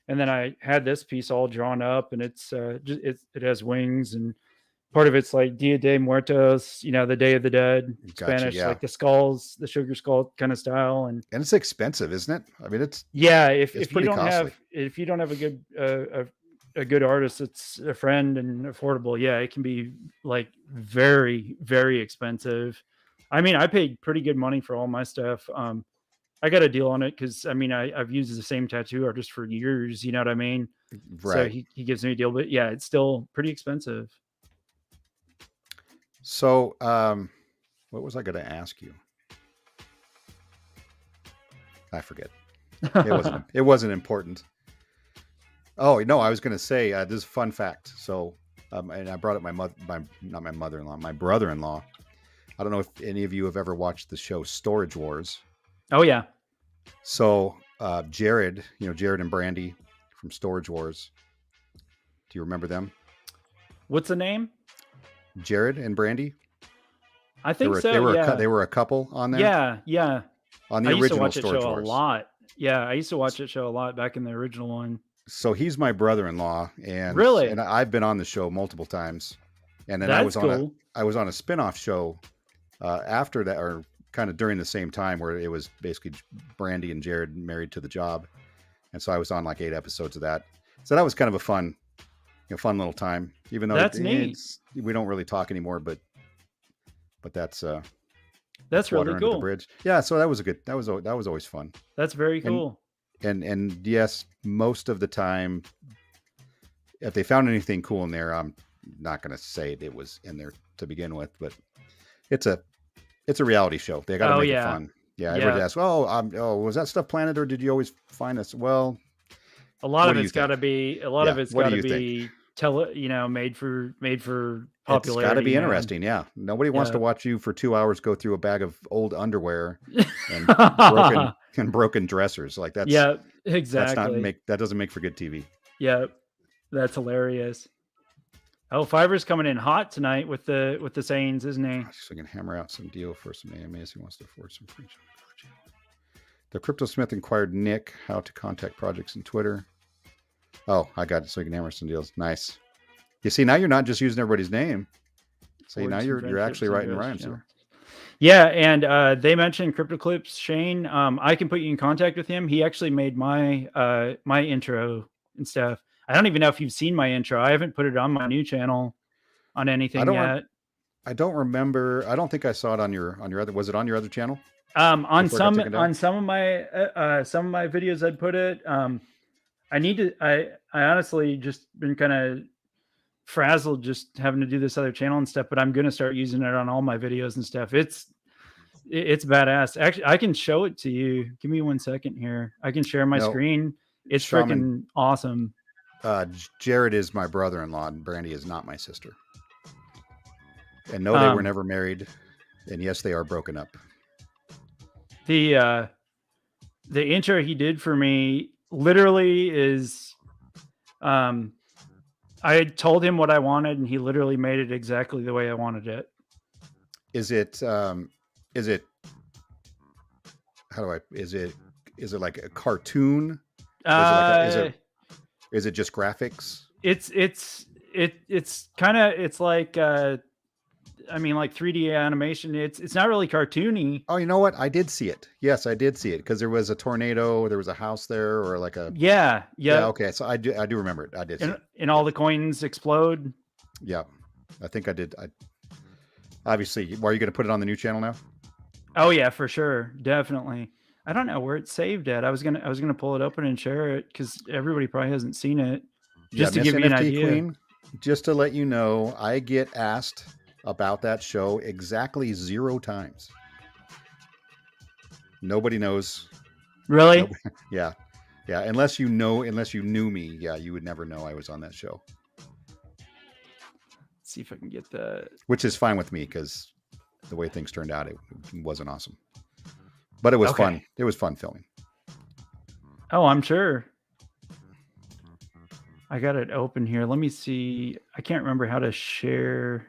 And then I had this piece all drawn up, and it's it has wings, and part of it's like Dia de Muertos, the Day of the Dead, Gotcha. Spanish, Yeah. like the skulls, the sugar skull kind of style. And And it's expensive, isn't it? I mean, yeah, it's pretty costly. if you don't have a good a good artist that's a friend and affordable, yeah, it can be like very, very expensive. I mean, I paid pretty good money for all my stuff. I got a deal on it because, I mean, I've used the same tattoo artist for years. You know what I mean? So Right. he gives me a deal, but yeah, it's still pretty expensive. So, what was I going to ask you? I forget. It wasn't important. Oh no, I was going to say this is a fun fact. So, and I brought up not my mother-in-law, my brother-in-law. I don't know if any of you have ever watched the show Storage Wars. Oh yeah. So, Jared, Jared and Brandy from Storage Wars. Do you remember them? What's the name? Jared and Brandy. I think They so. were Yeah. they were a couple on there. Yeah. Yeah. On the I used to original watch that Storage show a Wars. lot. Yeah. I used to watch that show a lot back in the original one. So he's my brother-in-law, and Really? and I've been on the show multiple times, and then That's cool. I was on a spin-off show after that, or kind of during the same time, where it was basically Brandy and Jared married to the job, and so I was on like 8 episodes of that. So that was kind of a fun, fun little time. Even though That's neat. it's we don't really talk anymore, but that's That's water really under the cool. bridge. Yeah, so that was a good. That was always fun. That's very And cool. and yes, most of the time, if they found anything cool in there, I'm not going to say it was in there to begin with, but it's a reality show. They got to Oh make it yeah. fun. Yeah, everybody Yeah. asks, oh, was that stuff planted, or did you always find us? Well, A lot what of do you it's got think? to be Yeah, what do you think? made for It's got to popularity, be man. interesting. Yeah, nobody wants Yeah. to watch you for 2 hours go through a bag of old underwear and broken dressers. Like Yeah, that's not exactly. make that doesn't make for good TV. Yeah, that's hilarious. Oh, Fiverr's coming in hot tonight with the Saints, isn't he? So we can hammer out some deal for some AMAs who wants to afford some free. The Cryptosmith inquired Nick how to contact projects in Twitter. Oh, I got it. So you can hammer some deals. Nice. You see, now you're not just using everybody's name. See, now Forged some you're friendships actually and writing ghost rhymes channel. here. Yeah, and they mentioned CryptoClips Shane. I can put you in contact with him. He actually made my my intro and stuff. I don't even know if you've seen my intro. I haven't put it on my new channel on I anything don't. yet. I don't remember. I don't think I saw it on your other. Was it on your other channel On before it got taken down? some of my videos, I'd put it. I need to. I honestly just been kind of frazzled just having to do this other channel and stuff. But I'm gonna start using it on all my videos and stuff. It's badass. Actually, I can show it to you. Give me 1 second here. I can share my No, screen. It's Shaman. freaking awesome. Jared is my brother-in-law, and Brandy is not my sister. And no, they were never married. And yes, they are broken up. The intro he did for me literally is I had told him what I wanted, and he literally made it exactly the way I wanted it. Is it how do I is it like a cartoon? Is it just graphics? It's kind of, it's like I mean, like 3D animation. It's not really cartoony. Oh, you know what? I did see it. Yes, I did see it because there was a tornado, there was a house there, or like a Yeah. Okay, so I do remember it. I did see it. And all the coins explode. Yeah, I think I did. Obviously, are you going to put it on the new channel now? Oh yeah, for sure, definitely. I don't know where it's saved at. I was gonna pull it open and share it because everybody probably hasn't seen it. Just to Miss give you an NFT idea. Queen. Just to let you know, I get asked about that show exactly 0 times. Nobody knows. Really? Nobody, yeah. Unless you knew me, yeah, you would never know I was on that show. Let's see if I can get that. Which is fine with me because the way things turned out, it wasn't awesome. But it was fun. It was fun filming. Oh, I'm sure. I got it open here. Let me see. I can't remember how to share.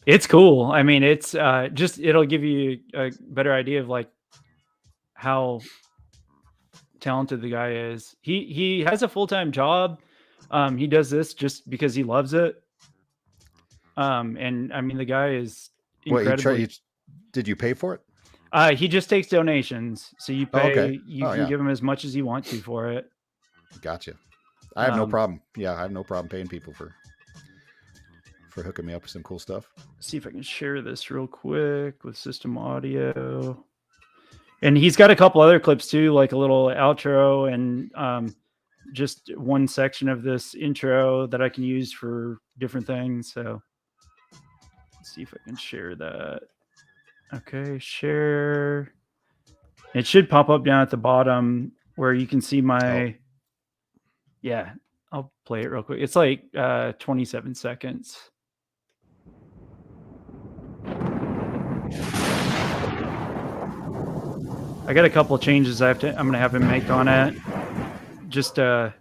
It's cool. I mean, it's just, it'll give you a better idea of like how talented the guy is. He has a full-time job. He does this just because he loves it. And I mean, the guy is incredibly. Did you pay for it? He just takes donations. So you pay, okay. you can give him as much as you want to for it. Gotcha. I have no problem. Yeah, I have no problem paying people for hooking me up with some cool stuff. See if I can share this real quick with system audio. And he's got a couple other clips too, like a little outro and just one section of this intro that I can use for different things. So let's see if I can share that. Okay, share. It should pop up down at the bottom where you can see my. Yeah, I'll play it real quick. It's like 27 seconds. I got a couple of changes I'm gonna have him make on it. Just Okay,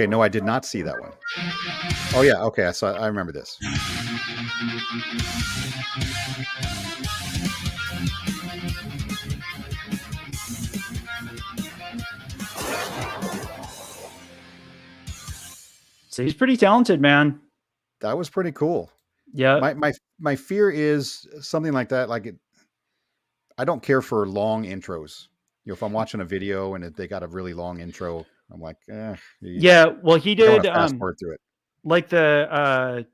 no, I did not see that one. Oh yeah, okay, I remember this. So he's pretty talented, man. That was pretty cool. Yeah. My fear is something like that. Like I don't care for long intros. If I'm watching a video and they got a really long intro, I'm like, Yeah. Well, he I don't did want to fast forward through it. like the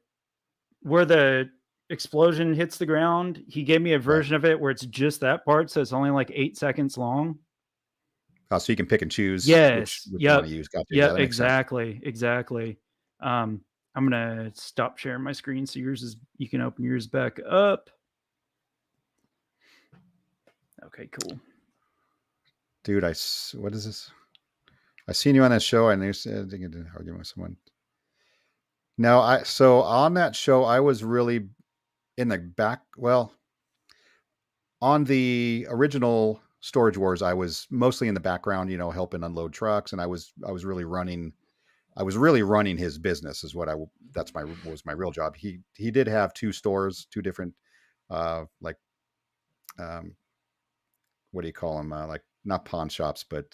where the explosion hits the ground, he gave me a Right. version of it where it's just that part, so it's only like 8 seconds long. So you can pick and choose Yes. which you want Yep. to use. Gotcha. Yeah, Yep, that makes sense. exactly, exactly. Um, I'm gonna stop sharing my screen so yours is you can open yours back up. Okay, cool. Dude, what is this? I seen you on that show. I knew said I did an argument with someone. No, so on that show, I was really in the back. Well, on the original Storage Wars, I was mostly in the background, helping unload trucks, and I was really running his business. Is what that's my was my real job. He did have two stores, two different, like, um, what do you call them? Like not pawn shops, but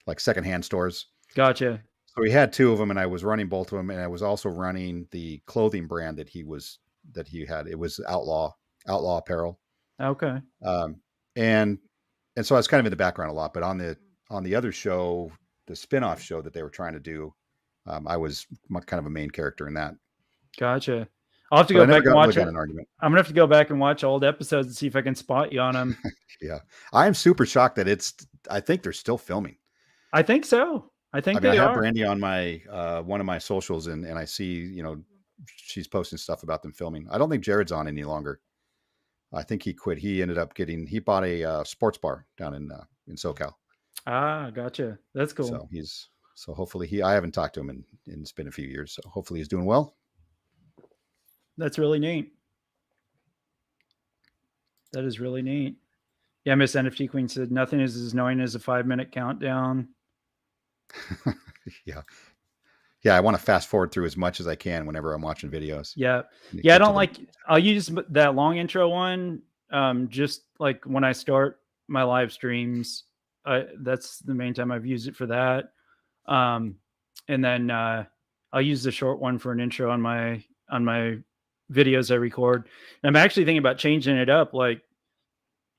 like secondhand stores. Gotcha. So he had two of them, and I was running both of them, and I was also running the clothing brand that he had. It was Outlaw Apparel, Okay. um, and so I was kind of in the background a lot. But on the other show, the spinoff show that they were trying to do, I was kind of a main character in that. Gotcha. I'll have to But go I never back and really watch got it. in an argument. I'm gonna have to go back and watch old episodes and see if I can spot you on them. Yeah, I am super shocked that it's. I think they're still filming. I think so. I I think mean, I they have are. Brandy on my one of my socials, and I see she's posting stuff about them filming. I don't think Jared's on any longer. I think he quit. He ended up he bought a sports bar down in SoCal. Ah, gotcha. That's cool. So hopefully I haven't talked to him in it's been a few years. So hopefully he's doing well. That's really neat. That is really neat. Yeah, Miss NFT Queen said nothing is as annoying as a 5-minute countdown. Yeah. Yeah. I want to fast forward through as much as I can whenever I'm watching videos. Yeah. And Yeah, I get to don't the like I'll use that long intro one just like when I start my live streams. That's the main time I've used it for that. Um and then I'll use the short one for an intro on my videos I record. And I'm actually thinking about changing it up like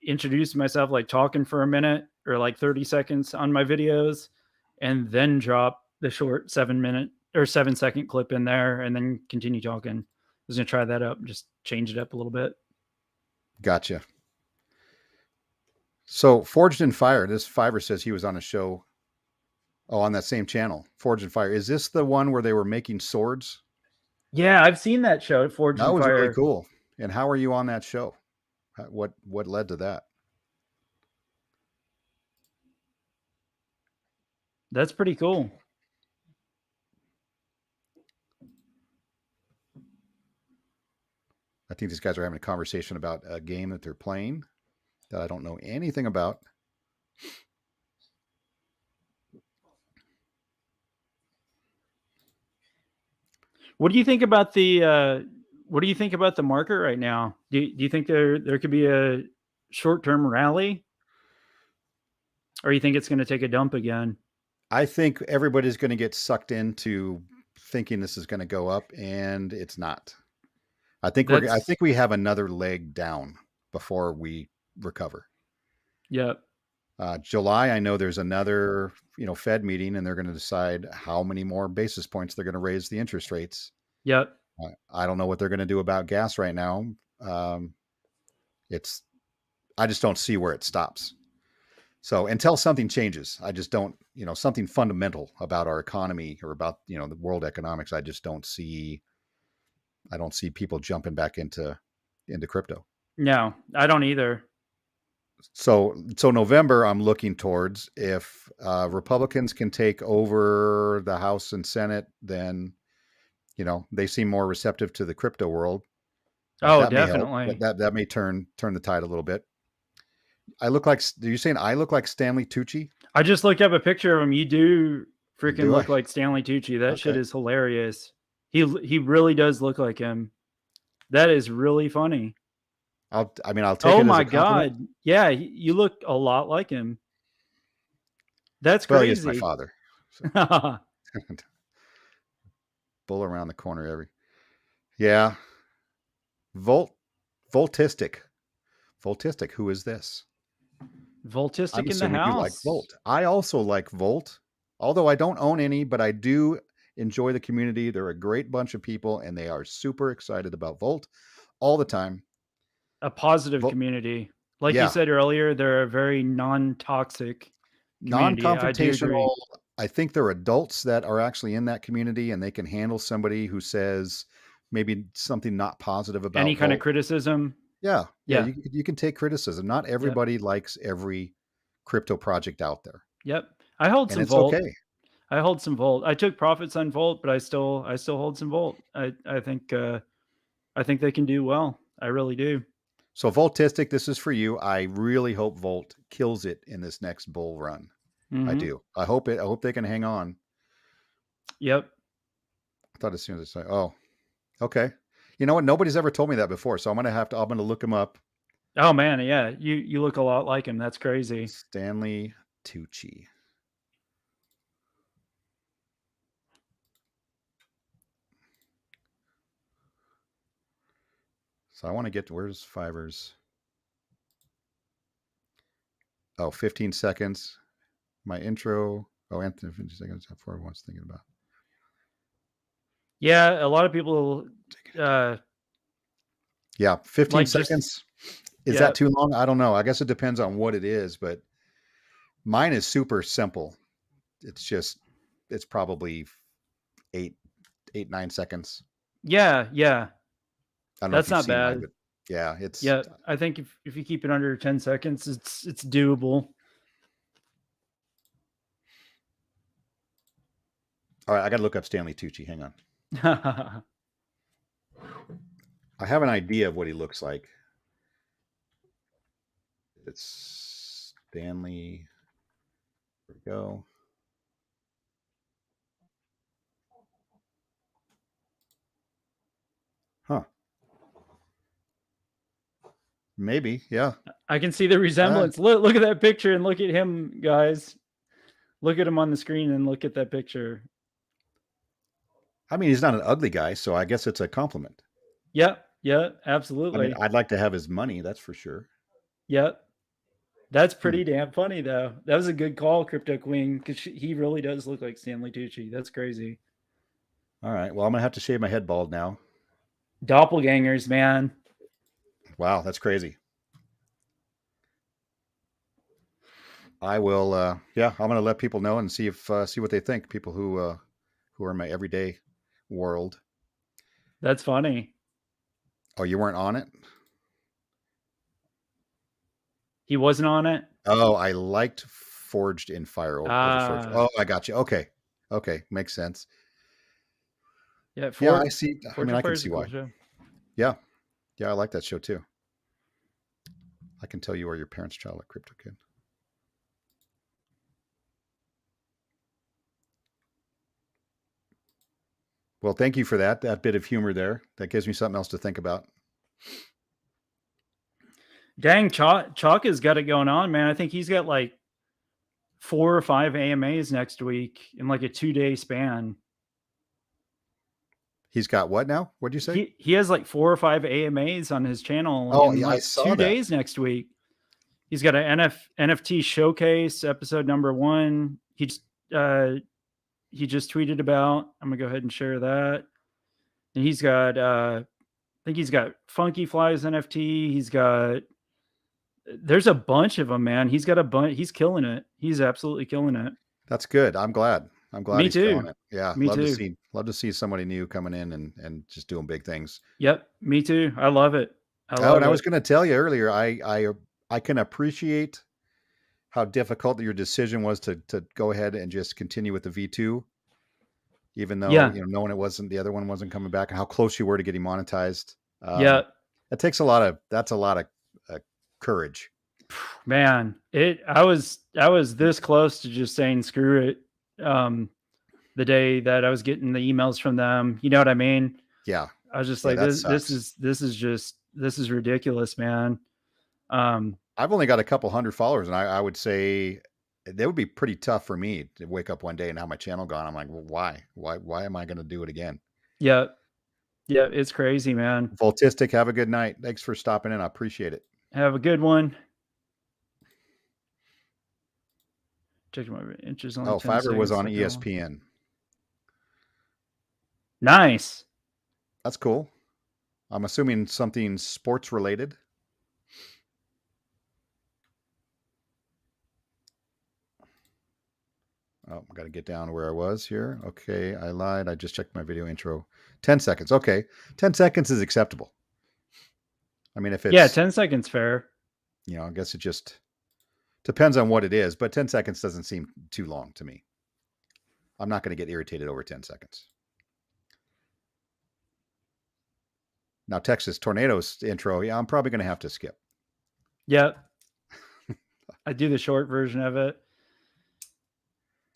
introduce myself like talking for a minute or like 30 seconds on my videos and then drop the short 7-minute or 7-second clip in there and then continue talking. I was gonna try that up, just change it up a little bit. Gotcha. So Forged in Fire, this Fiverr says he was on a show. Oh, on that same channel, Forged in Fire. Is this the one where they were making swords? Yeah, I've seen that show, Forge That and was really Fire. cool. And how are you on that show? What led to that? That's pretty cool. I think these guys are having a conversation about a game that they're playing that I don't know anything about. What do you think about the market right now? Do you think there could be a short-term rally or you think it's going to take a dump again? I think everybody's going to get sucked into thinking this is going to go up, and it's not. I That's think we have another leg down before we recover. yeah. July, I know there's another Fed meeting, and they're going to decide how many more basis points they're going to raise the interest rates. Yep. I don't know what they're going to do about gas right now. Um, it's I just don't see where it stops. So until something changes, I just don't, something fundamental about our economy or about, the world economics. I don't see people jumping back into crypto. No, I don't either. So November, I'm looking towards if Republicans can take over the House and Senate, then, they seem more receptive to the crypto world. Oh, That may help. definitely. That may turn the tide a little bit. I look like, are you saying I look like Stanley Tucci? I just looked up a picture of him. You do freaking Do I? look like Stanley Tucci. That shit Okay. is hilarious. He really does look like him. That is really funny. I'll take Oh it as my a compliment. god. Yeah, you look a lot like him. That's Well, he is my crazy. father. So bull around the corner every. Yeah. Volt, Voltistic. Voltistic. Who is this? I'm Voltistic in the assuming you like house. Volt. I also like Volt, although I don't own any, but I do enjoy the community. They're a great bunch of people, and they are super excited about Volt all the time. A positive Volt, community. Like you yeah, said earlier, they're a very non-toxic community. I do agree. non-confrontational. I think they're adults that are actually in that community, and they can handle somebody who says maybe something not positive Any about kind of Volt. criticism. Yeah, yeah, Yeah. you can take criticism. Not Yep. everybody likes every crypto project out there, Yep. I hold and some it's Volt. okay. I hold some Volt. I took profits on Volt, but I still hold some Volt. I think they can do well. I really do. So Voltistic, this is for you. I really hope Volt kills it in this next bull run. I Hmm. do. I hope it. I hope they can hang on. Yep. I thought as soon as I say, oh, okay. You know what? Nobody's ever told me that before, so I'm gonna have to. I'm gonna look him up. Oh man, yeah. You look a lot like him. That's crazy. Stanley Tucci. So I want to get to where's Fivers? Oh, 15 seconds. My intro. Oh, Anthony, 15 seconds. How far I was thinking about. Yeah, a lot of people uh Yeah, 15 like just seconds. Is yeah. that too long? I don't know. I guess it depends on what it is, but mine is super simple. It's just, it's probably eight, 9 seconds. Yeah, yeah. I don't know if That's you've not seen mine, bad. but yeah, it's Yeah, I think if you keep it under 10 seconds, it's doable. all right. I got to look up Stanley Tucci. Hang on. I have an idea of what he looks like. It's Stanley. There we go. Huh. Maybe. Yeah. I can see the Uh, resemblance. Look at that picture and look at him, guys. Look at him on the screen and look at that picture. I mean, he's not an ugly guy, so I guess it's a compliment. Yep, yeah, I mean, absolutely. I'd like to have his money. That's for sure. Yep. That's Hmm. pretty damn funny though. That was a good call, Crypto Queen, because he really does look like Stanley Tucci. That's crazy. All right. Well, I'm gonna have to shave my head bald now. Doppelgangers, man. Wow, that's crazy. I will. Yeah, I'm gonna let people know and see if see what they think. People who are in my everyday world. That's funny. Oh, you weren't on it? He wasn't on it. Oh, I liked Forged in Fire over Forged. Ah, Oh, I got you. Okay. Okay. Makes sense. yeah. Yeah, I see. I Forge mean, of I can Fire is see a cool why. show. Yeah. Yeah, I like that show too. I can tell you are your parents' child, like Crypto Kid. Well, thank you for that bit of humor there. That gives me something else to think about. Dang, Chalk has got it going on, man. I think he's got like 4 or 5 AMAs next week in like a 2 day span. He's got what now? What'd you say? He has like 4 or 5 AMAs on his channel Oh, in yeah, I like saw two that. days next week. He's got an NFT showcase episode number 1. He just tweeted about. I'm gonna go ahead and share that. And he's got I think he's got Funky Flies NFT. He's got there's a bunch of them, man. He's got a bunch. He's killing it. He's absolutely killing it. That's good. I'm glad. I'm glad Me he's killing too. it. Yeah, Me too. love to see somebody new coming in and just doing big things. Yep. Me too. I love it. I Oh, and love I was it. going to tell you earlier, I can appreciate how difficult your decision was to go ahead and just continue with the V2, even though Yeah. knowing it wasn't the other one wasn't coming back, and how close you were to getting monetized. Yeah. It takes a lot of that's a lot of courage. Man, I was this close to just saying screw it. Um, the day that I was getting the emails from them, you know what I mean? Yeah, I was just yeah, like, that this sucks. is this is ridiculous, man. Um, I've only got a couple hundred followers, and I would say that would be pretty tough for me to wake up one day and have my channel gone. I'm like, well, why am I going to do it again? yeah, Yeah, it's crazy, man. Voltistic, have a good night. Thanks for stopping in. I appreciate it. Have a good one. Check my inches, only Oh, 10 Fiverr was seconds. on Second one. ESPN. Nice. That's cool. I'm assuming something sports related. Oh, I got to get down to where I was here. Okay, I lied. I just checked my video intro. 10 seconds. Okay. 10 seconds is acceptable. I mean, if Yeah, it's, 10 seconds fair. I guess it just depends on what it is, but 10 seconds doesn't seem too long to me. I'm not going to get irritated over 10 seconds. Now, Texas tornadoes intro, yeah, I'm probably going to have to skip. Yep. I do the short version of it.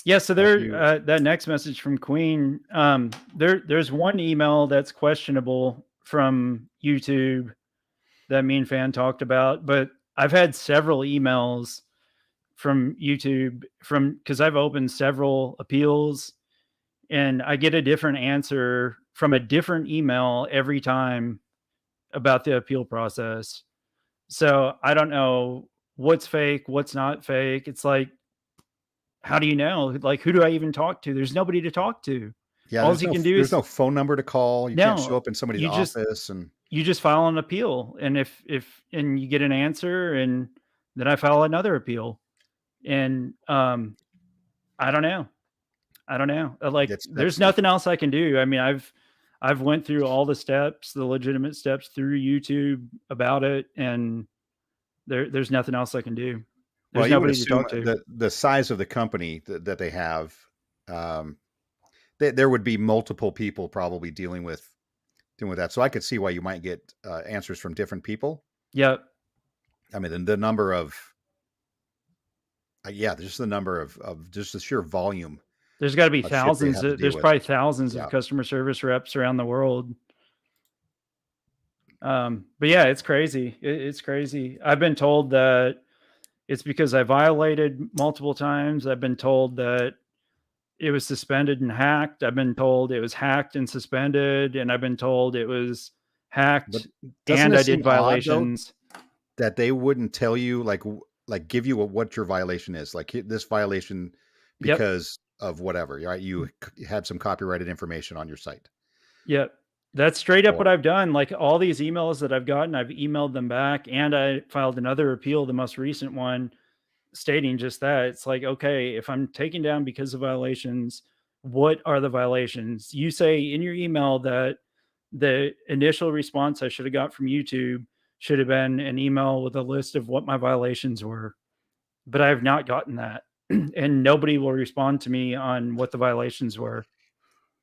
Yeah, so Have you? that next message from Queen, there's one email that's questionable from YouTube that me and Fan talked about, but I've had several emails from YouTube because I've opened several appeals and I get a different answer from a different email every time about the appeal process. So I don't know what's fake, what's not fake. It's like, how do you know? Like, who do I even talk to? There's nobody to talk to. Yeah, All you can do there's is no phone number to call. You can't show no. up in somebody's You just office and you just file an appeal, and if and you get an answer, and then I file another appeal, and I don't know. I don't know. Like, there's that's nothing else I can do. I mean, I've went through all the steps, the legitimate steps through YouTube about it, and there's nothing else I can do. well, There's you would nobody to assume talk to. that the size of the company that they have, um, there would be multiple people probably dealing with that. So I could see why you might get answers from different people. Yep. I mean, the number of yeah, just the number of just the sheer volume There's got to be of shit they thousands. have to deal There's with. probably thousands of Yeah, customer service reps around the world. But yeah, it's crazy. It's crazy. I've been told that it's because I violated multiple times. I've been told that it was suspended and hacked. I've been told it was hacked and suspended, and I've been told it was but hacked doesn't and it I did seem odd though violations. that they wouldn't tell you like give you what your violation is? Like this violation Yep. because of whatever, right? You had some copyrighted information on your site. Yep. That's straight up Or what I've done. Like, all these emails that I've gotten, I've emailed them back, and I filed another appeal, the most recent one, stating just that. It's like, okay, if I'm taken down because of violations, what are the violations? You say in your email that the initial response I should have got from YouTube should have been an email with a list of what my violations were, but I have not gotten that. And nobody will respond to me on what the violations were.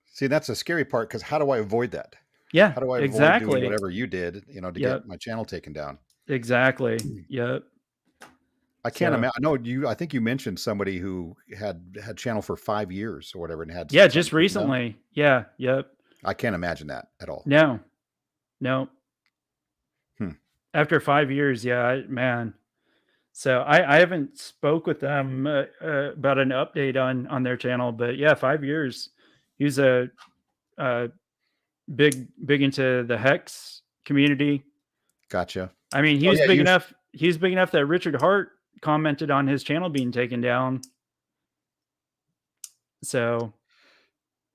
see, that's a scary part because how do I avoid that? Yeah, How do I avoid doing exactly. whatever you did, to Yep, get my channel taken down? exactly. Yep. I can't So, imagine. I know you. I think you mentioned somebody who had channel for 5 years or whatever and had yeah, something just taken down. recently. Yeah, yep. I can't imagine that at all. No, no. Hmm. After 5 years, yeah, man. So I haven't spoke with them about an update on their channel, but yeah, 5 years. He's a big into the hex community. Gotcha. I mean, he Oh was yeah, big enough. He was big enough that Richard Hart commented on his channel being taken down. So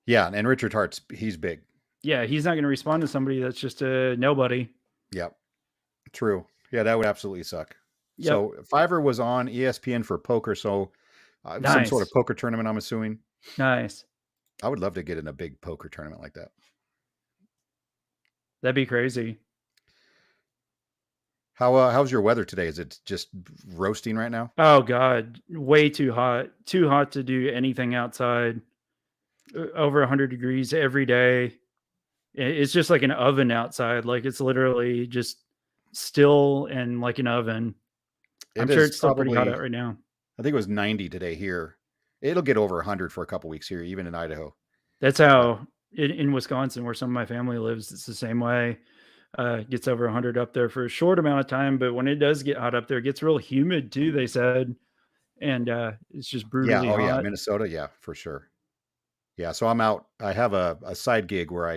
yeah. And Richard Hart's he's big. yeah, he's not going to respond to somebody that's just a nobody. Yep. True. Yeah, that would absolutely suck. Yep. So Fiverr was on ESPN for poker. So some sort of Nice. poker tournament. I'm assuming. Nice. I would love to get in a big poker tournament like that. That'd be crazy. How's your weather today? Is it just roasting right now? Oh God, way too hot. Too hot to do anything outside. Over 100 degrees every day. It's just like an oven outside. Like, it's literally just still and like an oven. I'm It sure is it's still pretty hot out probably. right now. I think it was 90 today here. It'll get over 100 for a couple weeks here, even in Idaho. That's Uh, how in Wisconsin, where some of my family lives, it's the same way. It gets over 100 up there for a short amount of time, but when it does get hot up there, it gets real humid too, they said, and it's just yeah. brutally Oh, yeah. hot. Minnesota. Yeah, for sure. Yeah. So I'm out. I have a side gig where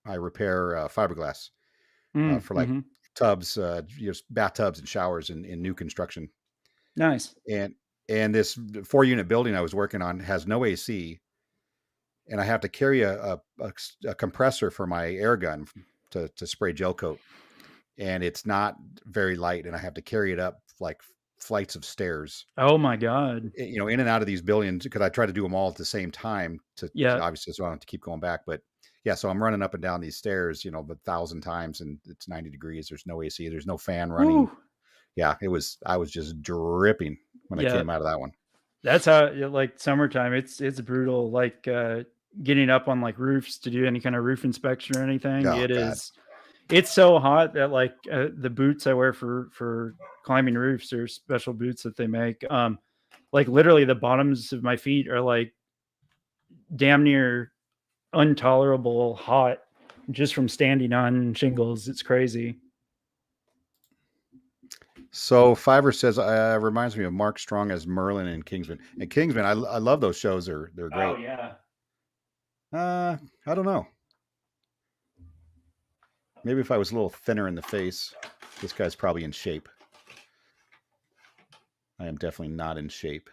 I repair fiberglass Mm, for like mhm. tubs, bathtubs and showers in new construction. Nice. And this 4 unit building I was working on has no AC, and I have to carry a compressor for my air gun to spray gel coat, and it's not very light, and I have to carry it up like flights of stairs, Oh my god. in and out of these buildings because I try to do them all at the same time Yeah. obviously so I don't have to keep going back. But yeah, so I'm running up and down these stairs, 1,000 times, and it's 90 degrees. There's no AC. There's no fan running. Woo. Yeah, I was just dripping when I Yeah. came out of that one. That's how like summertime, it's brutal. Like getting up on like roofs to do any kind of roof inspection or anything. Oh God. It's so hot that like the boots I wear for climbing roofs are special boots that they make. Like literally the bottoms of my feet are like damn near intolerable hot just from standing on shingles. It's crazy. So Fiverr says reminds me of Mark Strong as Merlin in Kingsman. And Kingsman, I love those shows. They're Oh great. yeah. I don't know. Maybe if I was a little thinner in the face. This guy's probably in shape. I am definitely not in shape.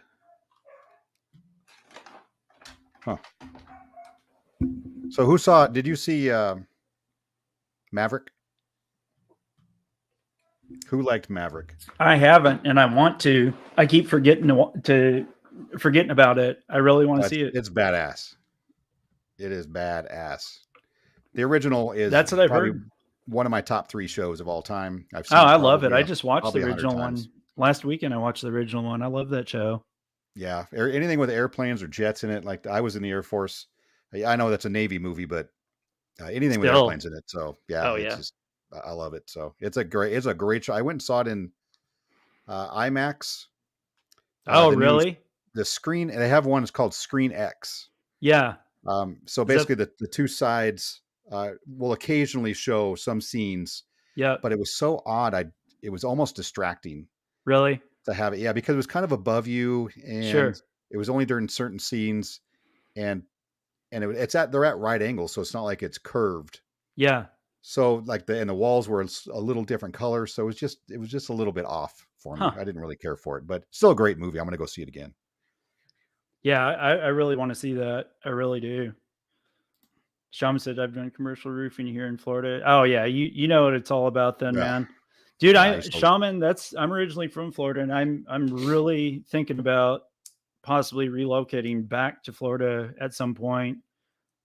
Huh. So who saw? Did you see Maverick? Who liked Maverick? I haven't, and I want to. I keep to forgetting about it. I really want to see it. It's badass. It is badass. The original is That's what I've probably heard. one of my top three shows of all time. I've Oh, seen it I love it. I just watched the probably 100 original times. one last weekend. I watched the original one. I love that show. Yeah, anything with airplanes or jets in it. Like I was in the Air Force. I know that's a Navy movie, but anything with Still, airplanes in it. So yeah, oh it's yeah. just I love it. So it's a great show. I went and saw it in IMAX. Oh The new really? the screen, and they have one. It's called Screen X. Yeah. So Is that? basically, the two sides will occasionally show some scenes, Yep. but it was so odd. It was almost distracting Really? to have it. Yeah, because it was kind of above you, and Sure. it was only during certain scenes, and they're at right angles, so it's not like it's curved. Yeah. So like the walls were a little different color, so it was just a little bit off for me. Huh. I didn't really care for it, but still a great movie. I'm gonna go see it again. Yeah. I really want to see that. I really do. Sham said I've done commercial roofing here in Florida. Oh yeah, you know what it's all about then, Yeah, man. Dude, yeah. I I used to. Shaman, I'm originally from Florida and I'm really thinking about possibly relocating back to Florida at some point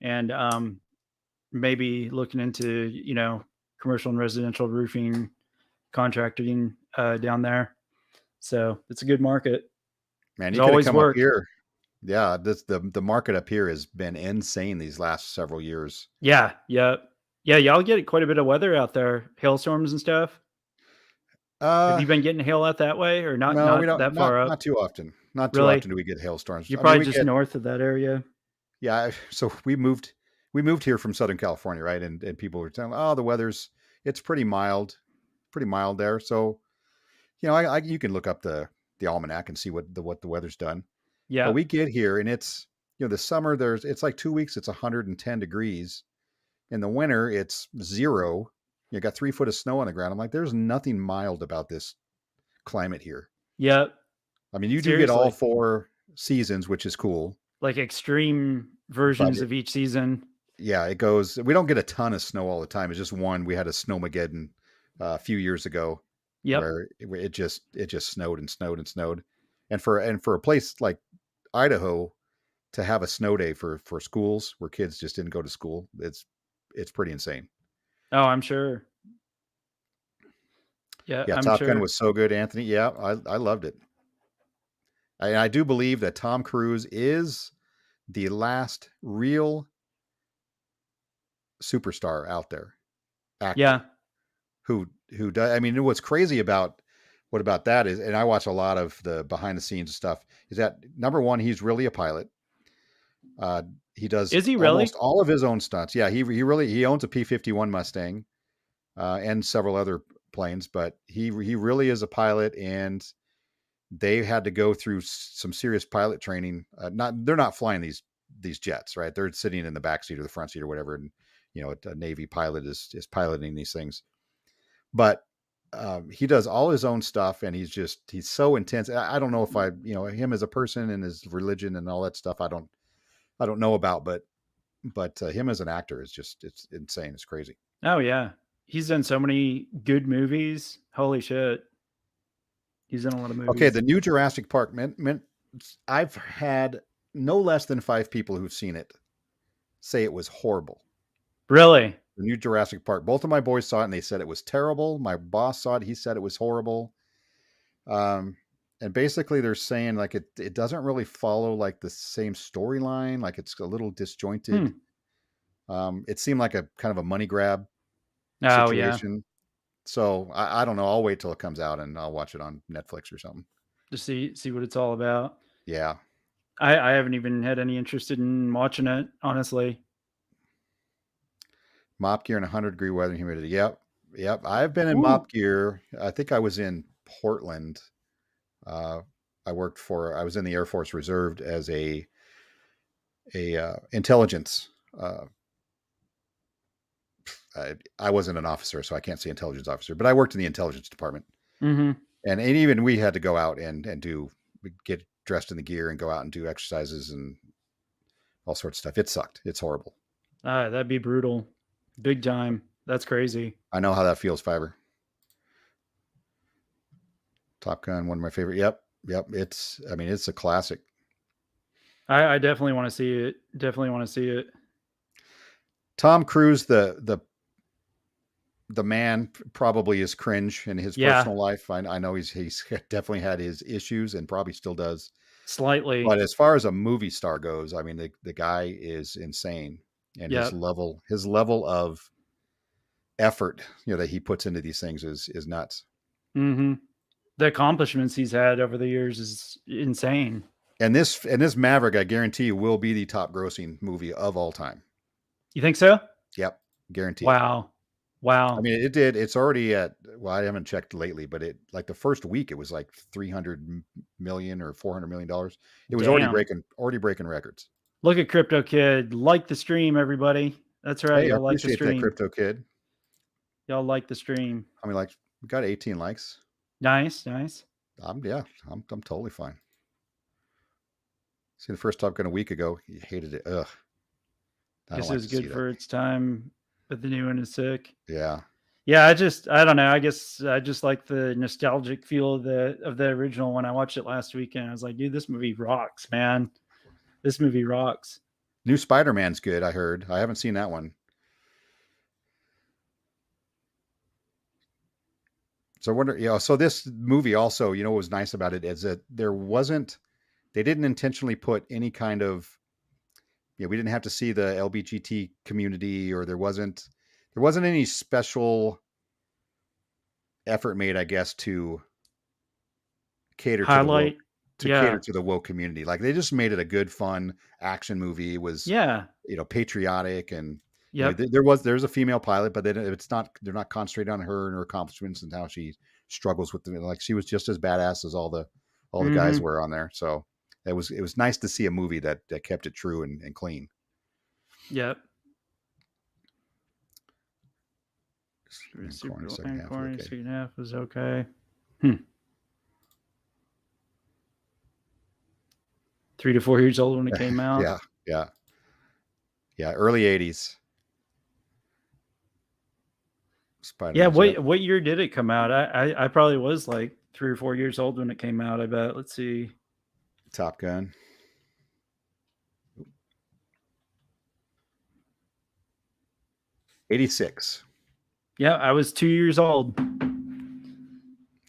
and maybe looking into, commercial and residential roofing contracting down there. So it's a good market. Man, There's you could have always come up work. here. Yeah, the market up here has been insane these last several years. Yeah, yeah. Yeah, y'all get quite a bit of weather out there, hailstorms and stuff. Have Uh, you been getting hail out that way or not no, we not don't. that far up? Not too often. Not too Really? often do we get hailstorms. You're I mean, probably we just get north of that area? yeah. So we moved here from Southern California, right? And people were telling, oh, the weather's it's pretty mild there. So you can look up the almanac and see what the weather's done. But Yeah. we get here and it's the summer it's like 2 weeks it's 110 degrees. In the winter it's zero. You got 3 foot of snow on the ground. I'm like, there's nothing mild about this climate here. Yep. I mean, you do get all Seriously. four seasons, which is cool, Like extreme but versions of each season. yeah, it goes. We don't get a ton of snow all the time. It's just one. We had a snowmageddon a few years ago Yep. where it just snowed and snowed and snowed, and for a place like Idaho to have a snow day for schools where kids just didn't go to school, it's pretty insane. Oh, I'm sure. Yeah, Yeah, I'm Top Gun sure. was so good, Anthony. Yeah, I loved it. I do believe that Tom Cruise is the last real superstar out there, Yeah. actor who does. I mean, what's crazy about what about that is, and I watch a lot of the behind the scenes stuff, is that number one, he's really a pilot. Uh, he does Is he almost really? all of his own stunts. Yeah, he owns a P-51 Mustang and several other planes, but he really is a pilot, and they had to go through some serious pilot training. Not they're not flying these jets, right? They're sitting in the back seat or the front seat or whatever, and a Navy pilot is piloting these things. But he does all his own stuff, and he's so intense. I don't know if him as a person and his religion and all that stuff. I don't know about, but him as an actor is just it's insane. It's crazy. Oh yeah. He's done so many good movies. Holy shit. He's in a lot of Okay, movies. the new Jurassic Park. I've had no less than 5 people who've seen it say it was horrible. Really? The new Jurassic Park. Both of my boys saw it and they said it was terrible. My boss saw it. He said it was horrible. Um, and basically they're saying like it doesn't really follow like the same storyline. Like it's a little disjointed. Hmm. It seemed like a kind of a money grab Oh yeah. situation. So I don't know. I'll wait till it comes out and I'll watch it on Netflix or something. Just see what it's all about. Yeah. I haven't even had any interest in watching it, honestly. Mop gear in 100-degree weather and humidity. Yep. Yep. I've been in Ooh. mop gear. I think I was in Portland. Uh, I was in the Air Force Reserved as a intelligence. I wasn't an officer, so I can't say intelligence officer, but I worked in the intelligence department. Mm-hmm. And even we had to go out and get dressed in the gear and go out and do exercises and all sorts of stuff. It sucked. It's horrible. That'd be brutal. Big time. That's crazy. I know how that feels, Fiber. Top Gun, one of my favorite. Yep. Yep. It's a classic. I definitely want to see it. Definitely want to see it. Tom Cruise, the man probably is cringe in his Yeah, personal life. I know he's definitely had his issues and probably still does. slightly. But as far as a movie star goes, I mean the guy is insane, and his Yep. level of effort that he puts into these things is nuts. Mm-hmm. The accomplishments he's had over the years is insane. And this Maverick, I guarantee you, will be the top grossing movie of all time. You think so? Yep, guarantee it. Wow. I Wow. mean, it did. It's already at. Well, I haven't checked lately, but it like the first week it was like 300 million or $400 million. It was Damn. already breaking records. Look at Crypto Kid. Like the stream, everybody. That's right. Hey, I Y'all like the appreciate that, stream. crypto kid. Y'all like the stream. I mean, like we got 18 likes. Nice, nice. I'm totally fine. See the first Top Gun a week ago. You hated it. Ugh, I don't Guess it like was to see good that. for its time, but the new one is sick. Yeah, Yeah, I don't know. I guess I just like the nostalgic feel of the original when I watched it last weekend. I was like, dude, this movie rocks, man. This movie rocks. new Spider-Man's good. I heard. I haven't seen that one. So I wonder. So this movie also, what was nice about it is that they didn't intentionally put any kind of, we didn't have to see the LBGT community, or there wasn't any special effort made, I guess, to cater to the woke Highlight. Yeah. community. Like they just made it a good, fun action movie. It was, Yeah. patriotic, and Yep. there's a female pilot, but they're not concentrating on her and her accomplishments and how she struggles with them. Like she was just as badass as all the guys Mm-hmm. were on there. So it was nice to see a movie that kept it true and clean. Yep. Corny Super second and half is corny. okay. Second half was okay. Hmm. 3 to 4 years old when it came out. Yeah, yeah, yeah. Early '80s. Yeah. Spider-Man's. Yep. What year did it come out? I probably was like 3 or 4 years old when it came out. I bet. Let's see. Top Gun. 86. Yeah, I was 2 years old. two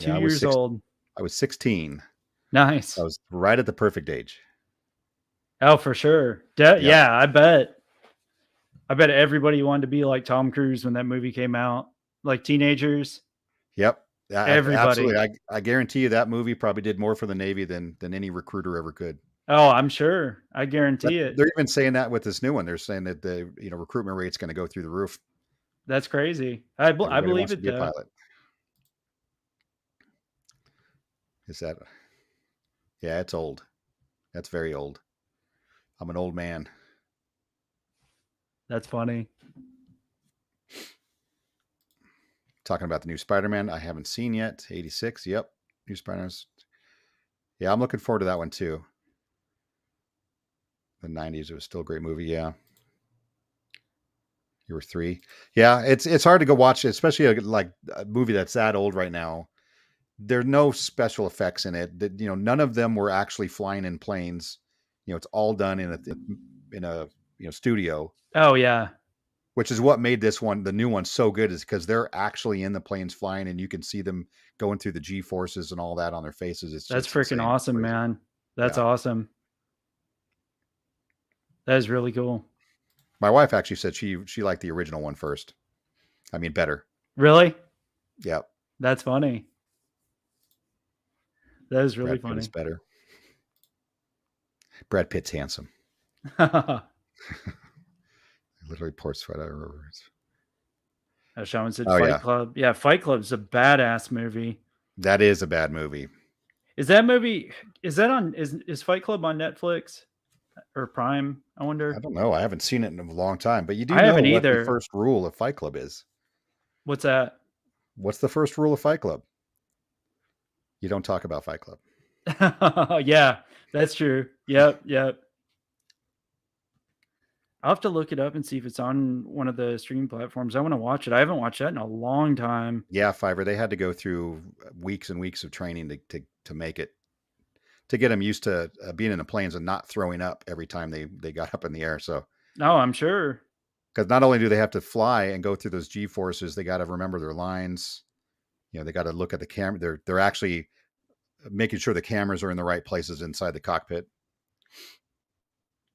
Yeah, I was years six. old. I was 16. I Nice. was right at the perfect age. Oh, for sure. Yep. Yeah, I bet. I bet everybody wanted to be like Tom Cruise when that movie came out. Like teenagers, Yep. Absolutely. everybody. I guarantee you that movie probably did more for the Navy than any recruiter ever could. Oh, I'm sure. I But guarantee it. they're even saying that with this new one. They're saying that the recruitment rate's going to go through the roof. That's crazy. I Everybody believe wants to it be a though. pilot. Is that? Yeah, it's old. That's very old. I'm an old man. That's funny. talking about the new Spider-Man. I haven't seen yet. 86. Yep. New Spider-Man. Yeah, I'm looking forward to that one too. The 90s. It was still a great movie. Yeah. You were 3. Yeah, it's hard to go watch, especially like a movie that's that old right now. There are no special effects in it. That none of them were actually flying in planes. It's all done in a studio, Oh yeah, which is what made this one, the new one, so good, is because they're actually in the planes flying, and you can see them going through the G forces and all that on their faces. It's that's just freaking insane. It's awesome, crazy. man. That's Yeah. awesome. That is really cool. My wife actually said she liked the original one first. I mean, better. Really? Yeah. That's funny. That is really Brad Pitt is funny. better. Brad Pitt's handsome. Literally pours sweat out of her words. Shaman said Oh Fight yeah, Club. Yeah, Fight Club's a badass movie. that is a bad movie. Is that movie is that on is Fight Club on Netflix or Prime? I I wonder. don't know. I haven't seen it in a long time, but you do I know haven't what the either. first rule of Fight Club is. What's that? What's the first rule of Fight Club? You don't talk about Fight Club. Yeah, that's true. Yep, yep. I'll have to look it up and see if it's on one of the streaming platforms. I want to watch it. I haven't watched that in a long time. Yeah, Fiverr. They had to go through weeks and weeks of training to make it, to get them used to being in the planes and not throwing up every time they got up in the air. So, No, I'm sure. because not only do they have to fly and go through those G forces, they got to remember their lines. They got to look at the camera. They're actually making sure the cameras are in the right places inside the cockpit.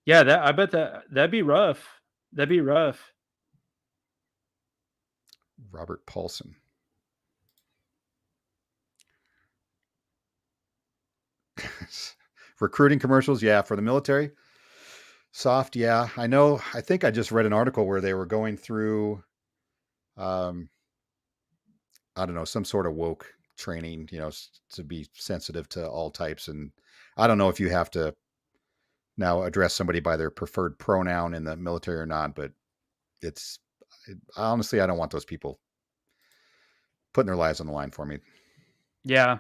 Yeah, that I bet that'd be rough. That'd be rough. Robert Paulson. Recruiting commercials, yeah, for the military. Soft, yeah. I know. I think I just read an article where they were going through, um, I don't know, some sort of woke training, to be sensitive to all types. And I don't know if you have to now address somebody by their preferred pronoun in the military or not, but it's honestly, I don't want those people putting their lives on the line for me. Yeah.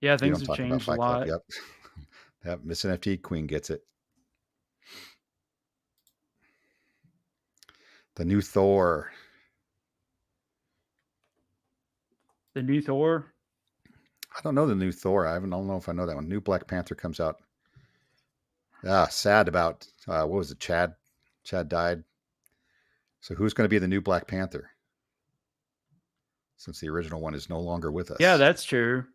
Yeah, You things don't have talk about changed a Fight Club. lot. Yep. Yep. Miss NFT Queen gets it. The new Thor. The new Thor. I don't know the new Thor. I don't know if I know that one. New Black Panther comes out. Sad about what was it? Chad. Chad died. So who's going to be the new Black Panther? Since the original one is no longer with Yeah, us. that's true.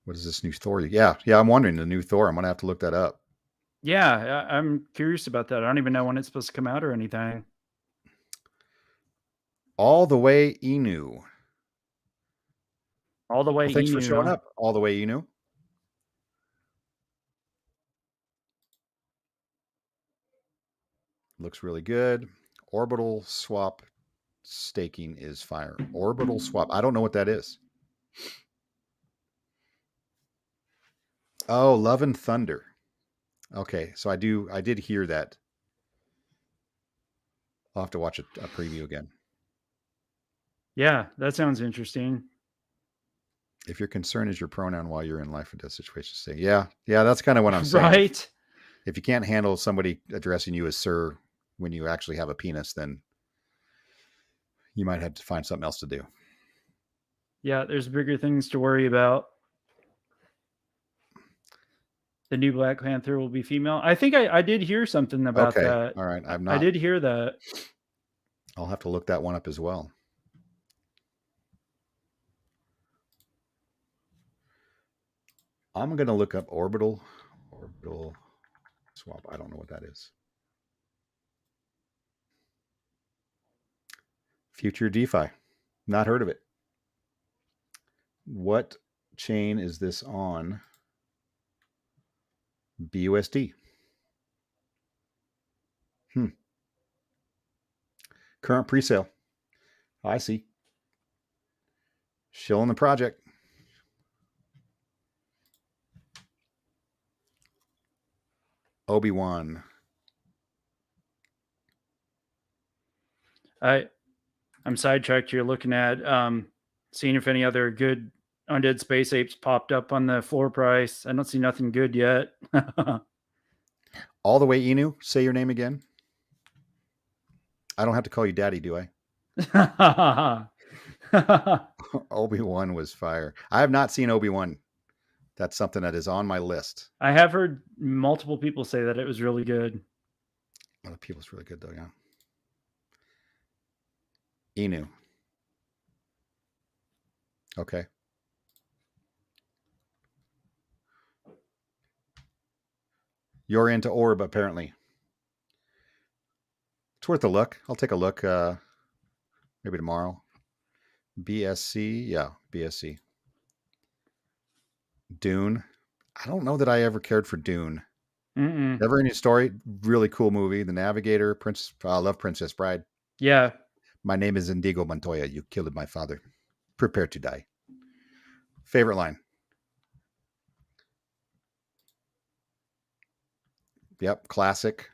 What is this new Thor? Yeah. I'm wondering the new Thor. I'm going to have to look that up. Yeah, I'm curious about that. I don't even know when it's supposed to come out or anything. All the way Inu. All the way Well, thanks for Enu, showing huh? up. All the way Inu. Looks really good. Orbital swap staking is fire. Orbital swap. I don't know what that is. Oh, Love and Thunder. Okay, so I did hear that. I'll have to watch a preview again. Yeah, that sounds interesting. If your concern is your pronoun while you're in life or death situations, say, yeah, that's kind of what I'm saying. Right? If you can't handle somebody addressing you as sir when you actually have a penis, then you might have to find something else to do. Yeah, there's bigger things to worry about. The new Black Panther will be female. I think I did hear something about Okay, that. all right. I'm I not. did hear that. I'll have to look that one up as well. I'm going to look up orbital swap. I don't know what that is. Future DeFi. Not heard of it. What chain is this on? BUSD. Current presale. I see. Shilling the project. Obi-Wan. I I'm sidetracked here looking at seeing if any other good undead space apes popped up on the floor price. I don't see nothing good yet. All the way, Inu. Say your name again. I don't have to call you daddy, do I? Obi-Wan was fire. I have not seen Obi-Wan. That's something that is on my list. I have heard multiple people say that it was really good. Other people's really good though, yeah. Inu. Okay. You're into Orb, apparently. It's worth a look. I'll take a look maybe tomorrow. BSC. Yeah, BSC. Dune. I don't know that I ever cared for Dune. Mm-mm. Never any story. Really cool movie. The Navigator. Prince. I love Princess Bride. Yeah. My name is Indigo Montoya. You killed my father. Prepare to die. Favorite line. Yep, classic.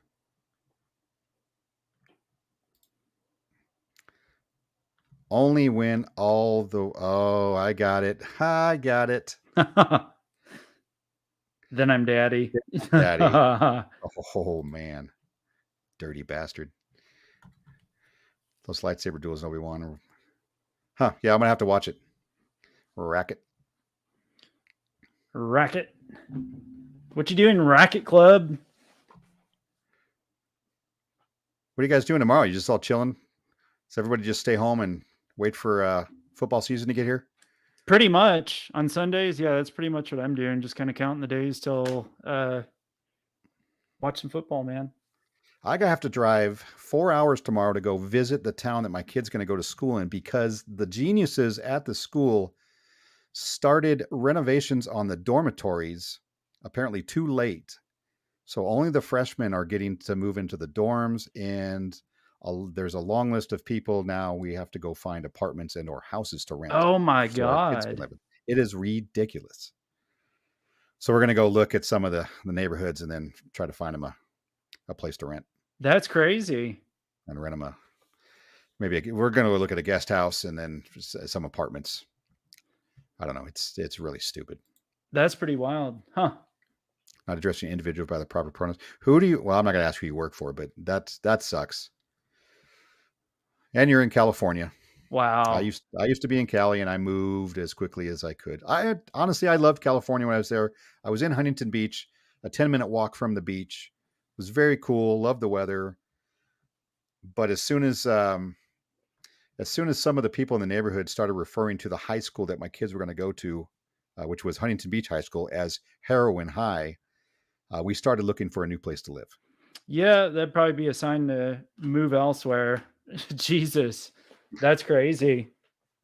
Only when all the oh, I got it. I got it. Then I'm daddy. Daddy. Oh man. Dirty bastard. Those lightsaber duels nobody won. Huh. Yeah, I'm gonna have to watch it. Racket. Racket. What you doing, Racket Club? What are you guys doing tomorrow? You just all chilling? Does everybody just stay home and wait for football season to get here? Pretty much on Sundays. Yeah, that's pretty much what I'm doing. Just kind of counting the days till watch some football, man. I have to drive 4 hours tomorrow to go visit the town that my kid's going to go to school in because the geniuses at the school started renovations on the dormitories apparently too late. So only the freshmen are getting to move into the dorms, and there's a long list of people now. We have to go find apartments and or houses to rent Oh my so our kids can god. live in. It is ridiculous. So we're going to go look at some of the neighborhoods and then try to find them a place to rent That's crazy. and rent them we're going to look at a guest house and then some apartments. I don't know. It's really stupid. That's pretty wild. Huh. Not addressing individuals by the proper pronouns. Who do you? Well, I'm not going to ask who you work for, but that sucks. And you're in California. I Wow. used to be in Cali, and I moved as quickly as I could. Honestly, I loved California when I was there. I was in Huntington Beach, a 10-minute walk from the beach. It was very cool. Loved the weather. But as soon as some of the people in the neighborhood started referring to the high school that my kids were going to go to, which was Huntington Beach High School, as Heroin High, we started looking for a new place to live. Yeah, that'd probably be a sign to move elsewhere. Jesus. That's crazy.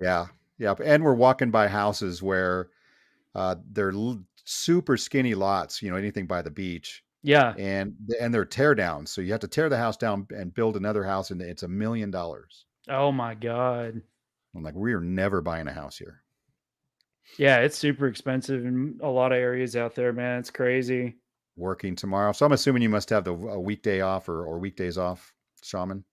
Yeah, yeah, and we're walking by houses where they're super skinny lots. Anything by the beach, Yeah. and they're tear downs. So you have to tear the house down and build another house, and it's $1 million. Oh my god. I'm like, we are never buying a house here. Yeah, it's super expensive in a lot of areas out there, man. It's crazy. Working tomorrow, so I'm assuming you must have a weekday off or weekdays off, Shaman.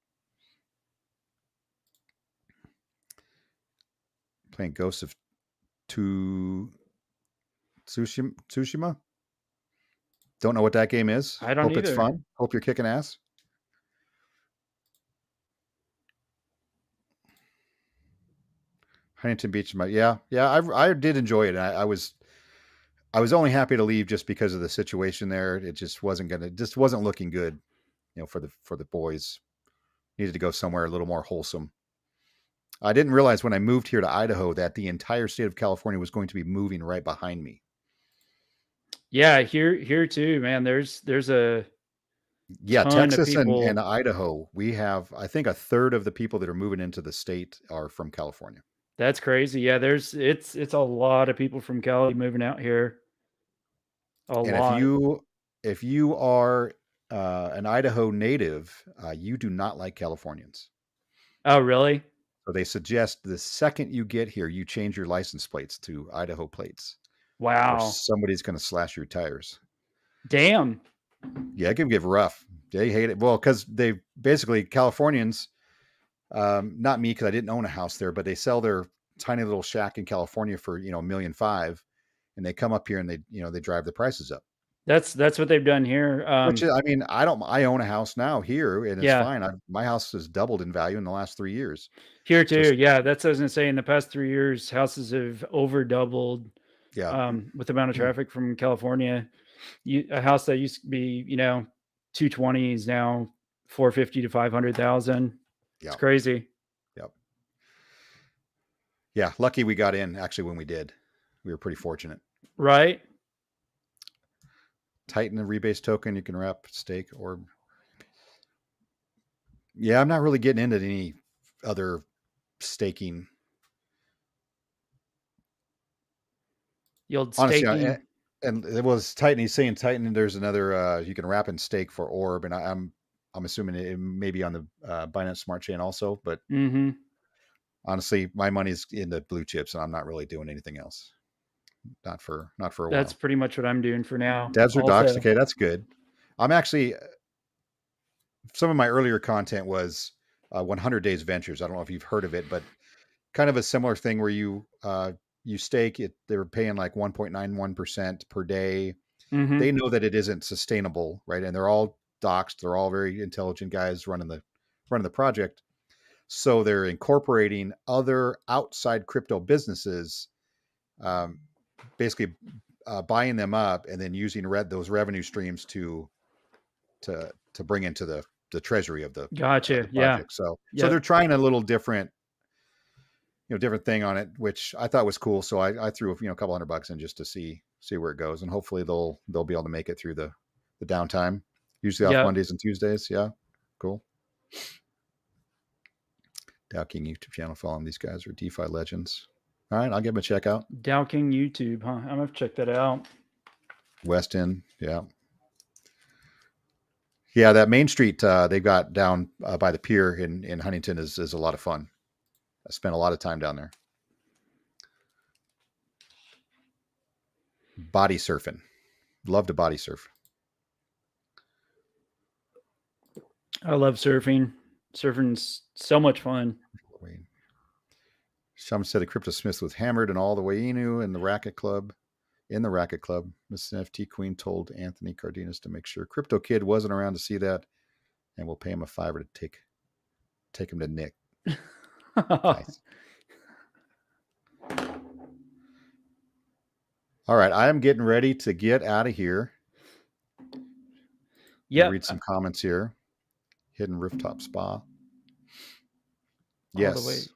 Playing Ghosts of Tsushima. Don't know what that game is. I don't Hope it's either. fun. Hope you're kicking ass. Huntington Beach, yeah. I did enjoy it. I was only happy to leave just because of the situation there. It just wasn't looking good, for the boys. Needed to go somewhere a little more wholesome. I didn't realize when I moved here to Idaho that the entire state of California was going to be moving right behind me. Yeah, here too, man. There's a Yeah, ton of Texas and people. Idaho, we have, I think, a third of the people that are moving into the state are from California. That's crazy. Yeah, it's a lot of people from Cali moving out here. A And if lot. you are an Idaho native, you do not like Californians. Oh, really? So they suggest the second you get here, you change your license plates to Idaho plates, or Wow. somebody's going to slash your tires. Damn. Yeah, it can get rough. They hate it. Well, because they basically Californians Not me because I didn't own a house there, but they sell their tiny little shack in California for $1.5 million, and they come up here and they drive the prices up. That's what they've done here. Which I mean, I own a house now here, and it's Yeah, fine. My house has doubled in value in the last 3 years. here So too. Yeah, that's what I was gonna say. In the past 3 years, houses have over doubled yeah, with the amount of traffic from California. A house that used to be 220 is now 450 to 500,000. It's yeah, crazy, yeah, yeah. Lucky we got in actually when we did. We were pretty fortunate. right? Tighten the rebase token. You can wrap stake or yeah. I'm not really getting into any other staking. Yield Honestly, staking. and it was Titan. He's saying Titan. There's another you can wrap and stake for Orb, and I'm assuming it may be on the Binance Smart Chain also. But Mm-hmm. honestly, my money's in the blue chips, and I'm not really doing anything else. Not for a That's while. pretty much what I'm doing for now. Devs or docs. Also. Okay, that's good. I'm actually some of my earlier content was 100 Days Ventures. I don't know if you've heard of it, but kind of a similar thing where you stake it. They were paying like 1.91% per day. They Mm-hmm. know that it isn't sustainable, right? And they're all doxed. They're all very intelligent guys running the project. So they're incorporating other outside crypto businesses, um, basically buying them up and then using those revenue streams to bring into the treasury of the Gotcha. Yeah. project. So they're Yep. trying a little different thing on it, which I thought was cool. So I threw a couple $100 in just to see where it goes, and hopefully they'll be able to make it through the downtime. Usually off Yep. Mondays and Tuesdays. Yeah, cool. Dow King YouTube channel, following these guys are DeFi legends. All right, I'll give them a check out. Dow King YouTube, huh? I'm gonna have to check that out. West End, yeah, yeah. That Main Street they got down by the pier in Huntington is a lot of fun. I spent a lot of time down there. Body surfing, love to body surf. I love surfing. Surfing's so much fun. Shaman said the Crypto Smith was hammered and all the way Inu in the racket club. In the racket club, Miss NFT Queen told Anthony Cardenas to make sure Crypto Kid wasn't around to see that, and we'll pay him a $5 to take him to Nick. Nice. All right, I am getting ready to get out of here. Yep. Read some comments here. Hidden Rooftop Spa. All the way. Yes.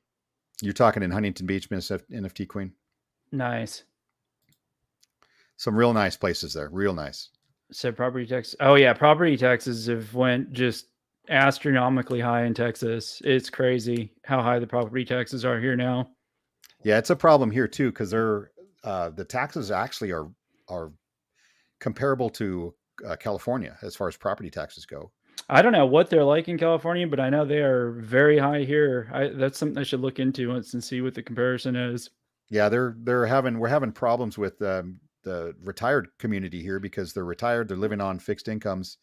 You're talking in Huntington Beach, Miss NFT Queen. Nice. Some real nice places there. Real nice. So property tax. Oh yeah, property taxes have went just astronomically high in Texas. It's crazy how high the property taxes are here now. Yeah, it's a problem here too because the taxes actually are comparable to California as far as property taxes go. I don't know what they're like in California, but I know they are very high here. That's something I should look into once and see what the comparison is. Yeah, we're having problems with the retired community here because they're retired, they're living on fixed incomes,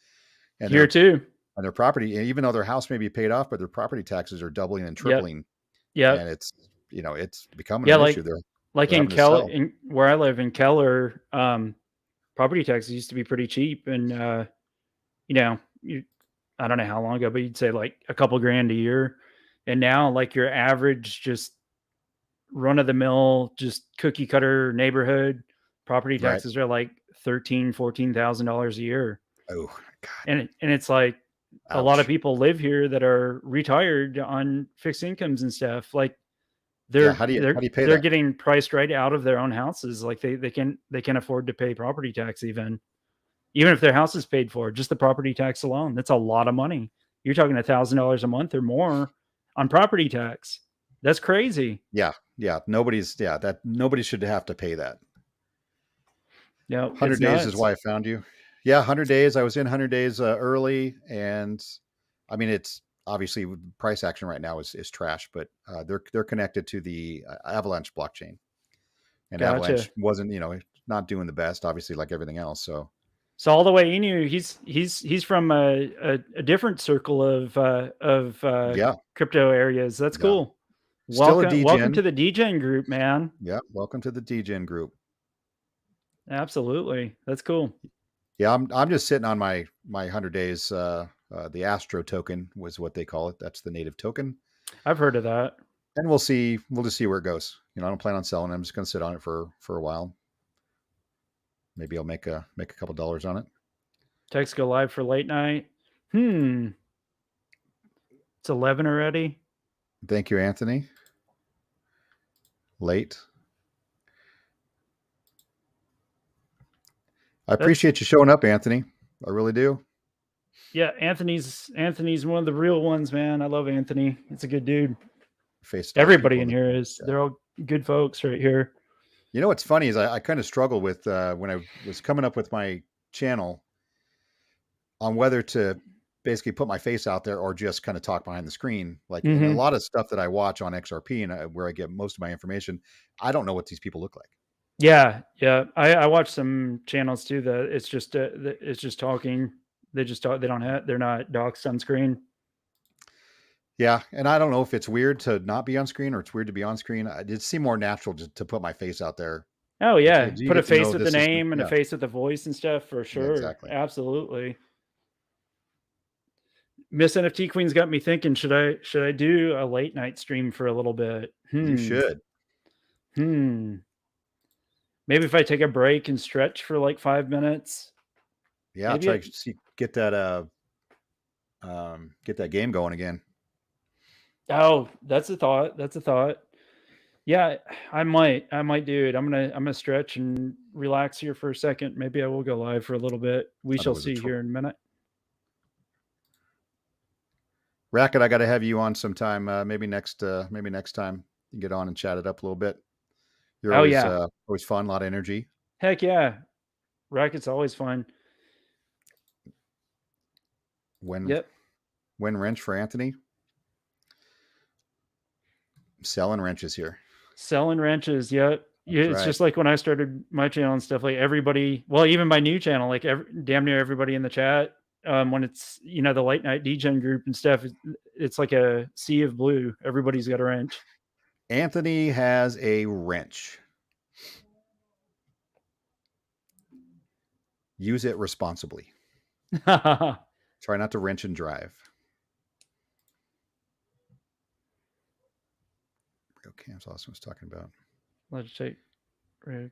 and Here too. their property, even though their house may be paid off, but their property taxes are doubling and Yep. tripling, Yep. and it's becoming Yeah, an issue. like They're in having to sell. where I live in Keller, property taxes used to be pretty cheap, and you I don't know how long ago, but you'd say like a couple grand a year, and now like your average just run of the mill, just cookie cutter neighborhood property Right. taxes are like $14,000 a year, Oh God. and it's like a lot of Ouch. people live here that are retired on fixed incomes and stuff. Like Yeah. they're How do you pay they're that? getting priced right out of their own houses. Like they can afford to pay property tax even if their house is paid for. Just the property tax alone, that's a lot of money. You're talking $1,000 a month or more on property tax. That's crazy. Yeah. Yeah. Nobody should have to pay that. No, it's 100 days is nuts. why I found you. Yeah, 100 days. I was in 100 days early, and I mean it's obviously price action right now is trash, but they're connected to the Avalanche blockchain, and Gotcha. Avalanche wasn't not doing the best, obviously like everything else. So So all the way in you, he's from a different circle of Yeah, crypto areas. That's yeah. cool. Still a Welcome DGen. to the DGen group, man. Yeah, welcome to the DGen group. Absolutely. That's cool. Yeah, I'm just sitting on my 100 days. The Astro token was what they call it. That's the native token, I've heard of that. and we'll see. We'll just see where it goes. You know, I don't plan on selling. I'm just going to sit on it for a while. Maybe I'll make a couple dollars on it. Text go live for late night. It's 11 already. Thank you, Anthony. Late. I That's appreciate you showing up, Anthony. I really do. yeah. Anthony's one of the real ones, man. I love Anthony. It's a good dude. Faced all the Everybody people in in the here chat. is. They're all good folks right here. You know what's funny is I kind of struggled with when I was coming up with my channel on whether to basically put my face out there or just kind of talk behind the screen. Like in a Mm-hmm. lot of stuff that I watch on XRP and where I get most of my information, I don't know what these people look like. Yeah, yeah. I watch some channels too that it's just talking. They just talk. They don't have. They're not docs on screen. Yeah, and I don't know if it's weird to not be on screen or it's weird to be on screen. It seemed more natural to put my face out there. Oh Like, yeah, hey, do you put a get to know face with the this is name and a yeah, face with the voice and stuff for yeah, sure. exactly. Absolutely. Miss NFT Queen's got me thinking. Should I do a late night stream for a little bit? You should. Hmm. Maybe if I take a break and stretch for like 5 minutes. Yeah, Maybe try it. to see get that game going again. Oh, that's a thought. That's a thought. Yeah, I might do it. I'm gonna stretch and relax here for a second. Maybe I will go live for a little bit. We Thought it shall was a see here in a minute. Racket, I got to have you on sometime. Maybe next time you get on and chat it up a little bit. You're Oh yeah. always fun, a lot of energy. Heck yeah. Racket's always fun. When Yep. wrench for Anthony. Selling wrenches here. Selling wrenches. Yep. Yeah, That's it's right. just like when I started my channel and stuff, like everybody, well, even my new channel, like damn near everybody in the chat, when it's, the late night DGen group and stuff, it's like a sea of blue. Everybody's got a wrench. Anthony has a wrench. Use it responsibly. Try not to wrench and drive. Real Cam's awesome was talking about. Let's take.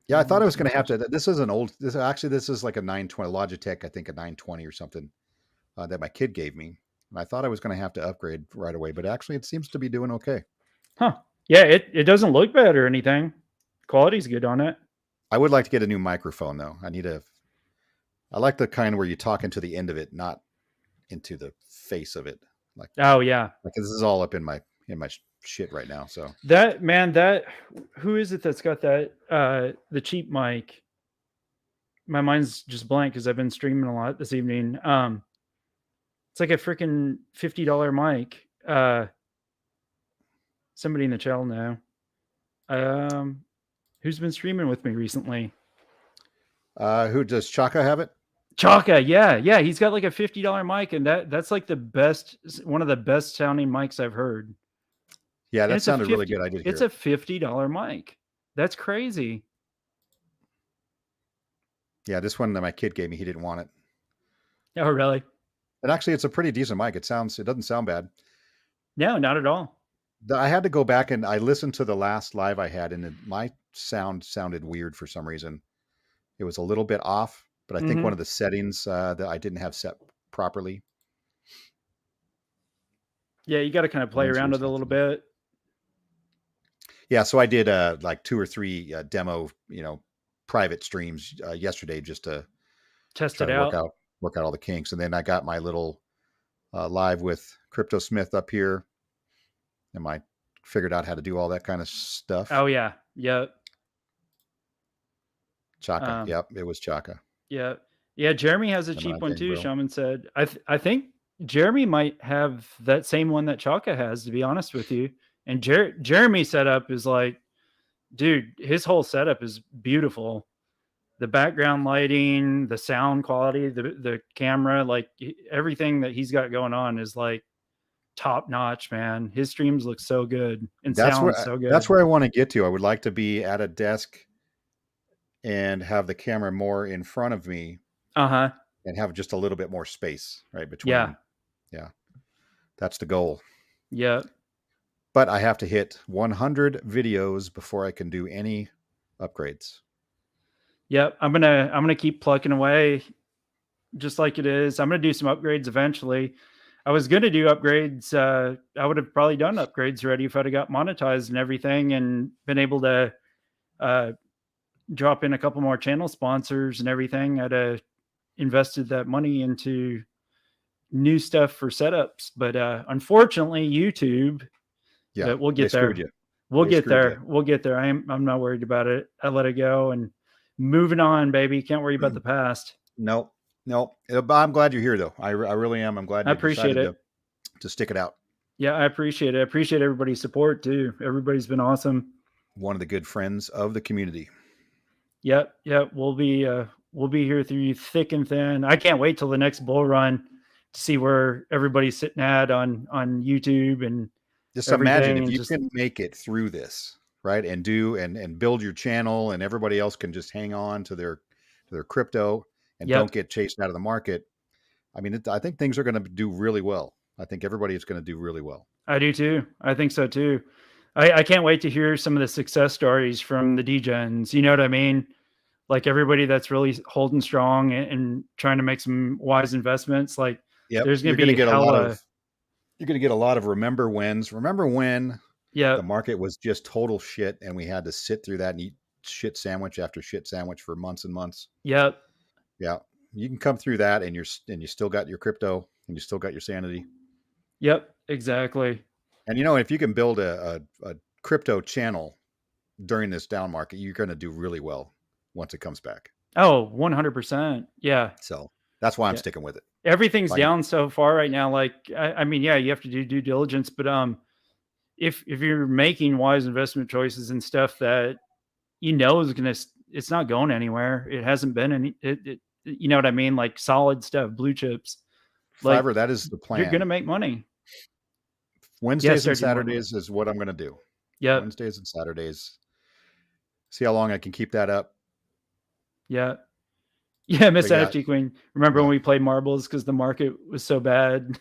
Yeah, I thought I was going to have to. This is an old. This is like a 920 Logitech. I think a 920 or something that my kid gave me, and I thought I was going to have to upgrade right away. But actually, it seems to be doing okay. Huh. Yeah, it doesn't look bad or anything. Quality's good on it. I would like to get a new microphone though. I like the kind where you talk into the end of it, not into the face of it. Like, Oh yeah. this is all up in my shit right now. So Who is it that's got that the cheap mic? My mind's just blank because I've been streaming a lot this evening. It's like a freaking $50 mic. Somebody in the channel now. Who's been streaming with me recently? who does Chaka have it? Chaka, yeah, he's got like a $50 mic, and that's like one of the best sounding mics I've heard. Yeah, that sounded really good. I did hear it's a $50 mic. That's crazy. Yeah, this one that my kid gave me, he didn't want it. Oh, really? And actually, it's a pretty decent mic. It doesn't sound bad. No, not at all. I had to go back and I listened to the last live I had, and my sound sounded weird for some reason. It was a little bit off, but I think one of the settings that I didn't have set properly. Yeah, you got to kind of play around with it a little bit. Yeah, so I did like 2 or 3 demo, private streams yesterday just to test try it to out. Work out all the kinks, and then I got my little live with Crypto Smith up here, and I figured out how to do all that kind of stuff. Oh yeah, yep. Chaka, yep, it was Chaka. Yeah, Jeremy has a cheap one too. Shaman said, I think Jeremy might have that same one that Chaka has, to be honest with you. And Jeremy's setup is like, dude, his whole setup is beautiful. the background lighting, the sound quality, the camera, like everything that he's got going on is like top notch, man. His streams look so good and sound so That's good. where I want to get to. I would like to be at a desk and have the camera more in front of me Uh-huh. and have just a little bit more space right Yeah. between. Yeah, that's the goal. Yeah. But I have to hit 100 videos before I can do any upgrades. Yep. I'm gonna keep plucking away just like it is. I'm gonna do some upgrades eventually. I was gonna do upgrades. I would have probably done upgrades already if I'd have got monetized and everything and been able to uh, drop in a couple more channel sponsors and everything. I'd have invested that money into new stuff for setups. But unfortunately, YouTube. Yeah, But we'll they get screwed there. you. We'll They get screwed you. there. We'll get there. I'm not worried about it. I let it go and moving on, baby. Can't worry about the past. Nope. Nope. I'm glad you're here, though. I really am. I'm glad I you appreciate decided it. to stick it out. Yeah, I appreciate it. I appreciate everybody's support too. Everybody's been awesome. One of the good friends of the community. Yep, yep. We'll be here through thick and thin. I can't wait till the next bull run to see where everybody's sitting at on YouTube and Just imagine everything, if and you just can make it through this, right? And do and build your channel and everybody else can just hang on to their crypto and don't yep. get chased out of the market. I mean, I think things are going to do really well. I think everybody is going to do really well. I do too. I think so too. I can't wait to hear some of the success stories from the DGens. You know what I mean? Like everybody that's really holding strong and trying to make some wise investments. Like Yep, there's going to be hella, you're going to get a lot of remember whens. Remember when the yep, market was just total shit and we had to sit through that and eat shit sandwich after shit sandwich for months and months. yep, Yeah, you can come through that and you still got your crypto and you still got your sanity. yep, exactly. And if you can build a crypto channel during this down market, you're going to do really well once it comes back. Oh, 100%. Yeah. So that's why I'm Yeah. sticking with it. Everything's Like, down so far right now. Like, I mean, yeah, you have to do due diligence, but, if you're making wise investment choices and stuff that is gonna, it's not going anywhere. It hasn't been any, you know what I mean? Like solid stuff, blue chips, like Fiverr, that is the you're gonna plan. make money. Yeah, Wednesdays and start doing more of that. Saturdays is what I'm going to do. Yep. Wednesdays and Saturdays. See how long I can keep that up. Yeah. Yeah, Miss But yeah, Attitude Queen. Remember when yeah, we played marbles because the market was so bad?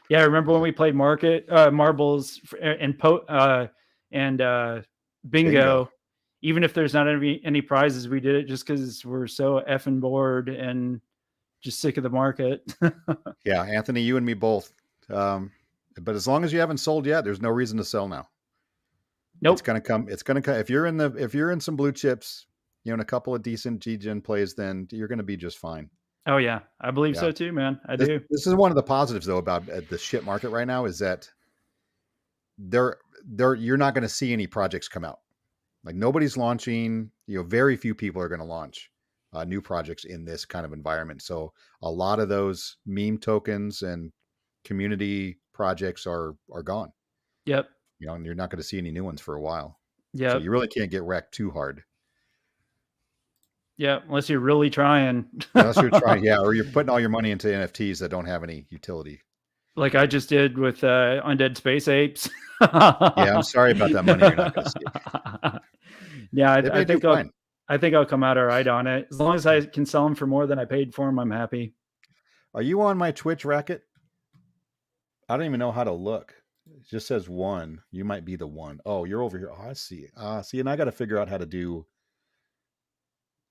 Yeah, remember when yeah. we played marbles and Bingo. bingo? Even if there's not any prizes, we did it just because we're so effing bored and just sick of the market. Yeah, Anthony, you and me both. Um, but as long as you haven't sold yet, there's no reason to sell now. It's Nope. going to come. It's going to come. If you're in some blue chips, in a couple of decent G-Gen plays, then you're going to be just fine. Oh yeah, I believe Yeah. so too, man. I This do. this is one of the positives though about the shit market right now is that there you're not going to see any projects come out. Like nobody's launching. Very few people are going to launch new projects in this kind of environment. So a lot of those meme tokens and community projects are gone. Yep. And you're not going to see any new ones for a while. So Yep. you really can't get wrecked too hard Yep. Unless you're really trying. unless you're trying. Yeah, or you're putting all your money into NFTs that don't have any utility. Like I just did with Undead Space Apes. Yeah, I'm sorry about that money you're not going to see. Yeah, They I may do think fine. I'll come out all right on it. As long as I can sell them for more than I paid for them, I'm happy. Are you on my Twitch racket? I don't even know how to look. It just says one. You might be the one. Oh, you're over here. Oh, I see. See, and I got to figure out how to do.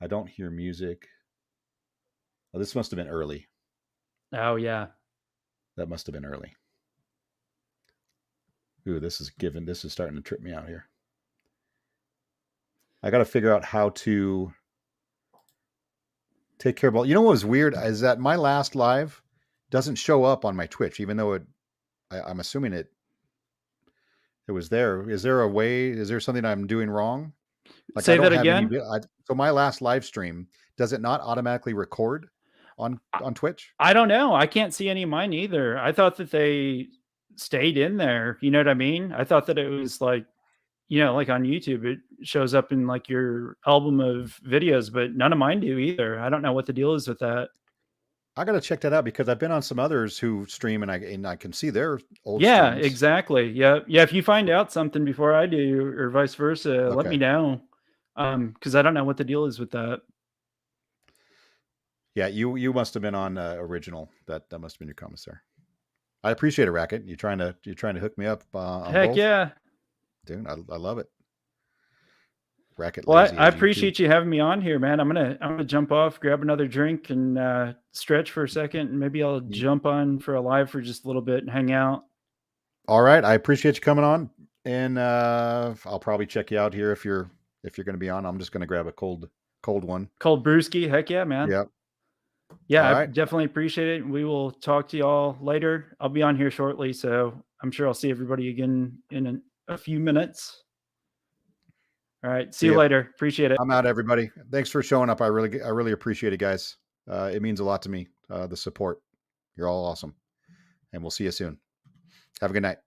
I don't hear music. Oh, this must have been early. Oh yeah. That must have been early. Ooh, this is starting to trip me out here. I got to figure out how to take care of all. You know what was weird is that my last live doesn't show up on my Twitch, even though I'm assuming it was there. Is there a way? Is there something I'm doing wrong? Like I Say don't that have any. again. So my last live stream, does it not automatically record on Twitch? I don't know. I can't see any of mine either. I thought that they stayed in there. You know what I mean? I thought that it was like like on YouTube, it shows up in like your album of videos, but none of mine do either. I don't know what the deal is with that. I gotta check that out because I've been on some others who stream and I can see their old Yeah, streams. exactly. Yeah. Yeah. If you find out something before I do or vice versa, let me Okay. know. Cause I don't know what the deal is with that. Yeah, you must have been on original. That must have been your comments there. I appreciate it, Racket. You trying to hook me up on Heck both, yeah. dude. I love it. Racket Well, Lazy I has YouTube. appreciate you having me on here, man. I'm gonna jump off, grab another drink, and stretch for a second, and maybe I'll You, jump on for a live for just a little bit and hang out. all right, I appreciate you coming on, and I'll probably check you out here if you're going to be on. I'm just going to grab a cold one. Cold brewski, heck yeah, man. Yeah. Yeah, All I right. definitely appreciate it. We will talk to y'all later. I'll be on here shortly, so I'm sure I'll see everybody again in a few minutes. All right, see See you you. later. Appreciate it. I'm out, everybody. Thanks for showing up. I really appreciate it, guys. It means a lot to me. The support. You're all awesome, and we'll see you soon. Have a good night.